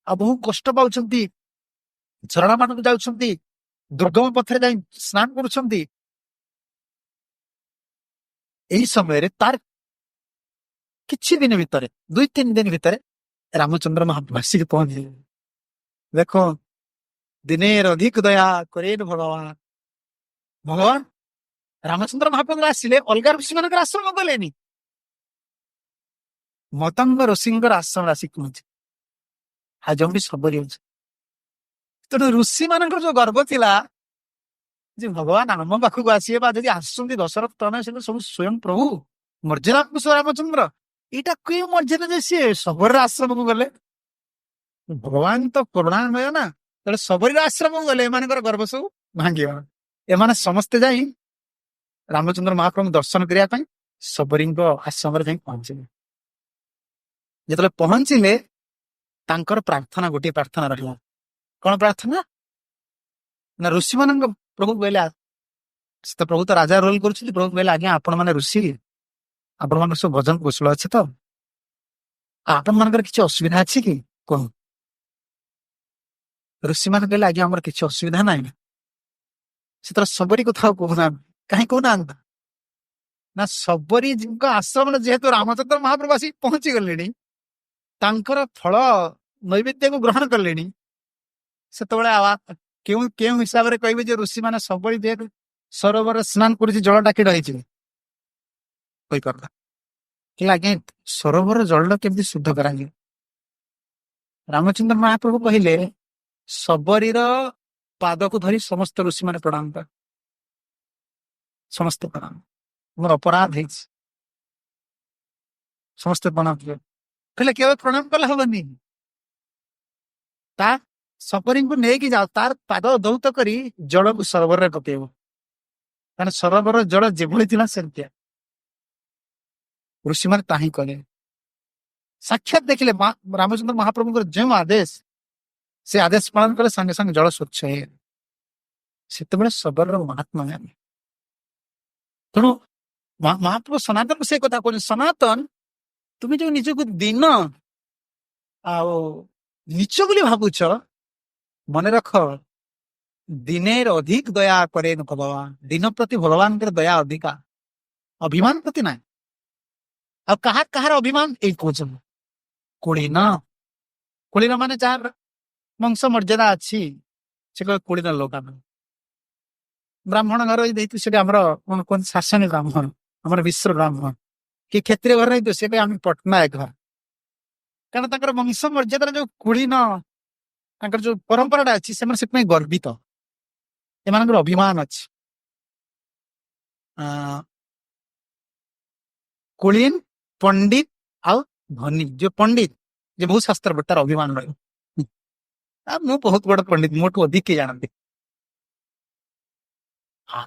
ଆଉ ବହୁ କଷ୍ଟ ପାଉଛନ୍ତି। ଝରଣା ମାନଙ୍କୁ ଯାଉଛନ୍ତି, ଦୁର୍ଗମ ପଥରେ ଯାଇ ସ୍ନାନ କରୁଛନ୍ତି। ଏହି ସମୟରେ ତାର କିଛି ଦିନ ଭିତରେ, 2-3 ଦିନ ଭିତରେ ରାମଚନ୍ଦ୍ର ମହାପ୍ରଭୁ ଆସିକି ପହଞ୍ଚିଲେ। ଦେଖ, ଦିନେର ଅଧିକ ଦୟା କରେନ ଭଗବାନ। ଭଗବାନ ରାମଚନ୍ଦ୍ର ମହାପ୍ରଭୁ ଆସିଲେ, ଅଲଗା ଋଷି ମାନଙ୍କର ଆଶ୍ରମ ଗଲେନି, ମତଙ୍ଗ ଋଷିଙ୍କର ଆଶ୍ରମ ଆସିକି ପହଞ୍ଚି, ହାଜମ ବି ସବରୀ ଅଛି। ତେଣୁ ଋଷି ମାନଙ୍କର ଯୋଉ ଗର୍ବ ଥିଲା ଯେ ଭଗବାନ ଆମ ପାଖକୁ ଆସିବେ, ବା ଯଦି ଆସୁଛନ୍ତି ଦଶରଥ ତନୟ, ସେ ତ ସବୁ ସ୍ୱୟଂ ପ୍ରଭୁ ମର୍ଯ୍ୟାଦା ପୁରୁଷ ରାମଚନ୍ଦ୍ର, ଏଇଟା କି ମର୍ଯ୍ୟାଦା ଯେ ସିଏ ଶବରର ଆଶ୍ରମକୁ ଗଲେ? ଭଗବାନ ତ କରୁଣାମୟ ନା, ତେଣୁ ଶବରୀର ଆଶ୍ରମକୁ ଗଲେ ଏମାନଙ୍କର ଗର୍ବ ସବୁ ଭାଙ୍ଗିବ। ଏମାନେ ସମସ୍ତେ ଯାଇ ରାମଚନ୍ଦ୍ର ମହାପ୍ରଭୁଙ୍କୁ ଦର୍ଶନ କରିବା ପାଇଁ ଶବରୀଙ୍କ ଆଶ୍ରମରେ ଯାଇ ପହଞ୍ଚିଲେ। ଯେତେବେଳେ ପହଞ୍ଚିଲେ, ତାଙ୍କର ପ୍ରାର୍ଥନା, ଗୋଟିଏ ପ୍ରାର୍ଥନା ରହିଲା। କଣ ପ୍ରାର୍ଥନା? ନା ଋଷି ମାନଙ୍କ ପ୍ରଭୁ କହିଲେ, ସେ ତ ପ୍ରଭୁ ତ ରାଜା ରୋଲ କରୁଛନ୍ତି, ପ୍ରଭୁ କହିଲେ ଆଜ୍ଞା ଆପଣ ମାନେ ଋଷି, ଆପଣ ମାନଙ୍କର ସବୁ ଭଜନ କୁଶଳ ଅଛି ତ? ଆପଣ ମାନଙ୍କର କିଛି ଅସୁବିଧା ଅଛି କି କହ? ଋଷି ମାନେ କହିଲେ ଆଜ୍ଞା ଆମର କିଛି ଅସୁବିଧା ନାହିଁ। ସେତେବେଳେ ଶବରୀ କଥା ଆଉ କହୁନାହାନ୍ତି, କାହିଁ କହୁନାହାନ୍ତି? ନା ଶବରୀଙ୍କ ଆଶ୍ରମରେ ଯେହେତୁ ରାମଚନ୍ଦ୍ର ମହାପ୍ରଭୁ ଆସି ପହଞ୍ଚି ଗଲେଣି, ତାଙ୍କର ଫଳ ନୈବେଦ୍ୟକୁ ଗ୍ରହଣ କଲେଣି, ସେତେବେଳେ କେଉଁ କେଉଁ ହିସାବରେ କହିବେ ଯେ ଋଷି ମାନେ ଶବରୀ ଯେହେତୁ ସରୋବରରେ ସ୍ନାନ କରୁଛି, ଜଳ ଡାକି ରହିଯିବେ? କହିପାରିଲା ହେଲେ ଆଜ୍ଞା ସରୋବର ଜଳଟା କେମିତି ଶୁଦ୍ଧ କରାଯିବ? ରାମଚନ୍ଦ୍ର ମହାପ୍ରଭୁ କହିଲେ, ଶବରୀର ପାଦକୁ ଧରି ସମସ୍ତ ଋଷି ମାନେ ପ୍ରଣାମ କର, ସମସ୍ତେ ପ୍ରଣାମ, ମୋର ଅପରାଧ ହେଇଛି, ସମସ୍ତେ ପ୍ରଣାମ କର। କହିଲେ କେବେ ପ୍ରଣାମ କଲେ ହବନି, ତା ଶବରୀଙ୍କୁ ନେଇକି ଯାଅ, ତାର ପାଦ ଦୌତ କରି ଜଳକୁ ସରୋବରରେ ପକେଇବ, କାରଣ ସରୋବର ଜଳ ଯେଭଳି ଥିଲା ସେମିତିଆ। ଋଷିମାନେ ତାହିଁ କଲେ। ସାକ୍ଷାତ ଦେଖିଲେ ରାମଚନ୍ଦ୍ର ମହାପ୍ରଭୁଙ୍କର ଯେଉଁ ଆଦେଶ, ସେ ଆଦେଶ ପାଳନ କଲେ, ସାଙ୍ଗେ ସାଙ୍ଗେ ଜଳ ସ୍ୱଚ୍ଛ ହେଇଗଲା। ସେତେବେଳେ ଶବରର ମହାତ୍ମା ଜାଣେ। ତେଣୁ ମହାପ୍ରଭୁ ସନାତନକୁ ସେ କଥା କହୁଛନ୍ତି, ସନାତନ ତୁମେ ଯୋଉ ନିଜକୁ ଦିନ ଆଉ ନିଚ ବୋଲି ଭାବୁଛ, ମନେ ରଖ ଦିନେ ଅଧିକ ଦୟା କରେ ଭଗବାନ। ଦିନ ପ୍ରତି ଭଗବାନଙ୍କର ଦୟା ଅଧିକା, ଅଭିମାନ ପ୍ରତି ନାହିଁ। ଆଉ କାହାର ଅଭିମାନ ଏଇ କହୁଛନ୍ତି କୁଳୀନ। କୁଳୀନ ମାନେ ଯାହାର ବଂଶ ମର୍ଯ୍ୟାଦା ଅଛି, ସେ କହିବେ କୁଳୀନ ଲୋକ ଆମେ। ବ୍ରାହ୍ମଣ ଘର ଯଦି ହେଇଥିବ ସେଠି ଆମର କଣ କୁହନ୍ତି ଶାସନୀ ବ୍ରାହ୍ମଣ, ଆମର ବିଶ୍ଵ ବ୍ରାହ୍ମଣ। କି କ୍ଷତ୍ରିୟ ଘର ହେଇଥିବ ସେ କହିବେ ଆମେ ପଟ୍ଟନାୟକ ଘର। କାରଣ ତାଙ୍କର ବଂଶ ମର୍ଯ୍ୟାଦାର ଯୋଉ କୁଳୀନ, ତାଙ୍କର ଯୋଉ ପରମ୍ପରାଟା ଅଛି, ସେମାନେ ସେଥିପାଇଁ ଗର୍ବିତ, ଏମାନଙ୍କର ଅଭିମାନ ଅଛି। କୁଳୀନ, ପଣ୍ଡିତ ଆଉ ଧନୀ। ଯୋଉ ପଣ୍ଡିତ ଯେ ବହୁତ ଶାସ୍ତ୍ର ପଢେ ତାର ଅଭିମାନ ରହିବ। ମୁଁ ବହୁତ ବଡ ପଣ୍ଡିତ, ମୋଠୁ ଅଧିକ କିଏ ଜାଣନ୍ତି?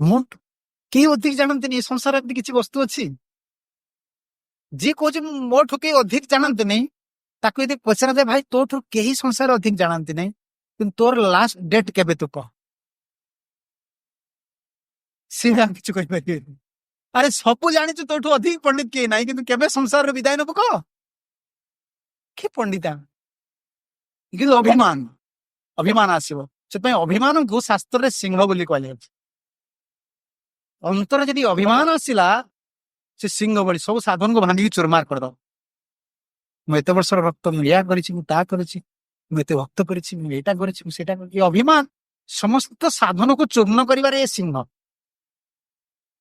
ମୋଠୁ କେହି ଅଧିକ ଜାଣନ୍ତିନି। ଏ ସଂସାର ଏମିତି କିଛି ବସ୍ତୁ ଅଛି ଯିଏ କହୁଛି ମୋଠୁ କେହି ଅଧିକ ଜାଣନ୍ତିନି, ତାକୁ ଯଦି ପଚରାଯାଏ ଭାଇ ତୋଠୁ କେହି ସଂସାର ଅଧିକ ଜାଣନ୍ତି ନାହିଁ, କିନ୍ତୁ ତୋର ଲାଷ୍ଟ ଡେଟ୍ କେବେ ତୁ କହ, ସିଏ ଆଉ କିଛି କହିପାରିବେନି। ଆରେ ସବୁ ଜାଣିଛୁ, ତୋଠୁ ଅଧିକ ପଣ୍ଡିତ କେହି ନାହିଁ, କିନ୍ତୁ କେବେ ସଂସାରରୁ ବିଦାୟ ନେବୁ କହ। କି ପଣ୍ଡିତା, କିନ୍ତୁ ଅଭିମାନ, ଅଭିମାନ ଆସିବ। ସେଥିପାଇଁ ଅଭିମାନକୁ ଶାସ୍ତ୍ରରେ ସିଂହ ବୋଲି କୁହାଯାଇଛି। ଅନ୍ତର ଯଦି ଅଭିମାନ ଆସିଲା, ସେ ସିଂହ ଭଳି ସବୁ ସାଧନକୁ ଭାଙ୍ଗିକି ଚୁରମାର କରିଦବ। ମୁଁ ଏତେ ବର୍ଷର ଭକ୍ତ, ମୁଁ ଏହା କରିଛି, ମୁଁ ତା କରିଛି, ମୁଁ ଏତେ ଭକ୍ତ କରିଛି, ମୁଁ ଏଇଟା କରିଛି, ମୁଁ ସେଇଟା କରିଛି। ଅଭିମାନ ସମସ୍ତ ସାଧନକୁ ଚୂର୍ଣ୍ଣ କରିବାରେ ଏ ସିଂହ।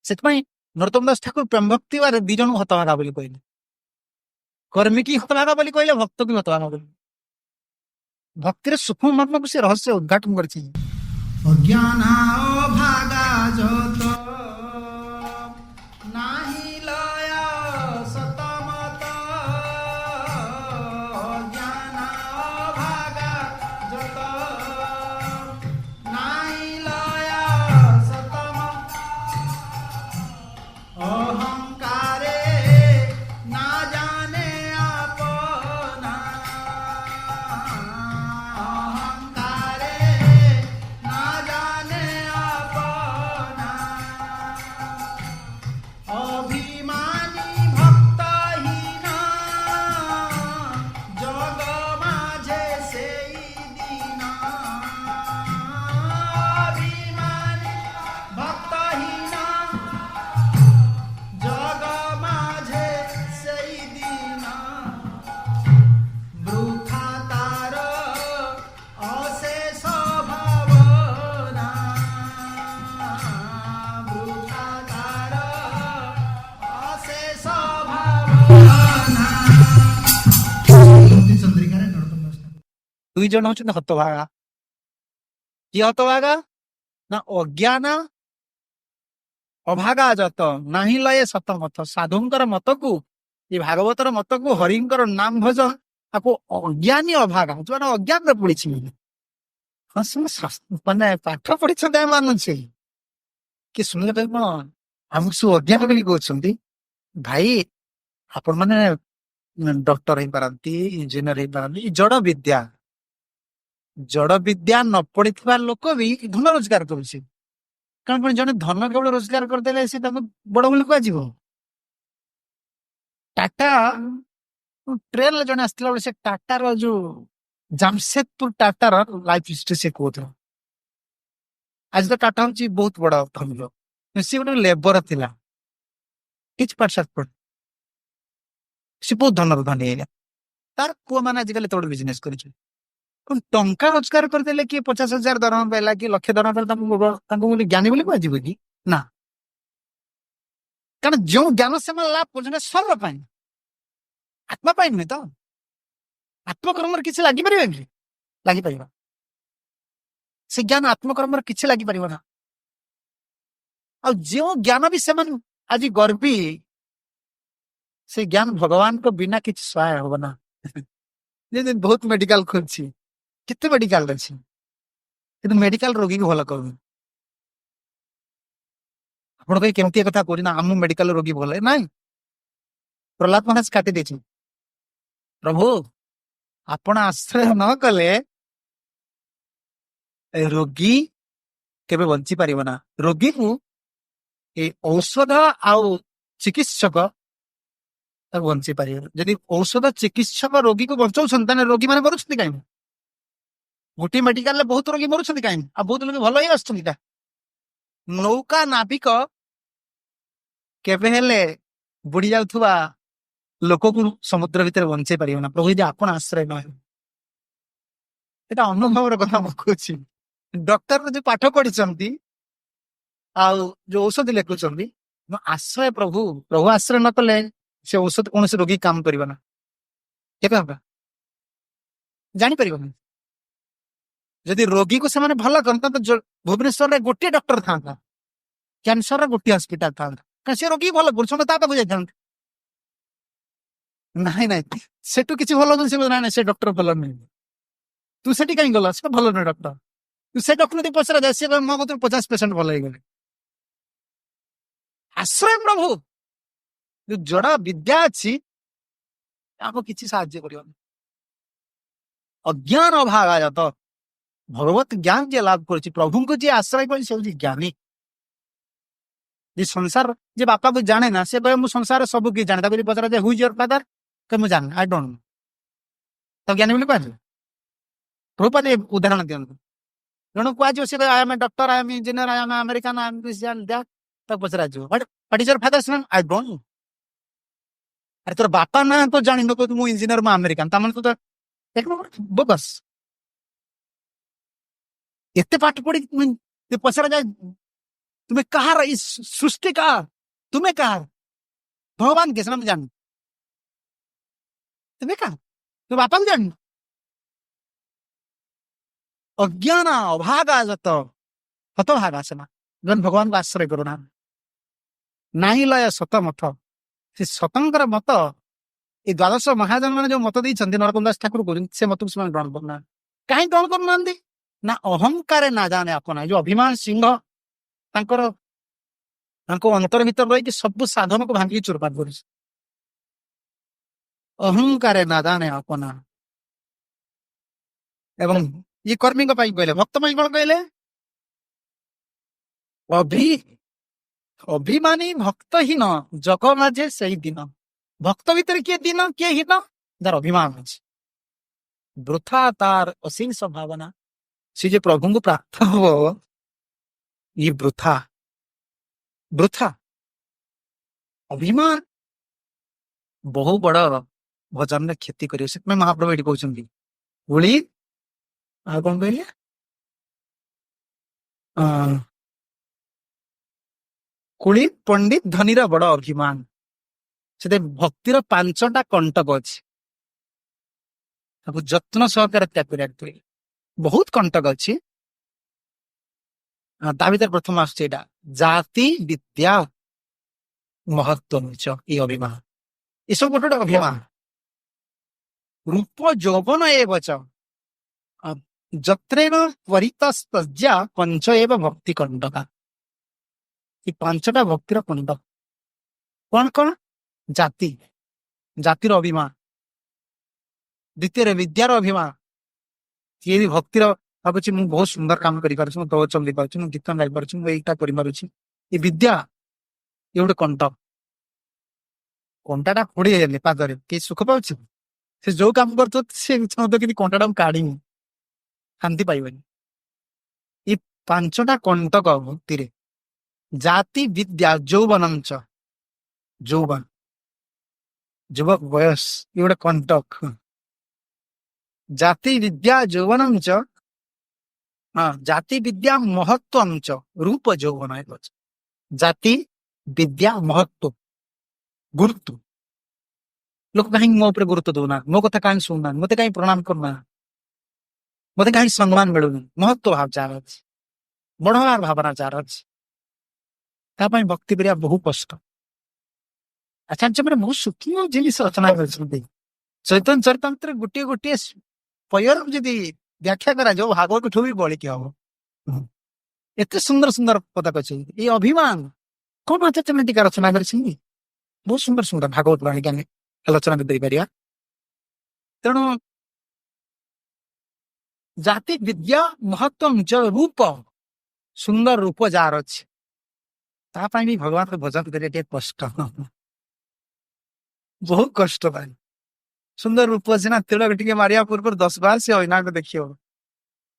ସେଥିପାଇଁ ନରୋତ୍ତମ ଦାସ ଠାକୁର ପ୍ରେମ ଭକ୍ତି ବାରେ ଦି ଜଣଙ୍କୁ ହତଭାଗା ବୋଲି କହିଲେ। କର୍ମୀ କି ହତଭାଗା ବୋଲି କହିଲେ, ଭକ୍ତ କି ହତଭାଗା ବୋଲି। ଭକ୍ତିର ସୂକ୍ଷ୍ମ ମର୍ମକୁ ସେ ରହସ୍ୟ ଉଦ୍ଘାଟନ କରିଛି। অজ্ঞান অভাগা যত নাহি লয় সতমত, অজ্ঞান অভাগা যত নাহি লয় সতমত, অহংকারে না জানে আপনা, অহংকারে না জানে আপনা, অভিমানী ভক্তহীন জগ মাঝে সেই দিন, অভিমানী ভক্তহীন জগ মাঝে সেই দিন, বৃথা তার অশেষ ভাবনা, বৃথা তার অশেষ ভাবনা। চন্দ্রিকারে নরোত্তম দাস ঠাকুর। ଦୁଇ ଜଣ ହଉଛନ୍ତି ହତଭାଗା। କିଏ ହତଭାଗା? ନା ଅଜ୍ଞାନ ଅଭାଗା ଯତ ନାହିଁ ଲଏ ସତ ମତ। ସାଧୁଙ୍କର ମତକୁ, ଏ ଭାଗବତର ମତକୁ, ହରିଙ୍କର ନାମ ଭଜ, ତାକୁ ଅଜ୍ଞାନୀ ଅଭାଗା, ଯୋଉମାନେ ଅଜ୍ଞାନରେ ପଡିଛି। ହଁ ମାନେ ପାଠ ପଢିଛନ୍ତି ଆମେ ମାନୁଛି, କି ଶୁଣିଲେ କଣ ଆମକୁ ସବୁ ଅଜ୍ଞାନ ବୋଲି କହୁଛନ୍ତି। ଭାଇ ଆପଣ ମାନେ ଡକ୍ଟର ହେଇପାରନ୍ତି, ଇଞ୍ଜିନିୟର ହେଇପାରନ୍ତି, ଜଡ ବିଦ୍ୟା, ଜଡ ବିଦ୍ୟା ନ ପଢିଥିବା ଲୋକ ବି ଧନ ରୋଜଗାର କରୁଛି। କାରଣ କଣ ଜଣେ ଧନ କେବଳ ରୋଜଗାର କରିଦେଲେ ସେ ତାକୁ ବଡ ବୋଲି କୁହାଯିବ? ଟାଟା ଟ୍ରେନରେ ଜଣେ ଆସିଥିଲା ବେଳେ, ସେ ଟାଟାର ଯୋଉ ଜାମଶେଦପୁର ଟାଟାର ଲାଇଫ ହିଷ୍ଟ୍ରି ସେ କହୁଥିଲା। ଆଜି ତ ଟାଟା ହଉଛି ବହୁତ ବଡ ଧନୀ, ସେ ଗୋଟେ ଲେବର ଥିଲା, କିଛି ପାଠ ସାଠ ପଢ, ସେ ବହୁତ ଧନର ଧନୀ ହେଇଗଲା। ତାର ପୁଅ ମାନେ ଆଜିକାଲି ଏତେ ବଡ ବିଜନେସ କରିଛି। ଟଙ୍କା ରୋଜଗାର କରିଦେଲେ, କିଏ 50,000 ଦରମା ପାଇଲା, କିଏ ଲକ୍ଷେ ଦରମା ପାଇଲା, ତାଙ୍କୁ ବୋଲି ଜ୍ଞାନୀ ବୋଲି କୁହାଯିବ କି? ନା। କାରଣ ଯୋଉ ଜ୍ଞାନ ସେମାନେ ଲାଭ କରୁଛନ୍ତି ସର୍ବ ପାଇଁ, ଆତ୍ମା ପାଇଁ ନୁହେଁ ତ। ଆତ୍ମକର୍ମରେ କିଛି ଲାଗିପାରିବ କି? ଲାଗିପାରିବ। ସେ ଜ୍ଞାନ ଆତ୍ମକର୍ମରେ କିଛି ଲାଗିପାରିବ ନା। ଆଉ ଯେଉଁ ଜ୍ଞାନ ବି ସେମାନେ ଆଜି ଗର୍ବୀ, ସେ ଜ୍ଞାନ ଭଗବାନଙ୍କ ବିନା କିଛି ସହାୟ ହବ ନା। ଯେମିତି ବହୁତ ମେଡିକାଲ ଖୋଲିଛି, କେତେ ମେଡିକାଲ ଅଛି, କିନ୍ତୁ ମେଡିକାଲ ରୋଗୀକୁ ଭଲ କରୁନି। ଆପଣ କହି କେମିତି ଏ କଥା କହୁଛି? ନା ଆମ ମେଡିକାଲ ରୋଗୀ ଭଲ ନାଇଁ। ପ୍ରହ୍ଲାଦ ମହାରାଜ କାଟି ଦେଇଛି, ପ୍ରଭୁ ଆପଣ ଆଶ୍ରୟ ନ କଲେ ରୋଗୀ କେବେ ବଞ୍ଚି ପାରିବ ନା। ରୋଗୀକୁ ଏ ଔଷଧ ଆଉ ଚିକିତ୍ସକ ତାକୁ ବଞ୍ଚେଇ ପାରିବେ। ଯଦି ଔଷଧ ଚିକିତ୍ସକ ରୋଗୀକୁ ବଞ୍ଚଉଛନ୍ତି, ତାହେଲେ ରୋଗୀ ମାନେ ମରୁଛନ୍ତି କାହିଁକି? गोटे मेडिकल बहुत रोगी मरुଛନ୍ତି कहीं आ बहुत लोग भल ही आसुଛନ୍ତି नौका नाविक केबे हेले बुड़ी जाउथुवा लोक को समुद्र भितर बंचै पारियो ना प्रभु यदि आपण आश्रय न हो एटा अनुभव कथा मु कहूची डॉक्टर जो पाठ पढ़ी आउ जो औषध लिखुଛନ୍ତି आश्रय प्रभु प्रभु आश्रय न कले से औषध कौन से रोगी काम करिबा ना केबे हबा जानि परिबो जदि रोगी को से भल करता तो भुवनेश्वर में गोटे डॉक्टर था कैंसर गोटे हॉस्पिटल था से रोगी भल कर पाक जाता नाई नाई सेठू किसी भल ना से डॉक्टर भल नहीं तू सेठी कहीं गल से भल नहीं डॉक्टर तू से डॉक्टर यदि पचरा जाए सी मो 50% भल हो गले आश्रय प्रभु जो जड़ा विद्या अच्छी आपको किसी साहाଯ୍य कर अज्ञान अभाव आ जाता भगवत ज्ञान जे लाभ कर प्रभु को जे आश्रय कर ज्ञानी जे संसार जे बापा को जाने ना से कहे मु संसार सब किसी जाने ताकि पचरा जाए हु इज योर फादर कहे मुझे जाने आई डोंट नो तो ज्ञानी बोली कह प्रभुपाद उदाहरण दिखाते जन कह सी I am a doctor I am engineer I am American I am this and that तक पचरा what is your father's name I don't know अरे तोर बापा ना तो जानी नो मु इंजीनियर मु अमेरिकन तमन तो एक बोगस एते पाठ पढ़ी पचरा जाए तुम्हें कहा इस सृष्टि का तुम्हें कहा भगवान के नाम जान तुम्हें कहा तो बापा को जान अज्ञान अभागा जत हतभागा सेना जन भगवान को आश्रय करो ना नाही लय सत मत से स्वतंत्र मत ये द्वादश महाजन मैंने जो मत देते नरोत्तम दास ठाकुर को से मत को ग्रहण करना कहीं ग्रहण करना ना अहंकार ना जाने अपना जो अभिमान सिंह अंतर भीतर रही सब साधन को भांगी चुरपात कर अहंकार ना जाने अपना एवं ये कर्मी कहले भक्त कौन कहले अभिमानी भक्त हीन जग माझे से दिन भक्त भीतर किए दिन किए हीन जार अभिमान अच्छे वृथा तार अशेष भावना सी जे प्रभु को प्राप्त हो ये वृथा वृथा अभिमान बहु बड़ भजन में क्षति कर महाप्रभु ये कहते गुली आ कौन कहले कुली पंडित धनीर बड़ अभिमान से भक्तिर 5टा कंटक अच्छे जत्न सहकार त्याग कर बहुत कंटक अच्छी ता भर प्रथम आस जाति विद्या महत्व ये अभिमान ये सब गोटे अभिमान रूप यौवन एवं जत्रेण परितस्तज्या पंच एव भक्ति कंटका ये 5टा भक्तिर कंटक कौन कौन जाति जातिर अभिमान द्वितीय विद्यार अभिमान ये भी भक्तिर भावी मुझे बहुत सुंदर काम कर दौचन दे पार्टी गीत गाई पार्टी यहीटा कर विद्या ये गोटे कंटक कंटाटा फोड़ी पादरे किए सुख पाच से जो काम कर कि कंटाटा काढ़ी शांति पाइबनी ये 5टा कंटक भक्ति जाति विद्या यौवन यौवन युवक बयस ये गोटे कंटक जाति विद्या यौवन हाँ जाति विद्या महत्व रूप यौवन जाति विद्या महत्व गुरुत्व लोक कहीं मो पर गुरुत्व दौना मो कथा कहीं शुणुना मत कहीं प्रणाम करना मत कहीं सम्मान मिलूनी महत्व भाव जार अच्छे बढ़वार भावना जार अच्छे भक्ति करिया बहुत कष्ट आचार्य मैंने बहुत सूक्ष्म जिनिस रचना कर चैतन्य चरितमृत गोटे गोटे पयर जदि व्याख्या करा जो भागवत ठू भी बड़ी क्या हम एत सुंदर सुंदर पता कहते ये अभिमान कौन आचार्य टीका रचना कर बहुत सुंदर सुंदर भागवत वाणी के आलोचना कर तेणु जाति विद्या महत्व रूप सुंदर रूप जार अच्छे भी भगवान को भजन कर कष्ट बहुत कष्ट पाए सुंदर रूप सीना तिलक टे मारिया पूर्व 10 बार से अना को देखियो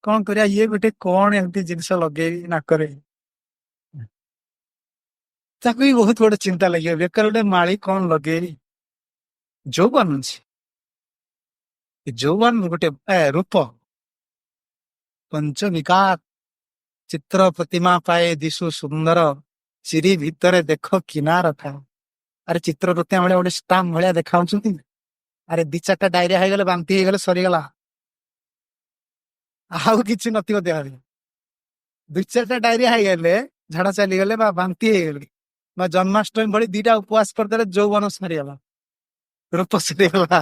कौन करिया ये गोटे कौन एमती जिनस लगे नाकरे ताको भी बहुत बड़ चिंता लगे बेकार गोटे माली कौन लगे ଯୌବନ ଅଛି ଯୌବନ ଗୋଟେ ରୂପ ପଞ୍ଚବିକାର ଚିତ୍ର ପ୍ରତିମା ପାଏ ଦିଶୁ ସୁନ୍ଦର ଚିରି ଭିତରେ ଦେଖ କିନାର ଥାଏ ଆରେ ଚିତ୍ର ପ୍ରତିମା ଭଳିଆ ଗୋଟେ ଷ୍ଟାମ୍ପ ଭଳିଆ ଦେଖାଉଛନ୍ତି ଆରେ ଦି ଚାରିଟା ଡାଇରିଆ ହେଇଗଲେ ବାନ୍ତି ହେଇଗଲେ ସରିଗଲା ଆଉ କିଛି ନଥିବ ଦେହରେ ଦୁଇ ଚାରିଟା ଡାଇରିଆ ହେଇଗଲେ ଝାଡା ଚାଲିଗଲେ ବା ବାନ୍ତି ହେଇଗଲେ ବା ଜନ୍ମାଷ୍ଟମୀ ଭଳି ଦିଟା ଉପବାସ କରିଦେଲେ ଯୌବନ ସରିଗଲା ରୂପ ସରିଗଲା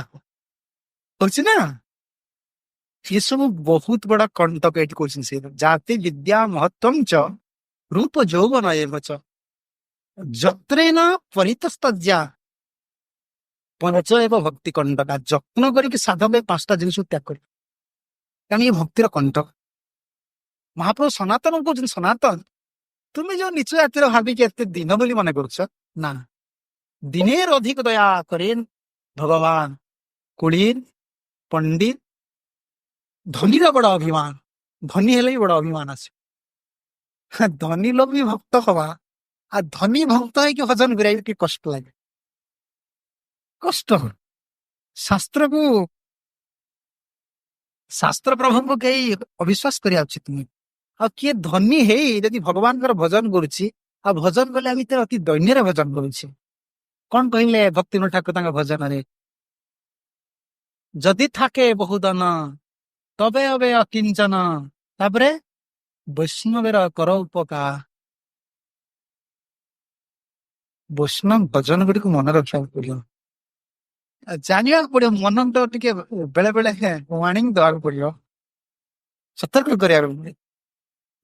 ହଉଛି ନା ଏସବୁ ବହୁତ ବଡ କଣ୍ଟକ ଏଠି କହୁଛନ୍ତି ସେ ଜାତି ବିଦ୍ୟା ମହତ୍ୱମ ଚ ରୂପ ଯୌବନ ଏବ ଚ ଯତ୍ରେନ ପରିତସ୍ତଜ୍ୟା ପଞ୍ଚ ଏବ ଭକ୍ତି କଣ୍ଟକା ଯତ୍ନ କରିକି ସାଧକ ଏ ପାଞ୍ଚଟା ଜିନିଷ ତ୍ୟାଗ କରିବ କାରଣ ଇଏ ଭକ୍ତିର କଣ୍ଟକ ମହାପ୍ରଭୁ ସନାତନ କହୁଛନ୍ତି ସନାତନ ତୁମେ ଯୋଉ ନିଚ ଜାତିର ଭାବିକି ଏତେ ଦିନ ବୋଲି ମନେ କରୁଛ ନା ଦିନେର ଅଧିକ ଦୟା କରେନ୍ ଭଗବାନ କୁଳୀନ ପଣ୍ଡିତ ଧନୀର ବଡ ଅଭିମାନ ଧନୀ ହେଲେ ବି ବଡ ଅଭିମାନ ଅଛି ଧନୀ ଲୋକ ବି ଭକ୍ତ ହବା ଆଉ ଧନୀ ଭକ୍ତ ହେଇକି ଭଜନ କରିବା ଟିକେ କଷ୍ଟ ଲାଗେ କଷ୍ଟ ଶାସ୍ତ୍ରକୁ ଶାସ୍ତ୍ର ପ୍ରଭୁଙ୍କୁ କେହି ଅବିଶ୍ୱାସ କରିବା ଉଚିତ ନୁହେଁ ଆଉ କିଏ ଧନୀ ହେଇ ଯଦି ଭଗବାନଙ୍କର ଭଜନ କରୁଛି ଆଉ ଭଜନ କଲେ ଭିତରେ ଅତି ଦୈନ୍ୟରେ ଭଜନ କରୁଛି କଣ କହିଲେ ଭକ୍ତିବିନୋଦ ଠାକୁର ତାଙ୍କ ଭଜନରେ ଯଦି ଥାକେ ବହୁ ଧନ ତବେ ଅବେ ଅକିଞ୍ଚନ ତାପରେ ବୈଷ୍ଣବେର କର ଉପକାର ବୈଷ୍ଣବ ଭଜନ ଗୁଡିକୁ ମନେ ରଖିବାକୁ ପଡିବ ଜାଣିବାକୁ ପଡିବ ମନ ତ ଟିକେ ବେଳେ ବେଳେ ୱାର୍ଣ୍ଣିଂ ଦେବାକୁ ପଡିବ ସତର୍କ କରିବାକୁ ପଡିବ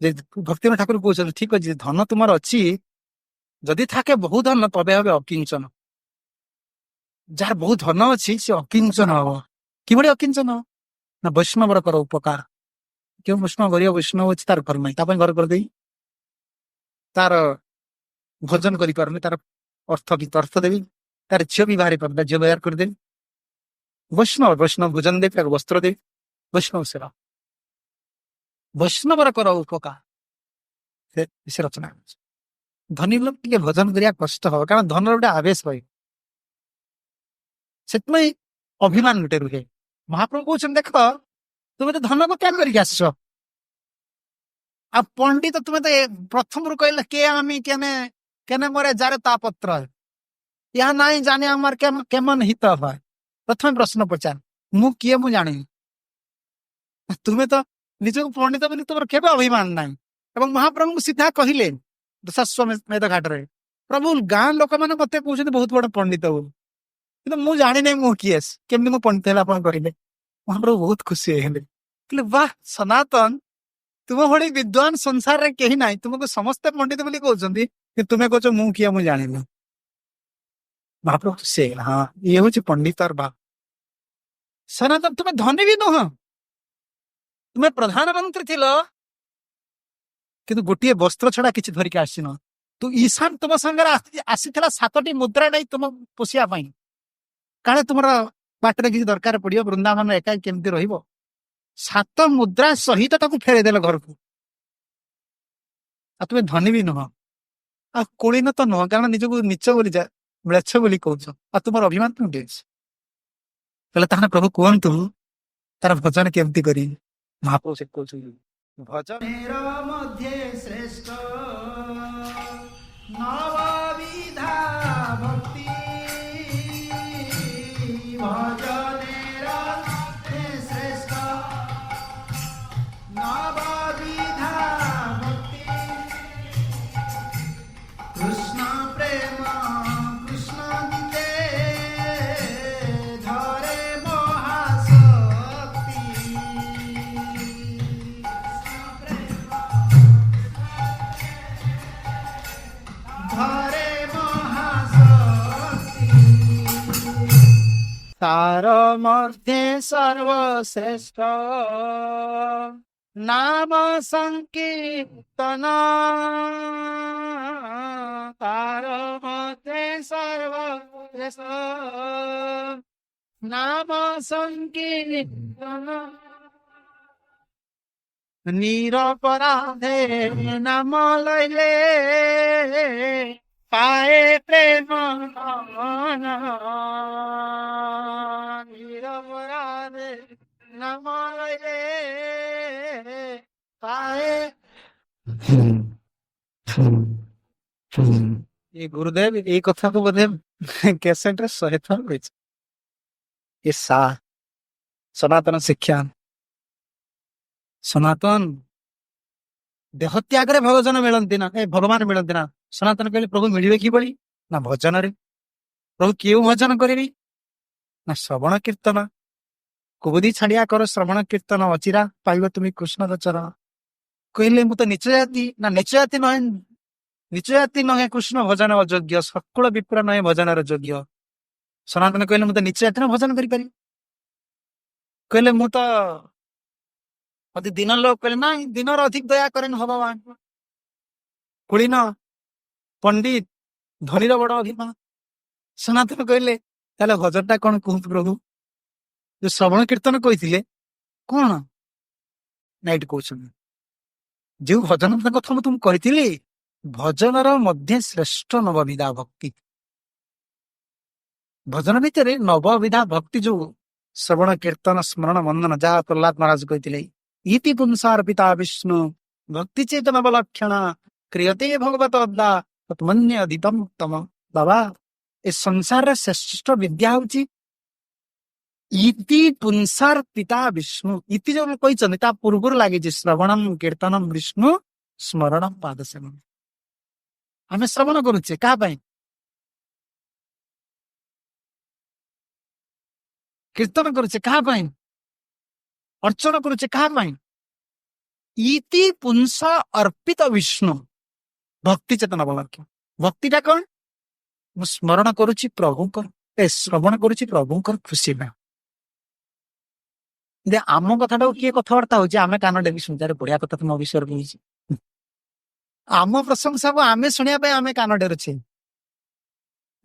ଯେ ଭକ୍ତିବିନୋଦ ଠାକୁର କହୁଛନ୍ତି ଠିକ ଅଛି ଧନ ତୁମର ଅଛି ଯଦି ଥାକେ ବହୁ ଧନ ତବେ হবে ଅକିଞ୍ଚନ ଯାହାର ବହୁତ ଧନ ଅଛି ସେ ଅକିଞ୍ଚନ ହବ କିଭଳି ଅକିଞ୍ଚନ ନା ବୈଷ୍ଣବର କର ଉପକାର କେଉଁ ବୈଷ୍ଣବ ଗରିବ ବୈଷ୍ଣବ ଅଛି ତାର ଘର ନାହିଁ ତା ପାଇଁ ଘର କରିଦେଇ ତାର ଭୋଜନ କରିପାରୁନି ତାର ଅର୍ଥ ଦେବି ତାର ଝିଅ ବି ବାହାରି ପାରୁନି ଝିଅ ବାହାର କରିଦେବି ବୈଷ୍ଣବ ଭୋଜନ ଦେବି ତାକୁ ବସ୍ତ୍ର ଦେବି ବୈଷ୍ଣବ ସେବା ବୈଷ୍ଣବର କର ଉପକାର ସେ ରଚନା ଧନୀ ଲୋକ ଟିକେ ଭଜନ କରିବା କଷ୍ଟ ହବ କାରଣ ଧନର ଗୋଟେ ଆବେଶ ରହିବ ସେଥିପାଇଁ ଅଭିମାନ ଗୋଟେ ରୁହେ ମହାପ୍ରଭୁ କହୁଛନ୍ତି ଦେଖ ତୁମେ ତ ଧନକୁ ତ୍ୟାଗ କରିକି ଆସିଛ ଆଉ ପଣ୍ଡିତ ତୁମେ ତ ପ୍ରଥମରୁ କହିଲେ କେ ଆମେ କେନେ ମରେ ଯାରେ ତା ପତ୍ର ଏହା ନାହିଁ ଜାଣି ଆମର କେମନ ହିତ হয় ପ୍ରଥମେ ପ୍ରଶ୍ନ ପଚାର ମୁଁ କିଏ ମୁଁ ଜାଣିନି ତୁମେ ତ ନିଜକୁ ପଣ୍ଡିତ ବୋଲି ତୁମର କେବେ ଅଭିମାନ ନାହିଁ ଏବଂ ମହାପ୍ରଭୁଙ୍କୁ ସିଧା କହିଲେ ଦଶାଶ୍ୱମେଧ ଘାଟରେ ପ୍ରଭୁ ଗାଁ ଲୋକମାନେ ମତେ କହୁଛନ୍ତି ବହୁତ ବଡ ପଣ୍ଡିତ ବୋଲି କିନ୍ତୁ ମୁଁ ଜାଣିନାହିଁ ମୁଁ କିଏ କେମିତି ମୁଁ ପଣ୍ଡିତ ହେଲେ ଆପଣ କହିଲେ ମହାପ୍ରଭୁ ବହୁତ ଖୁସି ହେଇଗଲେ କହିଲେ ବାହ ସନାତନ ତୁମ ଭଳି ବିଦ୍ୱାନ ସଂସାରରେ କେହି ନାହିଁ ତୁମକୁ ସମସ୍ତେ ପଣ୍ଡିତ ବୋଲି କହୁଛନ୍ତି କିନ୍ତୁ ତୁମେ କହୁଛ ମୁଁ କିଏ ମୁଁ ଜାଣିନି ମହାପ୍ରଭୁ ଖୁସି ହେଇଗଲା ହଁ ଇଏ ହଉଛି ପଣ୍ଡିତର ଭାବ ସନାତନ ତୁମେ ଧନୀ ବି ନୁହଁ ତୁମେ ପ୍ରଧାନମନ୍ତ୍ରୀ ଥିଲ କିନ୍ତୁ ଗୋଟିଏ ବସ୍ତ୍ର ଛଡା କିଛି ଧରିକି ଆସିନ ତୁ ଈଶାନ ତୁମ ସାଙ୍ଗରେ ଆସିଥିଲା 7ଟି ମୁଦ୍ରା ନେଇ ତୁମ ପୋଷିବା ପାଇଁ କାଳେ ତୁମର ବାଟରେ କିଛି ଦରକାର ପଡିବ ବୃନ୍ଦାବନ ଏକା କେମିତି ରହିବ 7 ମୁଦ୍ରା ସହିତ ତାକୁ ଫେରେଇଦେଲ ଘରକୁ ଆଉ ତୁମେ ଧନୀ ବି ନୁହଁ ଆଉ କୁଳୀନ ତ ନୁହଁ କାରଣ ନିଜକୁ ନିଚ ବୋଲି ମ୍ଲେଚ୍ଛ ବୋଲି କହୁଛ ଆଉ ତୁମର ଅଭିମାନ କେମିତି ଅଛି କହିଲେ ତାହେଲେ ପ୍ରଭୁ କୁହନ୍ତୁ ତାର ଭଜନ କେମିତି କରିବି ମହାପ୍ରଭୁ ସେ କହୁଛନ୍ତି ଭଜନ मेरा मध्य श्रेष्ठ नवविधा भक्ति भजनेरा मध्य श्रेष्ठ नवविधा भक्ति कृष्ण प्रेम कृष्ण गीते धरे महाशक्ति ধরে মহাশক্তি তার মধ্যে সর্বশ্রেষ্ঠ নাম সংকীর্তন তার মধ্যে সর্বশ্রেষ্ঠ নাম সংকীর্তন ନିରପରାଧେ ନାମ ଲଇଲେ ପାଏ ପ୍ରେମ ଧନ। ନିରପରାଧେ ନାମ ଲଇଲେ ପାଏ। ये गुरुदेव ये कथा को बोधे कैसेट रे 100 थर कहछि। ये सा सनातन शिक्षा सनातन देह त्याग रे भगवान मिलती ना भगवान मिलती ना। सनातन कहले प्रभु मिलिबे कि बळी ना भजन रे। प्रभु केउ भजन करिबी ना श्रवण कीर्तन। कुबुदी छाड़िया कर श्रवण कीर्तन अचिरा पाइब तुम कृष्ण चरण। कहले मु तो नीच जाति ना नीच जाति नहे। नीच जाति नहे कृष्ण भजन अयोग्य सकल विप्र नहे भजन योग्य। सनातन कहले मु तो नीच जाति भजन करि पारि। कहले मु तो अति दिन लोक कहले ना दिन अधिक दया करें भगवान। कुलीन पंडित धनीर बड़ अभिमान। सनातन कहले ताले भजनटा कौन कहतु प्रभु जो श्रवण कीर्तन कही कौन नाइट कहते जो भजन कथा मुझे तुम कही भजनर मध्य श्रेष्ठ नवविधा भक्ति। भजन भितर नवविधा भक्ति जो श्रवण कीर्तन स्मरण वंदन जहाँ प्रहलाद महाराज कहते इति पुंसार्पिता विष्णु भक्ति चेतन बलक्षण क्रियते भगवत अद्दा तत्मन्य अदितम उत्तम। बाबा ए संसार श्रेष्ठ विद्या होची इति पुंसार्पिता विष्णु। इति जो कहते ता पूर्व लगे श्रवणम कीर्तनम विष्णु स्मरणम पाद सेवन। आम श्रवण करुचे क्या कीर्तन करुचे क्या अर्चना करुचे क्या इति पुंसा अर्पित विष्णु भक्ति चेतन बलक्ष। भक्तिटा कौन मु स्मरण करुची प्रभुकर श्रवण करुची प्रभुकर खुशी में। आम कथा किए कथबार्ता हो आम कान डेली शुणुचे बढ़िया कथा तुम विषय कही आम प्रशंसा को आम शुणा आम कान डेरुचे।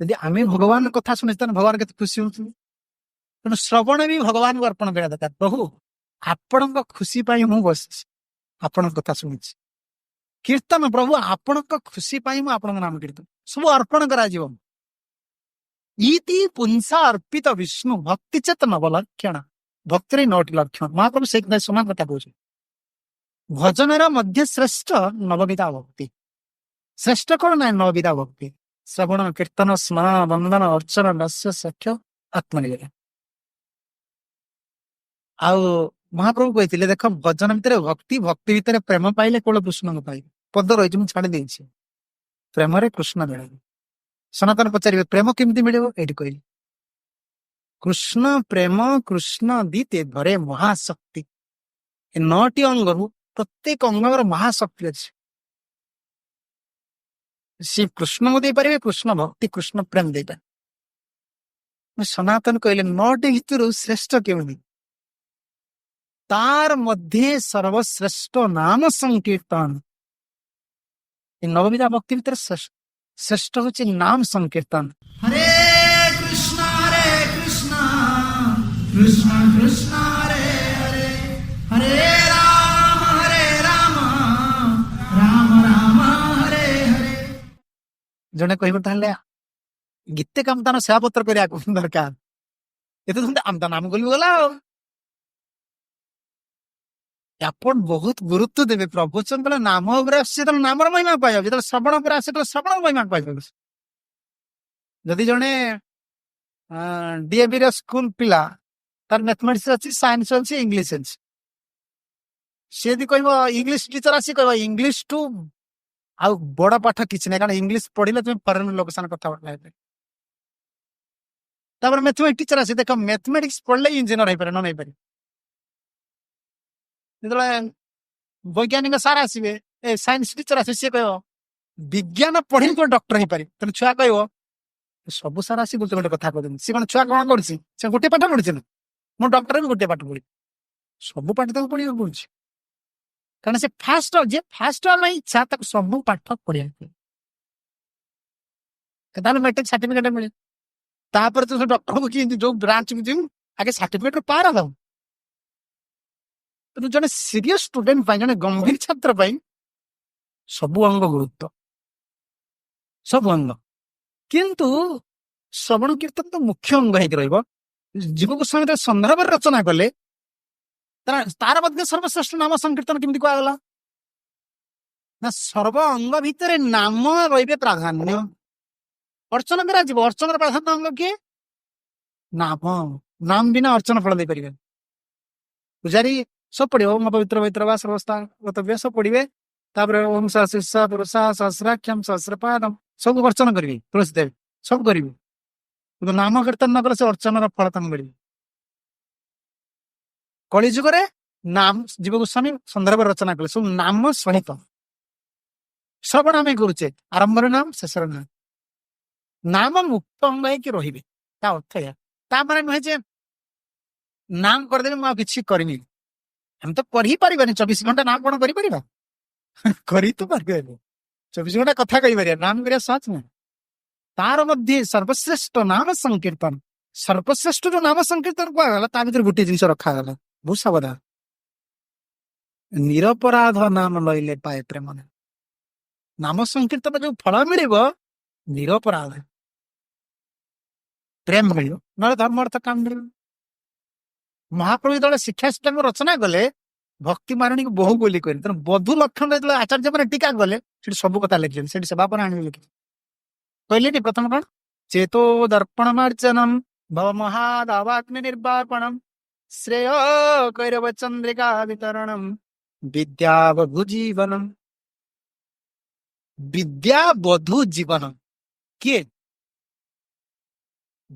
यदि आम भगवान कथा शुणे भगवान के खुशी हो तेणु श्रवण भी भगवान को अर्पण करा दरकार। प्रभु आपण खुशी मु बस आपण कथा शुणी कीर्तन प्रभु आपण खुशी मु आपण नाम कीर्तन सब अर्पण करा इति पुंसा अर्पित विष्णु भक्ति चेतन बलक्षण। भक्ति 9टी लक्षण महाप्रभु से समान कथा कहे भजन मध्य श्रेष्ठ नवविधा भक्ति। श्रेष्ठ कौन ना नवविधा भक्ति श्रवण कीर्तन स्मरण वंदन अर्चन रस्य सख्य आत्मनिवेदन। आउ महाप्रभु कहते देख भजन भितर भक्ति भक्ति भितर प्रेम पाइले कोल कृष्ण को पाइबे पद रही मुझे छाड़ी देछि प्रेम रे कृष्ण मिले। सनातन पचारे प्रेम केमती मिले ये कहली कृष्ण प्रेम कृष्ण दीते धरे महाशक्ति। 9टी अंग प्रत्येक अंगर महाशक्ति अच्छे सी कृष्ण को दे पारे कृष्ण भक्ति कृष्ण प्रेम दे पारे। सनातन कहले 9टी भितर श्रेष्ठ केउनी तार मध्य सर्वश्रेष्ठ नाम संकीर्तन। नवविधा भक्ति भीतर श्रेष्ठ होचे नाम संकीर्तन। हरे कृष्णा कृष्ण कृष्ण हरे हरे हरे राम राम राम हरे हरे। जने कहब ताले गीते काम तान सेवा पत्र करिया दरकार ये तो आम नाम गली गला आपण बहुत गुरुत्व देवे प्रवचन बेले नाम नाम महिमा पाइब जो श्रवण पर आसे श्रवण महिमा पाइब। जदि जड़े डीएवी स्कूल पिला तार मैथमेटिक्स अच्छी साइंस अच्छी इंग्लिश अच्छी सी यदि कह इंग्लिश टीचर आसी कह इंग्लिश टू आउ बड़ पाठ किसी ना कारण इंग्लिश पढ़ले तुम फरेन लोक सान कथा मैथमेटिक्स टीचर आसी देख मैथमेटिक्स पढ़ले इंजीनियर हो पारे न नहीं पारे। जो वैज्ञानिक सार आसवे ए साइंस टीचर आस सी कह विज्ञान पढ़ी को डॉक्टर हो पारे तेना छुआ कह सब सार आसी गोटे गोटे कथा कहते सी कौन छुआ कौन कर गोटे पाठ पढ़ी ना मो डॉक्टर भी गोटे पाठ पढ़ी सब पाठ तक पढ़ा पड़े कारण से फास्ट जे फास्ट आम इच्छा तक सब पाठ पढ़ा मैट्रिक सर्टिफिकेट मिले तापर तो डॉक्टर को जो ब्रांच को आगे सर्टिफिकेट पार हो କିନ୍ତୁ ଜଣେ ସିରିୟସ ଷ୍ଟୁଡେଣ୍ଟ ପାଇଁ, ଜଣେ ଗମ୍ଭୀର ଛାତ୍ର ପାଇଁ ସବୁ ଅଙ୍ଗ ଗୁରୁତ୍ୱ, ସବୁ ଅଙ୍ଗ। କିନ୍ତୁ ଶ୍ରବଣ କୀର୍ତ୍ତନ ତ ମୁଖ୍ୟ ଅଙ୍ଗ ହେଇକି ରହିବ। ଜୀବ ଗୋସ୍ୱାମୀ ଯେତେବେଳେ ସନ୍ଦର୍ଭରେ ରଚନା କଲେ, ତାର ମଧ୍ୟ ସର୍ବଶ୍ରେଷ୍ଠ ନାମ ସଂକୀର୍ତ୍ତନ କେମିତି କୁହାଗଲା ନା, ସର୍ବ ଅଙ୍ଗ ଭିତରେ ନାମ ରହିବେ ପ୍ରାଧାନ୍ୟ। ଅର୍ଚ୍ଚନା କରାଯିବ, ଅର୍ଚ୍ଚନାର ପ୍ରାଧାନ୍ୟ ଅଙ୍ଗ କିଏ? ନାମ। ନାମ ବିନା ଅର୍ଚ୍ଚନା ଫଳ ଦେଇପାରିବେ। ପୂଜାରୀ ସବୁ ପଢିବ, ଓମ ପବିତ୍ର ପବିତ୍ର ବା ସର୍ବସ୍ଥା ଗତବ୍ୟ ସବୁ ପଢିବେ। ତାପରେ ଓମ ସହସ୍ର ପୁରୁଷା ସହସ୍ରାକ୍ଷମ ସହସ୍ରପାଦମ ସବୁ ଅର୍ଚ୍ଚନ କରିବେ, ତୁଳସୀ ଦେବ ସବୁ କରିବେ। କିନ୍ତୁ ନାମ କୀର୍ତ୍ତନ ନ କଲେ ସେ ଅର୍ଚ୍ଚନାର ଫଳ ତାଙ୍କୁ ମିଳିବ। କଳିଯୁଗରେ ନାମ, ଜୀବ ଗୋସ୍ୱାମୀ ସନ୍ଦର୍ଭ ରଚନା କଲେ ସବୁ ନାମ ସହିତ। ଶ୍ରବଣ ଆମେ କରୁଛେ, ଆରମ୍ଭରେ ନାମ, ଶେଷରେ ନାମ। ନାମ ମୁକ୍ତ ଅଙ୍ଗ ହେଇକି ରହିବେ, ତା ଅର୍ଥ ଏହା। ତା ମାନେ ନୁହେଁ ଯେ ନାମ କରିଦେବି ମୁଁ ଆଉ କିଛି କରିନି। ଆମେ ତ କରି ପାରିବାନି 24 ଘଣ୍ଟା ନାମ କଣ କରିପାରିବା? କରି ତ ପାରିବାନି। 24 ଘଣ୍ଟା କଥା କହିପାରିବା, ନାମ କରିବା ସହଜ ନୁହେଁ। ତାର ମଧ୍ୟ ସର୍ବଶ୍ରେଷ୍ଠ ନାମ ସଂକୀର୍ତ୍ତନ, ସର୍ବଶ୍ରେଷ୍ଠ ଯୋଉ ନାମ ସଂକୀର୍ତ୍ତନ କୁହାଗଲା, ତା ଭିତରେ ଗୋଟିଏ ଜିନିଷ ରଖାଗଲା, ବହୁତ ସାବଧାନ। ନିରପରାଧ ନାମ ଲଇଲେ ପାଏ ପ୍ରେମ। ନାମ ସଂକୀର୍ତ୍ତନ ଯୋଉ ଫଳ ମିଳିବ, ନିରପରାଧ ପ୍ରେମ ମିଳିବ, ନହେଲେ ଧର୍ମ ଅର୍ଥ କାମ ମିଳିବ। ମହାପ୍ରଭୁ ଯେତେବେଳେ ଶିକ୍ଷା ସିଷ୍ଟମ ରଚନା କଲେ, ଭକ୍ତି ମାରଣୀକୁ ବହୁ ବୋଲି କହିଲେ। ତେଣୁ ବଧୁ ଲକ୍ଷଣ ଯେତେବେଳେ ଆଚାର୍ଯ୍ୟ ମାନେ ଟୀକା ଗଲେ, ସେଠି ସବୁ କଥା ଲେଖିଛନ୍ତି। ସେଠି ସେବା ପରେ ଆଣିବେ ଲେଖିଛନ୍ତି। କହିଲେନି ପ୍ରଥମ କଣ? ଚେତୋ ଦର୍ପଣ ମାର୍ଜନମ ଭବ ମହାଦାବାଗ୍ନି ନିର୍ବାପଣମ ଶ୍ରେୟ କୈରବ ଚନ୍ଦ୍ରିକା ବିତರಣମ ବିଦ୍ୟା ବଧୁ ଜୀବନମ। ବିଦ୍ୟା ବଧୁ ଜୀବନ କିଏ?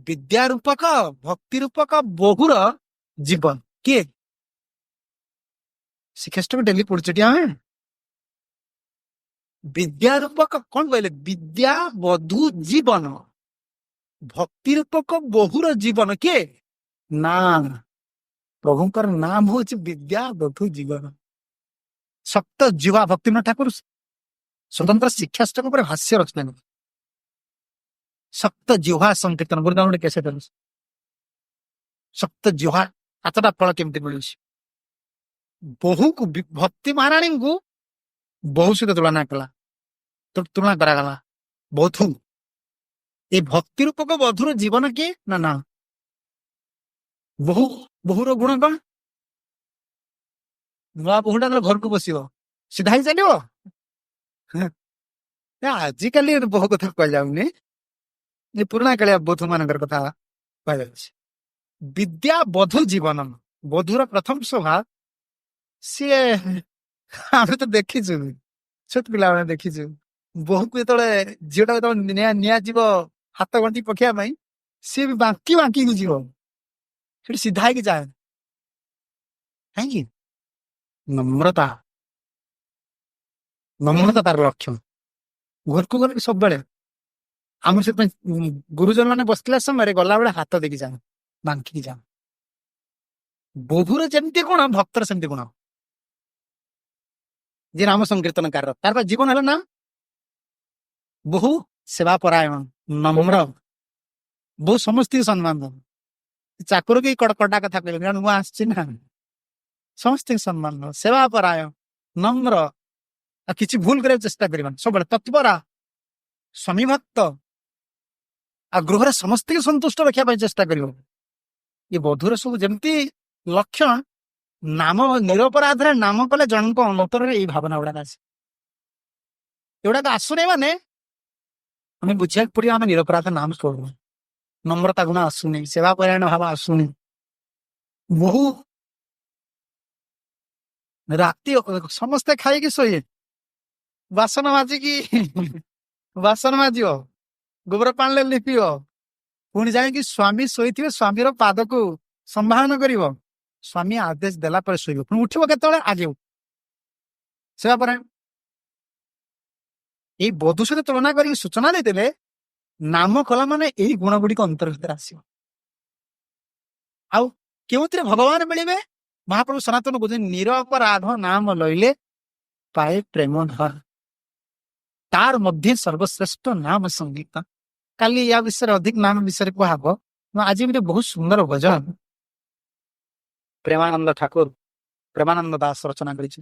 ବିଦ୍ୟା ରୂପକ, ଭକ୍ତି ରୂପକ ବହୁର ଜୀବନ କିଏ? ଶ୍ରୀଖ୍ରୀଷ୍ଟକୁ ଡେଲି ପଢୁଛଟି ଆମେ। ବିଦ୍ୟା ରୂପକ କଣ କହିଲେ? ବିଦ୍ୟା ବଧୁ ଜୀବନ, ଭକ୍ତି ରୂପକ ବହୁର ଜୀବନ କିଏ? ନା, ପ୍ରଭୁଙ୍କର ନାମ ହଉଛି ବିଦ୍ୟା ବଧୁ ଜୀବନ। ସପ୍ତ ଜିହ୍ୱା ଭକ୍ତିନାଥ ଠାକୁର ସ୍ୱତନ୍ତ୍ର ଶିକ୍ଷାଷ୍ଟକ ଉପରେ ହାସ୍ୟ ରଚନା କଲେ। ସପ୍ତ ଜିହ୍ୱା ସଂକୀର୍ତ୍ତନ ଗୁରୁଦାମ ଗୋଟେ କେସେଟ ଅଛି। ସପ୍ତ ଜିହ୍ୱା 7ଟା ଫଳ କେମିତି ମିଳୁଛି? ବହୁକୁ, ଭକ୍ତି ମହାରାଣୀଙ୍କୁ ବହୁ ସହିତ ତୁଳନା କଲା, ତୁଳନା କରାଗଲା ବଧୁ। ଏ ଭକ୍ତି ରୂପକ ବଧୁର ଜୀବନ କିଏ? ନା ନା, ବହୁ। ବହୁର ଗୁଣ କଣ? ନୂଆ ବହୁଟା ଘରକୁ ବସିବ, ସିଧା ହେଇ ଚାଲିବ। ଆଜିକାଲି ବହୁ କଥା କୁହାଯାଉନି, ଏ ପୁରୁଣା କାଳିଆ ବଧୁ ମାନଙ୍କର କଥା କୁହାଯାଉଛି। ବିଦ୍ୟା ବଧୁ ଜୀବନ, ବଧୁର ପ୍ରଥମ ଶୋଭା ସିଏ ଆମେ ତ ଦେଖିଛୁ, ଛୋଟ ପିଲାମାନେ ଦେଖିଛୁ। ବୋହୂକୁ ଯେତେବେଳେ ଝିଅଟା ଯେତେବେଳେ ନିଆଯିବ ହାତ ଗଣ୍ଠି ପକେଇବା ପାଇଁ, ସିଏ ବି ବାଙ୍କି ବାଙ୍କିକି ଯିବ, ସେଠି ସିଧା ହେଇକି ଯାଏ। କାହିଁକି? ନମ୍ରତା, ନମ୍ରତା ତାର ଲକ୍ଷଣ। ଘରକୁ ଗଲେ ସବୁବେଳେ ଆମର ସେଥିପାଇଁ ଗୁରୁଜନ ମାନେ ବସିଥିଲା ସମୟରେ ଗଲାବେଳେ ହାତ ଦେଇକି ଯାଅ, ବାଙ୍କିକି ଯାଅ। ବୋହୂର ଯେମିତି ଗୁଣ, ଭକ୍ତର ସେମିତି ଗୁଣ। ଯେ ନାମ ସଂକୀର୍ତ୍ତନକାର, ତାର ଜୀବନ ହେଲା ନା ବହୁ ସେବା ପରାୟଣ, ନମ୍ର, ବହୁ ସମସ୍ତଙ୍କୁ ସମ୍ମାନ ଦବ। ଚାକର କି କଡା କଥା କହିଲେ, କାରଣ ମୁଁ ଆସିଛି ନା, ସମସ୍ତଙ୍କୁ ସମ୍ମାନ ଦବ, ସେବା ପରାୟଣ, ନମ୍ର, ଆଉ କିଛି ଭୁଲ କରିବାକୁ ଚେଷ୍ଟା କରିବାନି, ସବୁବେଳେ ତତ୍ପରା, ସ୍ୱାମୀ ଭକ୍ତ, ଆଉ ଗୃହରେ ସମସ୍ତଙ୍କୁ ସନ୍ତୁଷ୍ଟ ରଖିବା ପାଇଁ ଚେଷ୍ଟା କରିବ। ଏ ବଧୁର ସବୁ ଯେମିତି ଲକ୍ଷଣ, ନାମ ନିରପରାଧରେ ନାମ କଲେ ଜଣଙ୍କ ଅନ୍ତରରେ ଏଇ ଭାବନା ଗୁଡାକ ଆସେ। ଏଗୁଡାକ ଆସୁନି ମାନେ ଆମେ ବୁଝିବାକୁ ପଡିବ, ଆମେ ନିରପରାଧ ନାମ କରୁନୁ, ନମ୍ରତା ଗୁଣ ଆସୁନି, ସେବା ପରାୟଣ ଭାବ ଆସୁନି। ବହୁ ରାତି ସମସ୍ତେ ଖାଇକି ଶୋଇବେ, ବାସନ ମାଜିବ, ଗୋବର ପାଣିରେ ଲିପିବ, ପୁଣି ଯାଇକି ସ୍ୱାମୀ ଶୋଇଥିବେ ସ୍ୱାମୀର ପାଦକୁ ସମ୍ଭାଳନ କରିବ, ସ୍ୱାମୀ ଆଦେଶ ଦେଲା ପରେ ଶୋଇବ, ପୁଣି ଉଠିବ କେତେବେଳେ? ଆଗେ ସେବା ପରେ ଏଇ ବଧୂ ସହିତ ତୁଳନା କରିକି ସୂଚନା ଦେଇଦେଲେ, ନାମ କଲା ମାନେ ଏଇ ଗୁଣ ଗୁଡିକ ଅନ୍ତର ଭିତରେ ଆସିବ। ଆଉ କେଉଁଥିରେ ଭଗବାନ ମିଳିବେ? ମହାପ୍ରଭୁ ସନାତନ କହୁଛନ୍ତି, ନିରପରାଧ ନାମ ଲଇଲେ ପାଏ ପ୍ରେମ ଧର। ତାର ମଧ୍ୟ ସର୍ବଶ୍ରେଷ୍ଠ ନାମ ସଂଗୀତ। କାଲି ୟା ବିଷୟରେ ଅଧିକ ନାମ ବିଷୟରେ କୁହାହବ। ଆଜି ବି ବହୁତ ସୁନ୍ଦର ଭଜନ ପ୍ରେମାନନ୍ଦ ଠାକୁର ପ୍ରେମାନନ୍ଦ ଦାସ ରଚନା କରିଛି।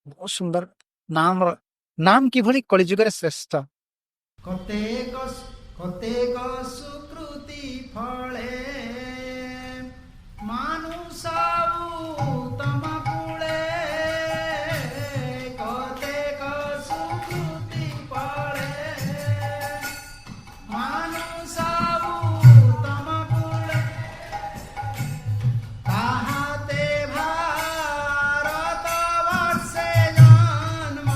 ବହୁତ ସୁନ୍ଦର ନାମ ନାମ କିଭଳି କଳିଯୁଗରେ ଶ୍ରେଷ୍ଠ। କତେକ କତେକ ସୁକୃତି ଫଳେ ମାନୁଷ ଉତ୍ତମ କୂଳେ କତେକ ସୁକୃତି ଫଳେ ମାନୁଷ ଉତ୍ତମ କୂଳେ ତାହାତେ ଭାରତ ବର୍ଷେ ଜନ୍ମ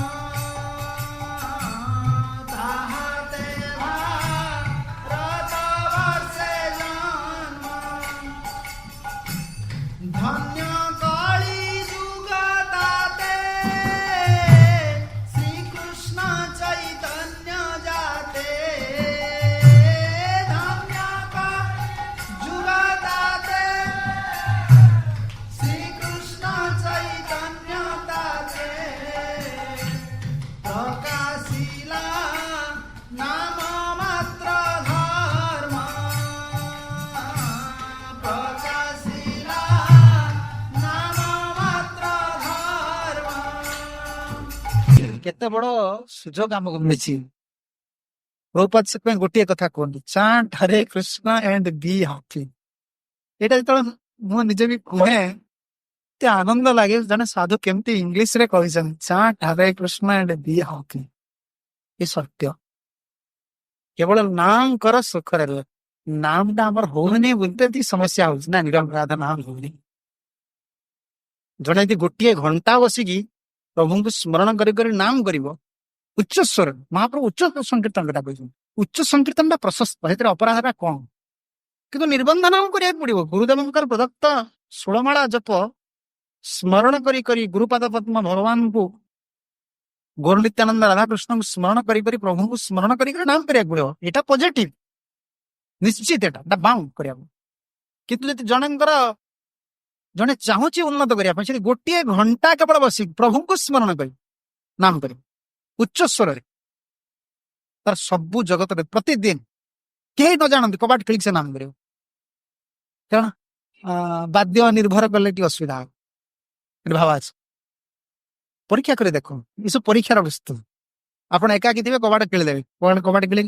ତାହାତେ ଭାରତ ବର୍ଷେ ଜନ୍ମ ଧନ୍ୟ କଳି ଯୁଗ ତାତେ ଶ୍ରୀକୃଷ୍ଣ ଚୈତନ୍ୟ ଜାତେ ଧନ୍ୟ କଳି ଯୁଗ ତାତେ শ্রীকৃষ্ণ চৈতন্য তাতে প্রকাশিলা নাম মাত্র ধর্ম প্রকাশিলা নাম মাত্র ধর্ম କେତେ ବଡ ସୁଯୋଗ ଆମକୁ ମିଳିଛି। ପ୍ରଭୁପାଦ ସେଥିପାଇଁ ଗୋଟିଏ କଥା କୁହନ୍ତି, chant Hare Krishna and be happy. ଏଇଟା ଯେତେବେଳେ ମୁଁ ନିଜେ ବି କୁହେ ଏତେ ଆନନ୍ଦ ଲାଗେ, ଜଣେ ସାଧୁ କେମିତି ଇଂଲିଶରେ କହିଛନ୍ତି, chant Hare Krishna and be happy. ଏ ସତ୍ୟ କେବଳ ନାମ କର ସୁଖରେ ରୁହ। ନାମଟା ଆମର ହଉନି ବୋଲି ତ ଏତିକି ସମସ୍ୟା ହଉଛି ନା, ନିରପରାଧ ନାମ ହଉନି। ଜଣେ ଯଦି ଗୋଟିଏ ଘଣ୍ଟା ବସିକି ପ୍ରଭୁଙ୍କୁ ସ୍ମରଣ କରି କରି ନାମ କରିବ ଉଚ୍ଚ ସ୍ୱର, ମହାପ୍ରଭୁ ଉଚ୍ଚ ସଂକୀର୍ତ୍ତନ କଥା କହିଛନ୍ତି। ଉଚ୍ଚ ସଂକୀର୍ତ୍ତନଟା ପ୍ରଶସ୍ତ, ସେଥିରେ ଅପରାଧଟା କମ, କିନ୍ତୁ ନିର୍ବନ୍ଧ ନାମ କରିବାକୁ ପଡିବ। ଗୁରୁଦେବଙ୍କର ପ୍ରଦତ୍ତ ଷୋଳମାଳା ଜପ ସ୍ମରଣ କରି କରି ଗୁରୁପାଦ ପଦ୍ମ ଭଗବାନଙ୍କୁ ଗୌର ନିତ୍ୟାନନ୍ଦ ରାଧାକୃଷ୍ଣଙ୍କୁ ସ୍ମରଣ କରି କରି ପ୍ରଭୁଙ୍କୁ ସ୍ମରଣ କରି କରି ନାମ କରିବାକୁ ପଡିବ। ଏଇଟା ପଜିଟିଭ, ନିଶ୍ଚିତ ଏଟା ବାଉଣ୍ଡ କରିବାକୁ। କିନ୍ତୁ ଯଦି ଜଣେ ଚାହୁଁଛି ଉନ୍ନତ କରିବା ପାଇଁ, ସେଠି ଗୋଟିଏ ଘଣ୍ଟା କେବଳ ବସି ପ୍ରଭୁଙ୍କୁ ସ୍ମରଣ କରି ନାମ କରିବ ଉଚ୍ଚ ସ୍ୱରରେ, ତାର ସବୁ ଜଗତରେ ପ୍ରତିଦିନ କେହି ନ ଜାଣନ୍ତି କବାଟ ଖେଳିକି ସେ ନାମ କରିବ। କାରଣ ବାଦ୍ୟ ନିର୍ଭର କଲେ ଟିକେ ଅସୁବିଧା ହବ। ଏଠି ଭାବ ଅଛି, ପରୀକ୍ଷା କରି ଦେଖ, ଏସବୁ ପରୀକ୍ଷାର ବସ୍ତୁ। ଆପଣ ଏକାକି ଥିବେ, କବାଟ କିଳିଦେବେ, କବାଟ କିଳି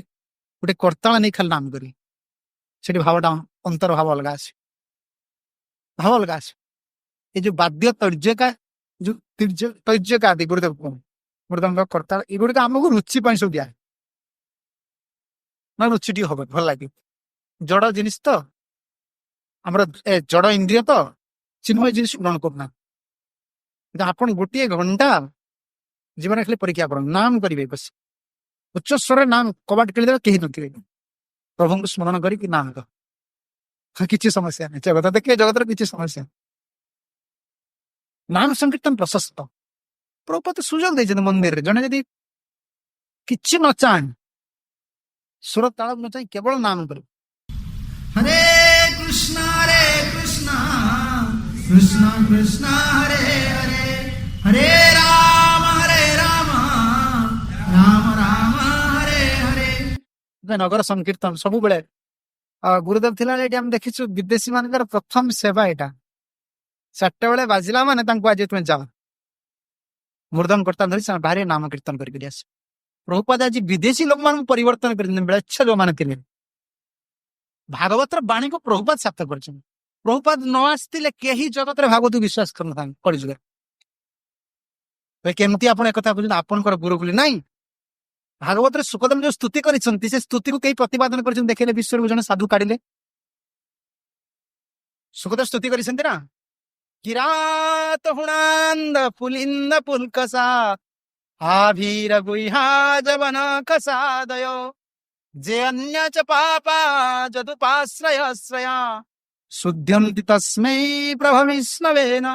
ଗୋଟେ କର୍ତ୍ତାଳ ନେଇ ଖାଲି ନାମ କରିବେ, ସେଠି ଭାବଟା ଅନ୍ତର ଭାବ ଅଲଗା ଅଛି, ଭାବ ଅଲଗା ଅଛି। ଏ ଯୋଉ ବାଦ୍ୟ ତର୍ଜକା, ଯୋଉ ତର୍ଜକା ଆଦି ଗୁରୁଦେବ କୁହନ୍ତି, ଗୁରୁଦେବଙ୍କ କର୍ତ୍ତାଳ, ଏଗୁଡିକ ଆମକୁ ରୁଚି ପାଇଁ ସବୁ ଦିଆ, ନା ରୁଚି ଟିକେ ହବ, ଭଲ ଲାଗିବ। ଜଡ ଜିନିଷ ତ ଆମର, ଜଡ ଇନ୍ଦ୍ରିୟ ତ ଚିନ୍ମୟ ଜିନିଷ ଗ୍ରହଣ କରୁନା। କିନ୍ତୁ ଆପଣ ଗୋଟିଏ ଘଣ୍ଟା ଜୀବନ ଖାଲି ପରୀକ୍ଷା କରନ୍ତୁ, ନାମ କରିବେ ବସି ଉଚ୍ଚ ସ୍ୱରରେ ନାମ, କବାଟ କିଳିଦେବେ, କେହି ନଥିବେ, ପ୍ରଭୁଙ୍କୁ ସ୍ମରଣ କରିକି ନାମ କର, କିଛି ସମସ୍ୟା ନାହିଁ। ଜଗତ ଦେଖିବେ, ଜଗତର କିଛି ସମସ୍ୟା ନାହିଁ। ନାମ ସଂକୀର୍ତ୍ତନ ପ୍ରଶସ୍ତ। ପ୍ରଭୁପାଦ ସୁଯୋଗ ଦେଇଛନ୍ତି ମନ୍ଦିରରେ, ଜଣେ ଯଦି କିଛି ନ ଚାହେଁ, ସୁର ତାଳ ନ ଚାହେଁ, କେବଳ ନାମ କରିବ। হরে কৃষ্ণ কৃষ্ণ কৃষ্ণ হরে হরে হরে রাম রাম রাম হরে হরে ନଗର ସଂକୀର୍ତ୍ତନ ସବୁବେଳେ ଗୁରୁଦେବ ଥିଲାବେଳେ ଏଠି ଆମେ ଦେଖିଛୁ ବିଦେଶୀ ମାନଙ୍କର ପ୍ରଥମ ସେବା ଏଇଟା। 4ଟା ବେଳେ ବାଜିଲା ମାନେ ତାଙ୍କୁ ଆଜି ତୁମେ ଯାଅ, ମୃଦଙ୍ଗ କର୍ତ୍ତା ଧରି ବାହାରେ ନାମ କୀର୍ତ୍ତନ କରିକି ଆସ। ପ୍ରଭୁପାଦ ଆଜି ବିଦେଶୀ ଲୋକମାନଙ୍କୁ ପରିବର୍ତ୍ତନ କରିଛନ୍ତି, ବେଳେଚ୍ଛ ଯୋଉମାନେ ଥିଲେ। ଭାଗବତର ବାଣୀକୁ ପ୍ରଭୁପାଦ ସାର୍ଥ କରିଛନ୍ତି। ପ୍ରଭୁପାଦ ନ ଆସିଥିଲେ କେହି ଜଗତରେ ଭାଗବତକୁ ବିଶ୍ୱାସ କରିନଥାନ୍ତି କଳିଯୁଗରେ। କେମିତି ଆପଣ ଏକଥା କହୁଛନ୍ତି ଆପଣଙ୍କର ଗୁରୁ ବୋଲି? ନାଇଁ, ଭାଗବତରେ ସୁଖଦେବ ଯୋଉ ସ୍ତୁତି କରିଛନ୍ତି, ସେ ସ୍ତୁତିକୁ କେହି ପ୍ରତିପାଦନ କରିଛନ୍ତି ଦେଖିଲେ ବିଶ୍ୱରୁ ଜଣେ ସାଧୁ କାଢିଲେ? ସୁଖଦେବ ସ୍ତୁତି କରିଛନ୍ତି ନା, କିରାତ ହୁଣାନ୍ଦ ପୁଲିନ୍ଦ ପୁଲକସା ଆଭୀର ଗୁହା ଜବନ କସାଦୟ ଯେ ଅନ୍ୟ ଚ ପାପା ଯଦୁପାଶ୍ରୟ ଶ୍ରୟା ଶୁଦ୍ଧ୍ୟନ୍ତି ତସ୍ମୈ ପ୍ରଭୁ ବିଷ୍ଣବେନ।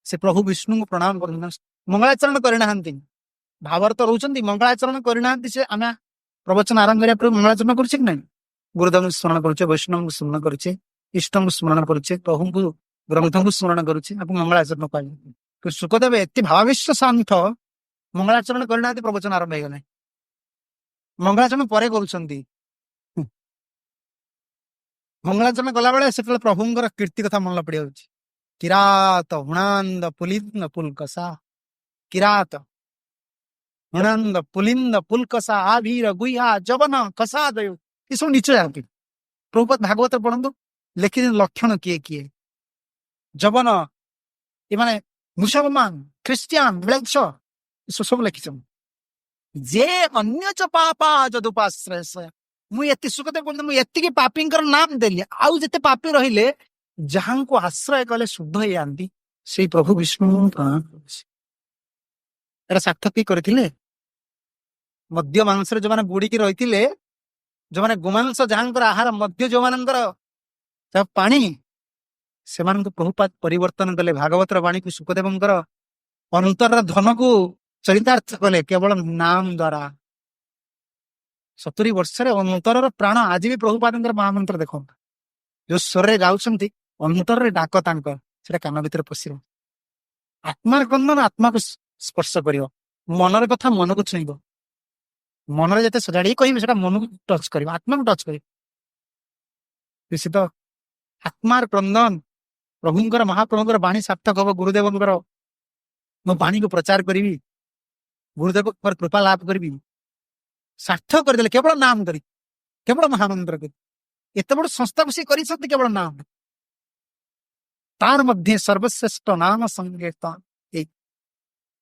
ସେ ପ୍ରଭୁ ବିଷ୍ଣୁଙ୍କୁ ପ୍ରଣାମ କରୁଛନ୍ତି, ମଙ୍ଗଳାଚରଣ କରିନାହାନ୍ତି। ଭାବରତ ରହୁଛନ୍ତି, ମଙ୍ଗଳାଚରଣ କରିନାହାନ୍ତି। ସେ ଆମେ ପ୍ରବଚନ ଆରମ୍ଭ କରିବା ପରେ ମଙ୍ଗଳାଚରଣ କରୁଛେ କି ନାହିଁ? ଗୁରୁଦେବଙ୍କୁ ସ୍ମରଣ କରୁଛେ, ବୈଷ୍ଣବଙ୍କୁ ସ୍ମରଣ କରୁଛେ, ଇଷ୍ଟଙ୍କୁ ସ୍ମରଣ କରୁଛେ, ପ୍ରଭୁଙ୍କୁ ଗ୍ରନ୍ଥଙ୍କୁ ସ୍ମରଣ କରୁଛେ, ଆପଣ ମଙ୍ଗଳାଚରଣ କହିଲେ। ସୁଖଦେବ ଏତେ ଭାବାବିଶ୍ଵ ଶାନ୍ତ, ମଙ୍ଗଳାଚରଣ କରିନାହାନ୍ତି, ପ୍ରବଚନ ଆରମ୍ଭ ହେଇଗଲେ। ମଙ୍ଗଳାଚରଣ ପରେ କରୁଛନ୍ତି। ମଙ୍ଗଳାଚରଣ କଲାବେଳେ ସେତେବେଳେ ପ୍ରଭୁଙ୍କର କୀର୍ତ୍ତି କଥା ମନେ ପଡିଯାଉଛି। किरात हुणांद पुलिंद पुलकसा, किरात हुणांद पुलिंद पुलकसा आभीर गुहा जबन कसा दयो, ये सब नीचे जाती। प्रभुपाद भागवत पढ़ु लिखि लक्षण किए किए जबन ये माने मुसलमान ख्रिस्टियान ब्लैक्स सब लिखि जे अन्य च पापा जदुपाश्रय मु एति सुखते बोलते मु एति पापींकर नाम देली आउ जते पापी रहिले जहां को आश्रय कले शुद्ध हे आंती से प्रभु विष्णु प्रणाम एरा सार्थक की करथिले मध्य मांस रे जो माने बुड़ी की रहिथिले जो माने गोमांस जहांकर आहार मध्य जो मानकर जब पानी से मान को प्रभुपाद परिवर्तन कले भागवत वाणी को सुखदेवंकर अंतर धन को चरितार्थ कले केवल नाम द्वारा 70 वर्ष अंतर प्राण आज भी प्रभुपाद महामंत्र देख जो स्वर गाँव अंतर डाक से कान भर पशि आत्मा कंदन आत्मा को स्पर्श कर मनर कथा मन को छुईब मनर जिते सजाड़ी कह मन को टच कर आत्मा को टच कर आत्मार क्रंदन प्रभुंकर महाप्रभुंकर बाणी सार्थक हम गुरुदेवंकर मो बाणी को प्रचार करी गुरुदेव पर कृपा लाभ करी सार्थक करदे केवल नाम करी केवल महामंत्र करी एत बड़ संस्था को सी कर केवल नाम तार मध्य सर्वश्रेष्ठ नाम संगीत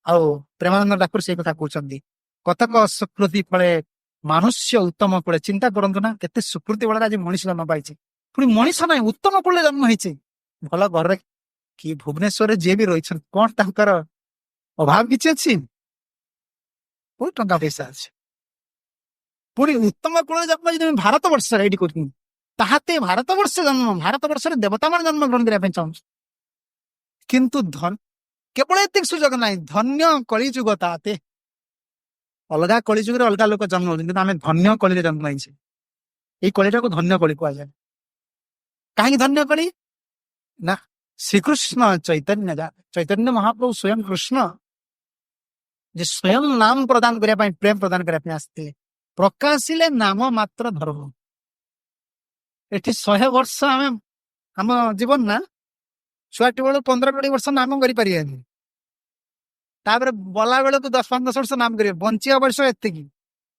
प्रेमानंद ठाकुर से कथा कहते कतक सुकृति फले मनुष्य उत्तम कूले चिंता करंतु ना केते सुकृति वाला आज मनीष जन्म पाई पुणी मनीष ना उत्तम कूले जन्म होती भल घर कि भुवनेश्वर जी भी रही कौन तांकर अभाव किसी अच्छी बहुत टंका पैसा अच्छे पुणी उत्तम कूल जन्म जी भारत वर्ष ये कहते भारत वर्ष जन्म भारत वर्ष देवता मान जन्म ग्रहण करने चाहूँ किंतु धन केवल एत सुजोग ना धन्य कलिजुग ताते अलग कलिजुग अलग लोक जन्म होती आम धन्य कली जन्म होइछे ये कलिटा को धन्य कली कह जाए कहीं धन्य कली ना श्रीकृष्ण चैतन्य महाप्रभु स्वयं कृष्ण जे स्वयं नाम प्रदान करने प्रेम प्रदान करने आसते प्रकाशिले नाम मात्र धर्म एठी 100 वर्ष आम जीवन ना छुआटी बेलू 15-20 वर्ष नाम कर बला बेलू 10-15 वर्ष नाम करेंगे बंचिया वर्ष एति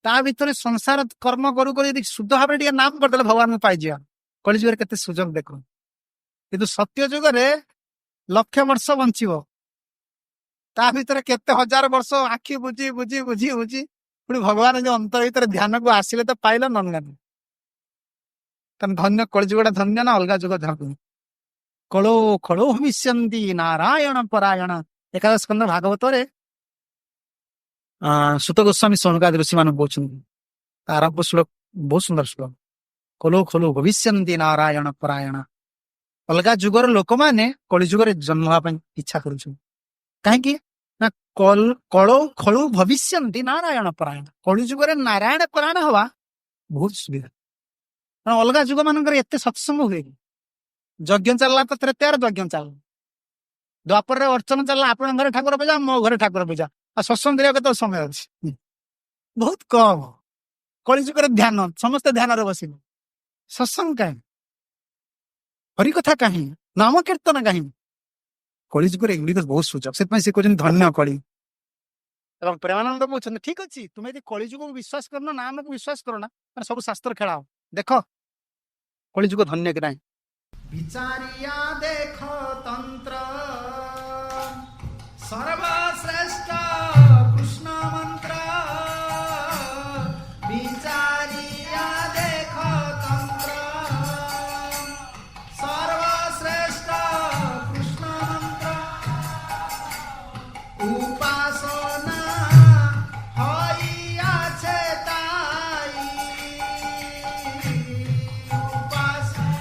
भर संसार कर्म करू शुद्ध भाव में नाम करदे भगवान पाइजा कलिजुग केते सुजोग देख किंतु सत्य जुग लक्ष वर्ष बंचब ता भीतर केते हजार वर्ष आखि बुझी बुझी बुझी बुझी पुणी भगवान जो अंतर भीतर ध्यान को आसिले तो पाइल नंगा धन्य कलिजुगटा धन्य ना अलग जुग धन्य कलो खलो भविष्यन्ति नारायण परायण एकादश स्कंद भागवत सुत गोस्वामी सोनकादि ऋषि मान आरंभ श्लोक बहुत सुंदर श्लोक कलो खलो भविष्यन्ति नारायण परायण अलग जुगर लोक मैंने कलिजुगर जन्म होगा इच्छा कर कहीं कलो खलु भविष्यन्ति नारायण परायण कलिजुगर नारायण परायण हवा बहुत सुविधा अलग जुग मान एत सत्संग हुए यज्ञ चलला तो त्रेतार यज्ञ चल द्वापर अर्चन चलला आप घर ठाकुर पूजा मो घर ठाकुर पूजा आ सत्संग के तो समय अच्छे बहुत कम कलिजुगर ध्यान समस्त ध्यान बस सत्संग कहीं हरिकथा कहीं नाम कीर्तन कहीं कलिजुगर एगुड़ी बहुत सुजोग से कहते धन्य कली प्रेमानंद कहते ठीक अच्छे तुम्हें यदि कलिजुग को विश्वास करना नाम को विश्वास करो ना सब शास्त्र खेलाओ देख कलिजुग धन्य कि नहीं विचारिया देखो तंत्र सर्वश्रेष्ठ कृष्ण मंत्र विचारिया देखो तंत्र सर्वश्रेष्ठ कृष्ण मंत्र उपासना हइया चेताई उपासना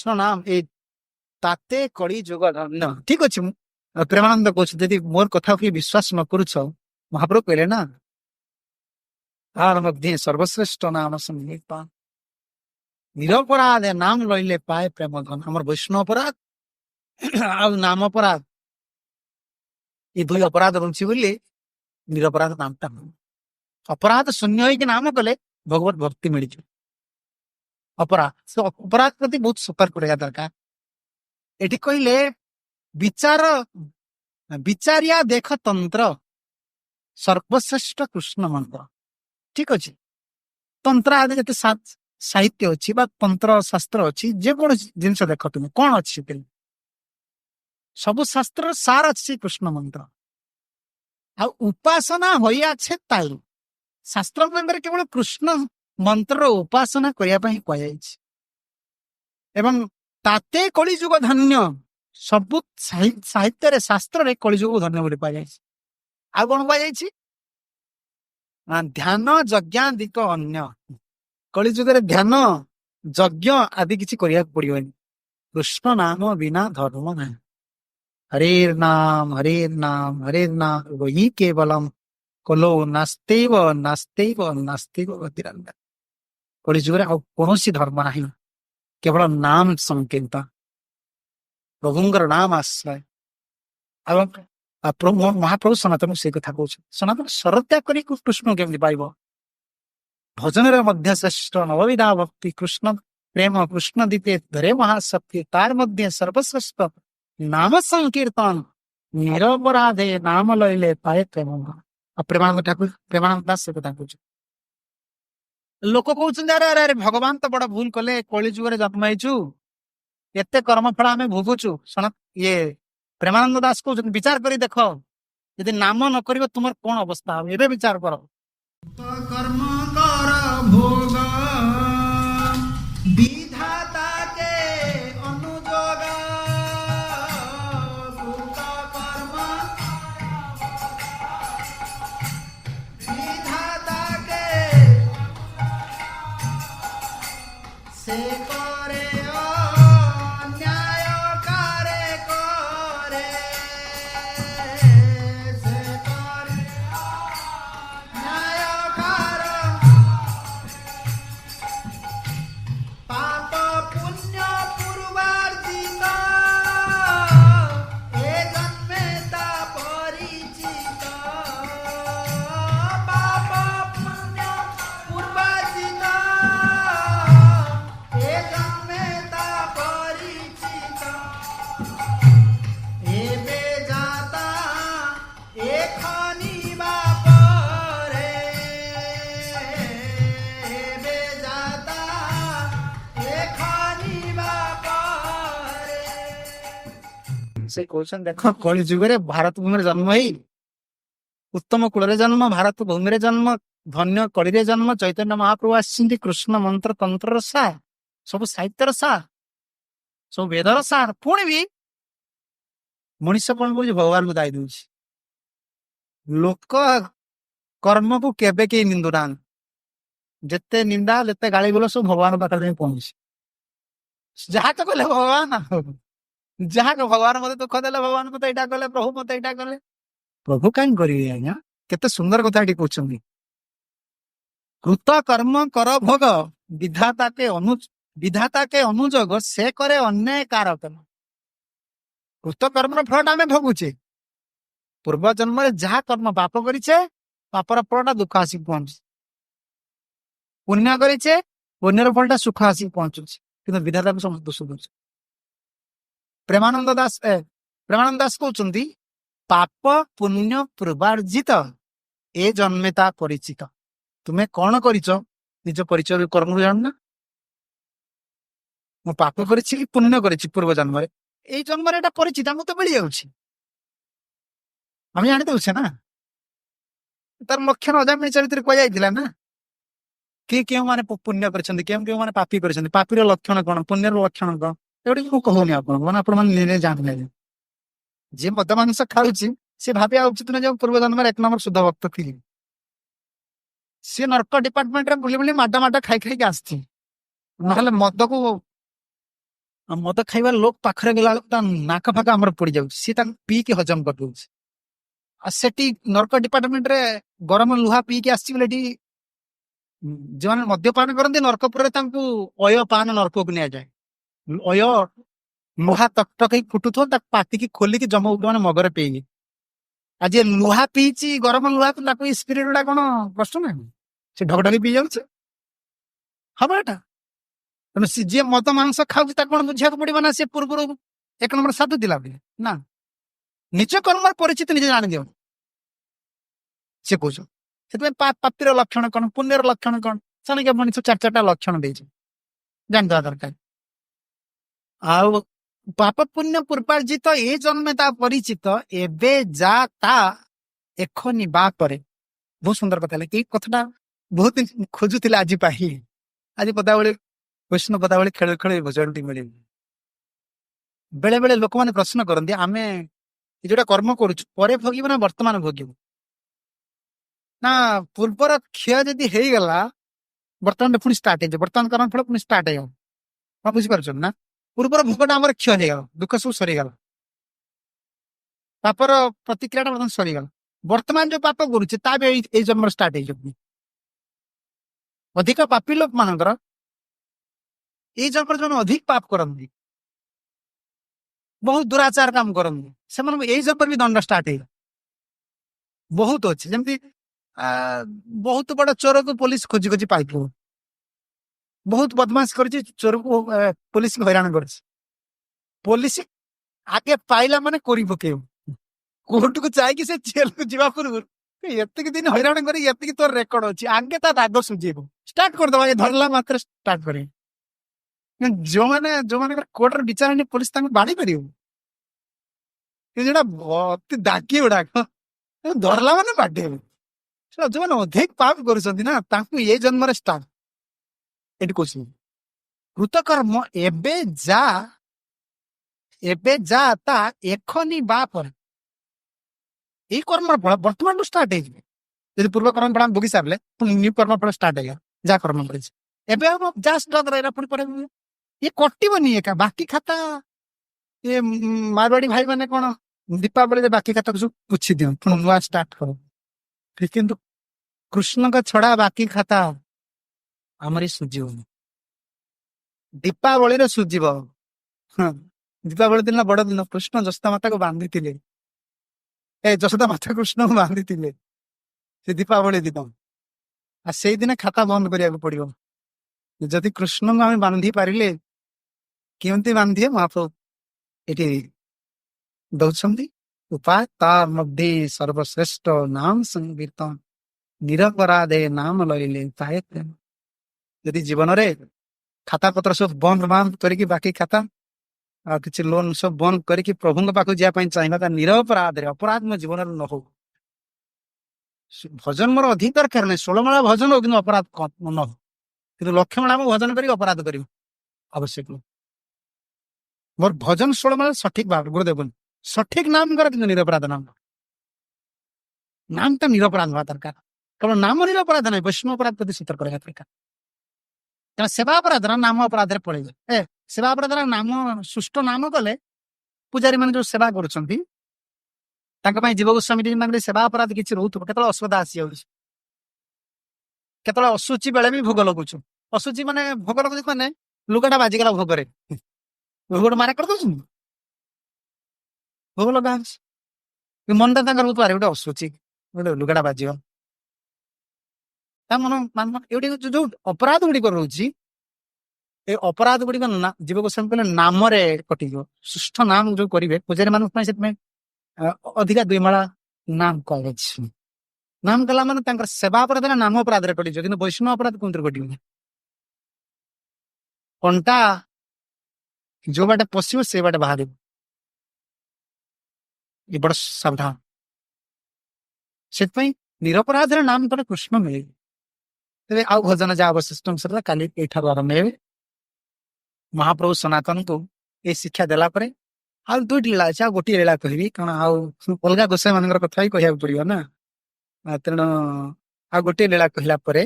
କୃଷ୍ଣ ନାମ ଏ ତାତେ କଳି ଯୁଗ ଧନ୍ୟ। ଠିକ ଅଛି, ପ୍ରେମାନନ୍ଦ କହୁଛି ଯଦି ମୋର କଥା କି ବିଶ୍ୱାସ ନ କରୁଛ, ମହାପ୍ରଭୁ କହିଲେ ନା ତାର ମଧ୍ୟ ସର୍ବଶ୍ରେଷ୍ଠ ନାମ ସଂଗୀତ ନିରପରାଧ ନାମ ଲଇଲେ ପାଏ ପ୍ରେମ ଧନ। ଆମର ବୈଷ୍ଣବ ଅପରାଧ ଆଉ ନାମ ଅପରାଧ, ଏ ଦୁଇ ଅପରାଧ ରହୁଛି ବୋଲି ନିରପରାଧ ନାମଟା। ଅପରାଧ ଶୂନ୍ୟ ହେଇକି ନାମ କଲେ ଭଗବତ ଭକ୍ତି ମିଳିଯିବ। ଅପରାଧ ସେ ଅପରାଧ ପ୍ରତି ବହୁତ ସତର୍କ ରହିବା ଦରକାର। ଏଠି କହିଲେ ବିଚାରିଆ ଦେଖ ତନ୍ତ୍ର ସର୍ବଶ୍ରେଷ୍ଠ କୃଷ୍ଣ ମନ୍ତ୍ର। ଠିକ ଅଛି, ତନ୍ତ୍ର ଆଦି ଯେତେ ସାହିତ୍ୟ ଅଛି ବା ତନ୍ତ୍ର ଶାସ୍ତ୍ର ଅଛି, ଯେକୌଣସି ଜିନିଷ ଦେଖ ତୁମେ କଣ ଅଛି ସେଥିରେ ସବୁ ଶାସ୍ତ୍ରର ସାର ଅଛି କୃଷ୍ଣ ମନ୍ତ୍ର। ଆଉ ଉପାସନା ହୋଇଆଛେ ତାଇ ଶାସ୍ତ୍ର ମାନଙ୍କରେ କେବଳ କୃଷ୍ଣ ମନ୍ତ୍ରର ଉପାସନା କରିବା ପାଇଁ କୁହାଯାଇଛି। ଏବଂ ତାତେ କଳିଯୁଗ ଧନ୍ୟ, ସବୁ ସାହିତ୍ୟରେ ଶାସ୍ତ୍ରରେ କଳିଯୁଗ ଧନ୍ୟ ବୋଲି କୁହାଯାଇଛି। ଆଉ କଣ କୁହାଯାଇଛି? ଧ୍ୟାନ ଯଜ୍ଞାଦିକ ଅନ୍ୟ, କଳିଯୁଗରେ ଧ୍ୟାନ ଯଜ୍ଞ ଆଦି କିଛି କରିବାକୁ ପଡିବନି। କୃଷ୍ଣ ନାମ ବିନା ଧର୍ମ ନାହିଁ। ହରେର ନାମ ହରେର ନାମ ହି କେବଲମ କଲୋ ନାସ୍ତେବ ନାସ୍ତେବ ନାସ୍ତେବ ଗତିରନ୍ଦ। କଳିଯୁଗରେ ଆଉ କୌଣସି ଧର୍ମ ନାହିଁ, କେବଳ ନାମ ସଂକୀର୍ତ୍ତନ, ପ୍ରଭୁଙ୍କର ନାମ ଆଶ୍ରୟ। ଆଉ ମହାପ୍ରଭୁ ସନାତନ ସେଇ କଥା କହୁଛନ୍ତି। ସନାତନ ସରତ୍ୟାଗ କରି କୃଷ୍ଣ କେମିତି ପାଇବ? ଭଜନରେ ମଧ୍ୟ ଶ୍ରେଷ୍ଠ ନବବିଧା ଭକ୍ତି କୃଷ୍ଣ ପ୍ରେମ କୃଷ୍ଣ ଦୀପେ ଧରେ ମହାଶକ୍ତି, ତାର ମଧ୍ୟ ସର୍ବଶ୍ରେଷ୍ଠ ନାମ ସଂକୀର୍ତ୍ତନ ନିରପରାଧେ ନାମ ଲଇଲେ ପାଏ ପ୍ରେମ। ଆଉ ପ୍ରେମାନନ୍ଦ ଠାକୁର ପ୍ରେମାନନ୍ଦ ଦାସ ସେ କଥା କହୁଛନ୍ତି। ଲୋକ କହୁଛନ୍ତି ଆରେ ଆରେ ଆରେ ଭଗବାନ ତ ବଡ ଭୁଲ କଲେ, କଳି ଯୁଗରେ ଜନ୍ମ ହେଇଛୁ, ଏତେ କର୍ମଫଳ ଆମେ ଭୋଗୁଛୁ। ଇଏ ପ୍ରେମାନନ୍ଦ ଦାସ କହୁଛନ୍ତି ବିଚାର କରି ଦେଖ, ଯଦି ନାମ ନ କରିବ ତୁମର କଣ ଅବସ୍ଥା ହବ, ଏବେ ବିଚାର କର। कर्म कर भोग विधाता के अनुजोग कृत कर्म विधाता के से करे अन्याय करे से करे न्याय कर पाप पुण्य पूर्वार्जित ए जन्मे ता परिचित पाप पुण्य पूर्वार्जित ए जन्मे ता परिचित एबे जाता एखनी बापरे एबे जाता एखनी बापरे। ସେ କହୁଛନ୍ତି ଦେଖ କଳି ଯୁଗରେ ଭାରତ ଭୂମିରେ ଜନ୍ମ ହେଇ, ଉତ୍ତମ କୁଳରେ ଜନ୍ମ, ଭାରତ ଭୂମିରେ ଜନ୍ମ, ଧନ୍ୟ କଳିରେ ଜନ୍ମ, ଚୈତନ୍ୟ ମହାପ୍ରଭୁ ଆସିଛନ୍ତି କୃଷ୍ଣ ମନ୍ତ୍ର ତନ୍ତ୍ରର ସାର, ସବୁ ସାହିତ୍ୟର ସାର, ସବୁ ବେଦର ସାର। ପୁଣି ବି ମଣିଷ କଣ କହୁଛି? ଭଗବାନଙ୍କୁ ଦାୟୀ ଦଉଛି। ଲୋକ କର୍ମକୁ କେବେ କେହି ନିନ୍ଦୁ ନାହାନ୍ତି। ଯେତେ ନିନ୍ଦା ଯେତେ ଗାଳି ଗୁଲ ସବୁ ଭଗବାନ ପାଖରେ ଯାଇ ପହଞ୍ଚି, ଯାହା ତ କଲେ ଭଗବାନ, ଯାହା ଭଗବାନ ମତେ ଦୁଃଖ ଦେଲେ, ଭଗବାନ ମତେ ଏଇଟା କଲେ, ପ୍ରଭୁ ମତେ ଏଇଟା କଲେ, ପ୍ରଭୁ କାହିଁ କରିବେ ଆଜ୍ଞା? କେତେ ସୁନ୍ଦର କଥା ଏଠି କହୁଛନ୍ତି। କୃତ କର୍ମ କର ଭୋଗ ବିଧାତା କେ ଅନୁଯୋଗ ସେ କରେ ଅନ୍ୟାୟ କାରକ। କୃତ କର୍ମର ଫଳଟା ଆମେ ଭୋଗୁଛେ। ପୂର୍ବ ଜନ୍ମରେ ଯାହା କର୍ମ ପାପ କରିଛେ, ପାପର ଫଳଟା ଦୁଃଖ ଆସିକି ପହଞ୍ଚୁଛି। ପୁଣ୍ୟ କରିଛେ, ପୁଣ୍ୟର ଫଳଟା ସୁଖ ଆସିକି ପହଞ୍ଚୁଛି। କିନ୍ତୁ ବିଧାତାକୁ ସମସ୍ତ ଦୋଷ ଦଉଛି। ପ୍ରେମାନନ୍ଦ ଦାସ କହୁଛନ୍ତି ପାପ ପୁଣ୍ୟ ପୂର୍ବାର୍ଜିତ ଏ ଜନ୍ମେ ତା ପରିଚିତ। ତୁମେ କଣ କରିଛ ନିଜ ପରିଚୟ କର୍ମରୁ ଜାଣୁନା। ମୁଁ ପାପ କରିଛି କି ପୁଣ୍ୟ କରିଛି ପୂର୍ବ ଜନ୍ମରେ, ଏଇ ଜନ୍ମରେ ଏଟା ପରିଚିତ, ଆମକୁ ତ ମିଳିଯାଉଛି, ଆମେ ଜାଣିଦଉଛେ ନା। ତାର ଲକ୍ଷଣ ଅଜାମିଳ ଚରିତ୍ରରେ କୁହାଯାଇଥିଲା ନା, କେଉଁମାନେ ପୁଣ୍ୟ କରିଛନ୍ତି, କେଉଁମାନେ ପାପୀ କରିଛନ୍ତି, ପାପୀର ଲକ୍ଷଣ କଣ, ପୁଣ୍ୟର ଲକ୍ଷଣ କଣ, ଏଗୁଡା ମୁଁ କହୁନି ଆପଣଙ୍କୁ, ମାନେ ଆପଣମାନେ ନିଜେ ଜାଣିନେବେ। ଯିଏ ମଦ ମାଂସ ଖାଉଛି ସେ ଭାବିବା ଉଚିତ ନା, ଯେଉଁ ପୂର୍ବ ଜନ୍ମରେ 1 ନମ୍ବର ଶୁଦ୍ଧ ଭକ୍ତ ଥିଲି, ସିଏ ନର୍କ ଡିପାର୍ଟମେଣ୍ଟରେ ବୁଲି ବୁଲି ମାଡ ଖାଇ ଖାଇକି ଆସିଛି। ନହେଲେ ମଦକୁ ଆଉ ମଦ ଖାଇବା ଲୋକ ପାଖରେ ଗଲା ବେଳକୁ ତା ନାକ ଫାକ ଆମର ପଡି ଯାଉଛି, ସିଏ ତାକୁ ପିଇକି ହଜମ କରିଦଉଛି। ଆଉ ସେଠି ନର୍କ ଡିପାର୍ଟମେଣ୍ଟରେ ଗରମ ଲୁହା ପିଇକି ଆସିଛି ବୋଲି ଏଠି ଯେଉଁମାନେ ମଦ୍ୟପାନ କରନ୍ତି ନର୍କପୁରରେ ତାଙ୍କୁ ଅୟ ପାନ ନର୍କକୁ ନିଆଯାଏ। ଅୟ ଲୁହା ତକ ତକ ହେଇ ଫୁଟୁଥିବ ତାକୁ ପାଟିକି ଖୋଲିକି ଜମ ମାନେ ମଗରେ ପିଇକି। ଆଉ ଯିଏ ଲୁହା ପିଇଛି ଗରମ ଲୁହାକୁ ତାକୁ ଏଇ ସ୍ପିରିଟ ଗୁଡା କଣ କଷ୍ଟ ନାହିଁ, ସେ ଢକଢକି ପିଇ ଯାଉଛି। ହବ ଏଟା। ତେଣୁ ଯିଏ ମଦ ମାଂସ ଖାଉଛି ତାକୁ କଣ ବୁଝିବାକୁ ପଡିବ ନା ସେ ପୂର୍ବରୁ ଏକ ନମ୍ବର ସାଧୁ ଥିଲା ବୋଲି ନା, ନିଜ କର୍ମର ପରିଚିତ ନିଜେ ଜାଣିଦିଅ ସେ କହୁଛ। ସେଥିପାଇଁ ପାପିର ଲକ୍ଷଣ କଣ, ପୁଣ୍ୟର ଲକ୍ଷଣ କଣ, ସେଣିକ ମଣିଷ ଚାରି ଚାରିଟା ଲକ୍ଷଣ ଦେଇଛି, ଜାଣିଦେବା ଦରକାର। ଆଉ ପାପ ପୁଣ୍ୟ ପୂର୍ବାର୍ଜିତ ଏ ଜନ୍ମେ ତା ପରିଚିତ, ଏବେ ଯା ତା ଏଖନି ବା ପରେ। ବହୁତ ସୁନ୍ଦର କଥା ହେଲେ, ଏଇ କଥାଟା ବହୁତ ଖୋଜୁଥିଲେ ଆଜି ପାଇଲି। ଆଜି ପଦାବଳି କୃଷ୍ଣ ପଦାବଳି ଖେଳ ଖେଳ ଭଜନଟି ମିଳିବ। ବେଳେ ବେଳେ ଲୋକମାନେ ପ୍ରଶ୍ନ କରନ୍ତି, ଆମେ ଯୋଉଟା କର୍ମ କରୁଛୁ ପରେ ଭୋଗିବୁ ନା ବର୍ତ୍ତମାନ ଭୋଗିବୁ? ନା ପୂର୍ବର କ୍ଷୟ ଯଦି ହେଇଗଲା ବର୍ତ୍ତମାନ ପୁଣି ଷ୍ଟାର୍ଟ ହେଇଯିବ, ବର୍ତ୍ତମାନ କର୍ମ ଫଳ ପୁଣି ଷ୍ଟାର୍ଟ ହେଇଗଲା। ହଁ ବୁଝିପାରୁଛନ୍ତି ନା? ପୂର୍ବର ଭୋଗଟା ଆମର କ୍ଷୟ ହେଇଗଲା, ଦୁଃଖ ସବୁ ସରିଗଲା, ପାପର ପ୍ରତିକ୍ରିୟାଟା ବର୍ତ୍ତମାନ ସରିଗଲା। ବର୍ତ୍ତମାନ ଯୋଉ ପାପ କରୁଛି ତା ବି ଏଇ ଜନ୍ମରେ ଷ୍ଟାର୍ଟ ହେଇଯିବ। ଅଧିକ ପାପୀ ଲୋକ ମାନଙ୍କର ଏଇ ଜନ୍ମରେ ଯୋଉମାନେ ଅଧିକ ପାପ କରନ୍ତି, ବହୁତ ଦୁରାଚାର କାମ କରନ୍ତି, ସେମାନଙ୍କୁ ଏଇ ଜନ୍ମରେ ବି ଦଣ୍ଡ ଷ୍ଟାର୍ଟ ହେଇଗଲା। ବହୁତ ଅଛି, ଯେମିତି ବହୁତ ବଡ ଚୋରକୁ ପୋଲିସ ଖୋଜି ଖୋଜି ପାଇଥିବ, ବହୁତ ବଦମାସ କରିଛି ଚୋରକୁ ପୋଲିସ ହଇରାଣ କରିଛି, ପୋଲିସ ଆଗେ ପାଇଲା ମାନେ କରି ପକେଇବ, କୋର୍ଟକୁ ଯାଇକି ସେ ଜେଲକୁ ଯିବା ପୂର୍ବରୁ ଏତିକି ଦିନ ହଇରାଣ କରି ଏତିକି ତୋର ରେକର୍ଡ ଅଛି, ଆଗେ ତା ରାଗ ସୁଝେଇବ, ଷ୍ଟାର୍ଟ କରିଦବା, ଧରିଲା ମାତ୍ରେ ଷ୍ଟାର୍ଟ କରିବ। ଯୋଉମାନଙ୍କର କୋର୍ଟର ବିଚାର ହେଇନି ପୋଲିସ ତାଙ୍କୁ ବାଡି ପାରିବ, ଯୋଉଟା ଅତି ଦାଗି ଗୁଡାକ ଧରିଲା ମାନେ ବାଡେଇବ। ଯୋଉମାନେ ଅଧିକ ପାପ କରୁଛନ୍ତି ନା ତାଙ୍କୁ ଏ ଜନ୍ମରେ ଷ୍ଟାର୍ଟ। ଏଠି କହୁଛି କୃତକର୍ମ ଏବେ ଯା ତା ଏଖନି ବା ପରେ। ଏଇ କର୍ମର ଫଳ ବର୍ତ୍ତମାନଠୁ ଷ୍ଟାର୍ଟ ହେଇଯିବ। ଯଦି ପୂର୍ବ କର୍ମ ଫଳ ଭୋଗି ସାରିଲେ ପୁଣି ନ୍ୟୁ କର୍ମ ଫଳ ଷ୍ଟାର୍ଟ ହେଇଗଲା, ଯାହା କର୍ମ କରିଛି ଏବେ ଆଉ ଯାହା ଷ୍ଟାର୍ଟ ରହିଲା ପୁଣି ପରେ ଇଏ କଟିବନି ଏକା ବାକି ଖାତା। ଇଏ ମାରବାଡି ଭାଇ ମାନେ କଣ ଦୀପାବଳିରେ ବାକି ଖାତାକୁ ସବୁ ପୁଛି ଦିଅନ୍ତି, ପୁଣି ନୂଆ ଷ୍ଟାର୍ଟ କର। କିନ୍ତୁ କୃଷ୍ଣଙ୍କ ଛଡା ବାକି ଖାତା ଆମରି ସୁଝିବନି, ଦୀପାବଳିରେ ସୁଝିବ। ହଁ, ଦୀପାବଳି ଦିନ ବଡ ଦିନ, କୃଷ୍ଣ ଯଶୋଦା ମାତାକୁ ବାନ୍ଧିଥିଲେ, ଯଶୋଦା ମାତା କୃଷ୍ଣଙ୍କୁ ବାନ୍ଧିଥିଲେ ସେ ଦୀପାବଳି ଦିନ। ଆଉ ସେଇଦିନ ଖାତା ବନ୍ଦ କରିବାକୁ ପଡିବ। ଯଦି କୃଷ୍ଣଙ୍କୁ ଆମେ ବାନ୍ଧି ପାରିଲେ, କେମିତି ବାନ୍ଧିବେ ମହାପ୍ରଭୁ ଏଠି ଦଉଛନ୍ତି ଉପାୟ। ତା ମଧ୍ୟରେ ସର୍ବଶ୍ରେଷ୍ଠ ନାମ ସଂକୀର୍ତ୍ତନ, ନିରପରାଧେ ନାମ ଲଇଲେ ତାଏ ପ୍ରେମ। ଯଦି ଜୀବନରେ ଖାତା ପତ୍ର ସବୁ ବନ୍ଦ ବାନ୍ଦ କରିକି ବାକି ଖାତା ଆଉ କିଛି ଲୋନ ସବୁ ବନ୍ଦ କରିକି ପ୍ରଭୁଙ୍କ ପାଖକୁ ଯିବା ପାଇଁ ଚାହିଁବା, ତା ନିରପରାଧରେ, ଅପରାଧ ମୋ ଜୀବନରେ ନ ହଉ। ଭଜନ ମୋର ଅଧିକ ଦରକାର ନାହିଁ, 16 ମାଳା ଭଜନ ହଉ କିନ୍ତୁ ଅପରାଧ ନ ହଉ। କିନ୍ତୁ ଲକ୍ଷ ମାଳା ମୁଁ ଭଜନ କରିକି ଅପରାଧ କରିବ ଆବଶ୍ୟକ। ମୋର ଭଜନ 16 ମାଳା ସଠିକ ଭାବରେ ଗୁରୁଦେବ ସଠିକ ନାମ କର, କିନ୍ତୁ ନିରପରାଧ ନାମ। ନାମଟା ନିରପରାଧ ହବା ଦରକାର। କେବଳ ନାମ ନିରପରାଧ ନାହିଁ, ବୈଷ୍ଣବ ଅପରାଧ ପ୍ରତି ସତର୍କ ରହିବା ଦରକାର। କାରଣ ସେବା ଅପରାଧର ନାମ ଅପରାଧରେ ପଳେଇବ। ସେବା ଅପରାଧର ନାମ ସୁଷ୍ଠ ନାମ କଲେ ପୂଜାରୀ ମାନେ ଯୋଉ ସେବା କରୁଛନ୍ତି ତାଙ୍କ ପାଇଁ ଜୀବ ଗୋସ୍ୱାମୀ ତାଙ୍କର ସେବା ଅପରାଧ କିଛି ରହୁଥିବ, କେତେବେଳେ ଅସୁବିଧା ଆସିଯାଉଛି, କେତେବେଳେ ଅଶୁଚି ବେଳେ ବି ଭୋଗ ଲଗୁଛୁ। ଅଶୁଚି ମାନେ ଭୋଗ ଲଗୁଛୁ ମାନେ ଲୁଗାଟା ବାଜିଗଲା ଭୋଗରେ, ଭୋଗଟା ମାରା କରିଦଉଛନ୍ତି, ଭୋଗ ଲଗା ହଉଛି ମନଟା ତାଙ୍କର ଗୋଟେ ଅଶୁଚି, ଗୋଟେ ଲୁଗାଟା ବାଜିବ। ତା ମନ ଏଇଠି ଯୋଉ ଅପରାଧ ଗୁଡିକ ରହୁଛି, ଏ ଅପରାଧ ଗୁଡିକ ଜୀବ ଗୋସ୍ୱାମୀ କହିଲେ ନାମରେ କଟିଯିବ। ସୁଷ୍ଠ ନାମ ଯୋଉ କରିବେ ପୂଜାରୀ ମାନଙ୍କ ପାଇଁ, ସେଥିପାଇଁ ଅଧିକା 2 ମାଳା ନାମ କୁହାଯାଇଛି। ନାମ କଲା ମାନେ ତାଙ୍କର ସେବା ଅପରାଧ ନାମ ଅପରାଧରେ କଟିଯିବ, କିନ୍ତୁ ବୈଷ୍ଣବ ଅପରାଧ କୋଉଥିରେ କଟିବନି। କଣ୍ଟା ଯୋଉ ବାଟେ ପଶିବ ସେ ବାଟେ ବାହାରିବ, ଏ ବଡ ସାବଧାନ। ସେଥିପାଇଁ ନିରପରାଧରେ ନାମ କଲେ କୃଷ୍ଣ ମିଳିବେ। ତେବେ ଆଉ ଭଜନ ଯାହା ଅବଶିଷ୍ଟ ଅଂଶରେ କାଲି ଏଇଠାରୁ ଆରମ୍ଭ ହେବେ। ମହାପ୍ରଭୁ ସନାତନକୁ ଏ ଶିକ୍ଷା ଦେଲା ପରେ ଆଉ 2ଟି ଲୀଳା ଅଛି, ଆଉ ଗୋଟିଏ ଲୀଳା କହିବି, କାରଣ ଆଉ ଅଲଗା ଗୋସାଇ ମାନଙ୍କର କଥା ହିଁ କହିବାକୁ ପଡିବ ନା। ତେଣୁ ଆଉ ଗୋଟିଏ ଲୀଳା କହିଲା ପରେ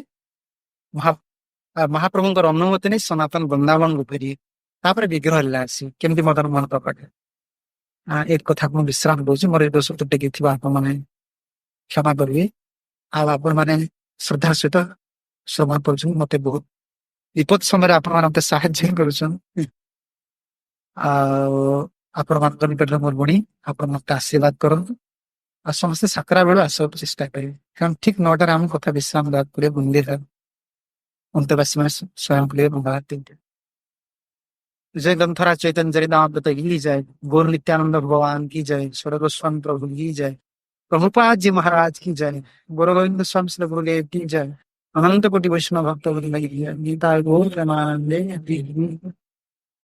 ମହାପ୍ରଭୁଙ୍କର ଅନୁମତି ନେଇ ସନାତନ ବୃନ୍ଦାବନକୁ ଫେରିବେ। ତାପରେ ବିଗ୍ରହ ହେଲା ଆସି କେମିତି ମଦନ ମୋହନ ପ୍ରକଟ। ଏକ କଥା ମୁଁ ବିଶ୍ରାମ ଦଉଛି, ମୋର ଏ ଦୋଷ ତ୍ରୁଟି ଥିବା ଆପଣମାନେ କ୍ଷମା କରିବେ। ଆଉ ଆପଣମାନେ ଶ୍ରଦ୍ଧାର ସହିତ ଶ୍ରବଣ କରୁଛନ୍ତି, ମତେ ବହୁତ ବିପଦ ସମୟରେ ଆପଣମାନେ ମତେ ସାହାଯ୍ୟ କରୁଛନ୍ତି। ଆଉ ଆପଣମାନଙ୍କ ନିକଟରେ ମୋର ଭଉଣୀ, ଆପଣ ମତେ ଆଶୀର୍ବାଦ କରନ୍ତୁ। ଆଉ ସମସ୍ତେ ସାତଟା ବେଳୁ ଆସିବାକୁ ଚେଷ୍ଟା କରିବେ, କାରଣ ଠିକ 9ଟାରେ ଆମ କଥା ବିଶ୍ରାମ ଦେବାକୁ ପଡିବ। ବୁନ୍ଦିରେ ଅନ୍ତବାସୀ ମାନେ ସ୍ୱୟଂ ପଡିବେ ମଙ୍ଗଳବାର 3टे। जय ग्रंथराज चैतन्य चरितामृत की जय, गौर नित्यानंद भगवान की जय, स्वर्ग गोस्वामी प्रभु की जय, प्रभुपाद जी महाराज की जय, गुरु गोविंद स्वामी श्री गुरुदेव की जय, अनंत कोटि वैष्णव भक्त वृंद की जय। गीता गौर प्रेमानंदे।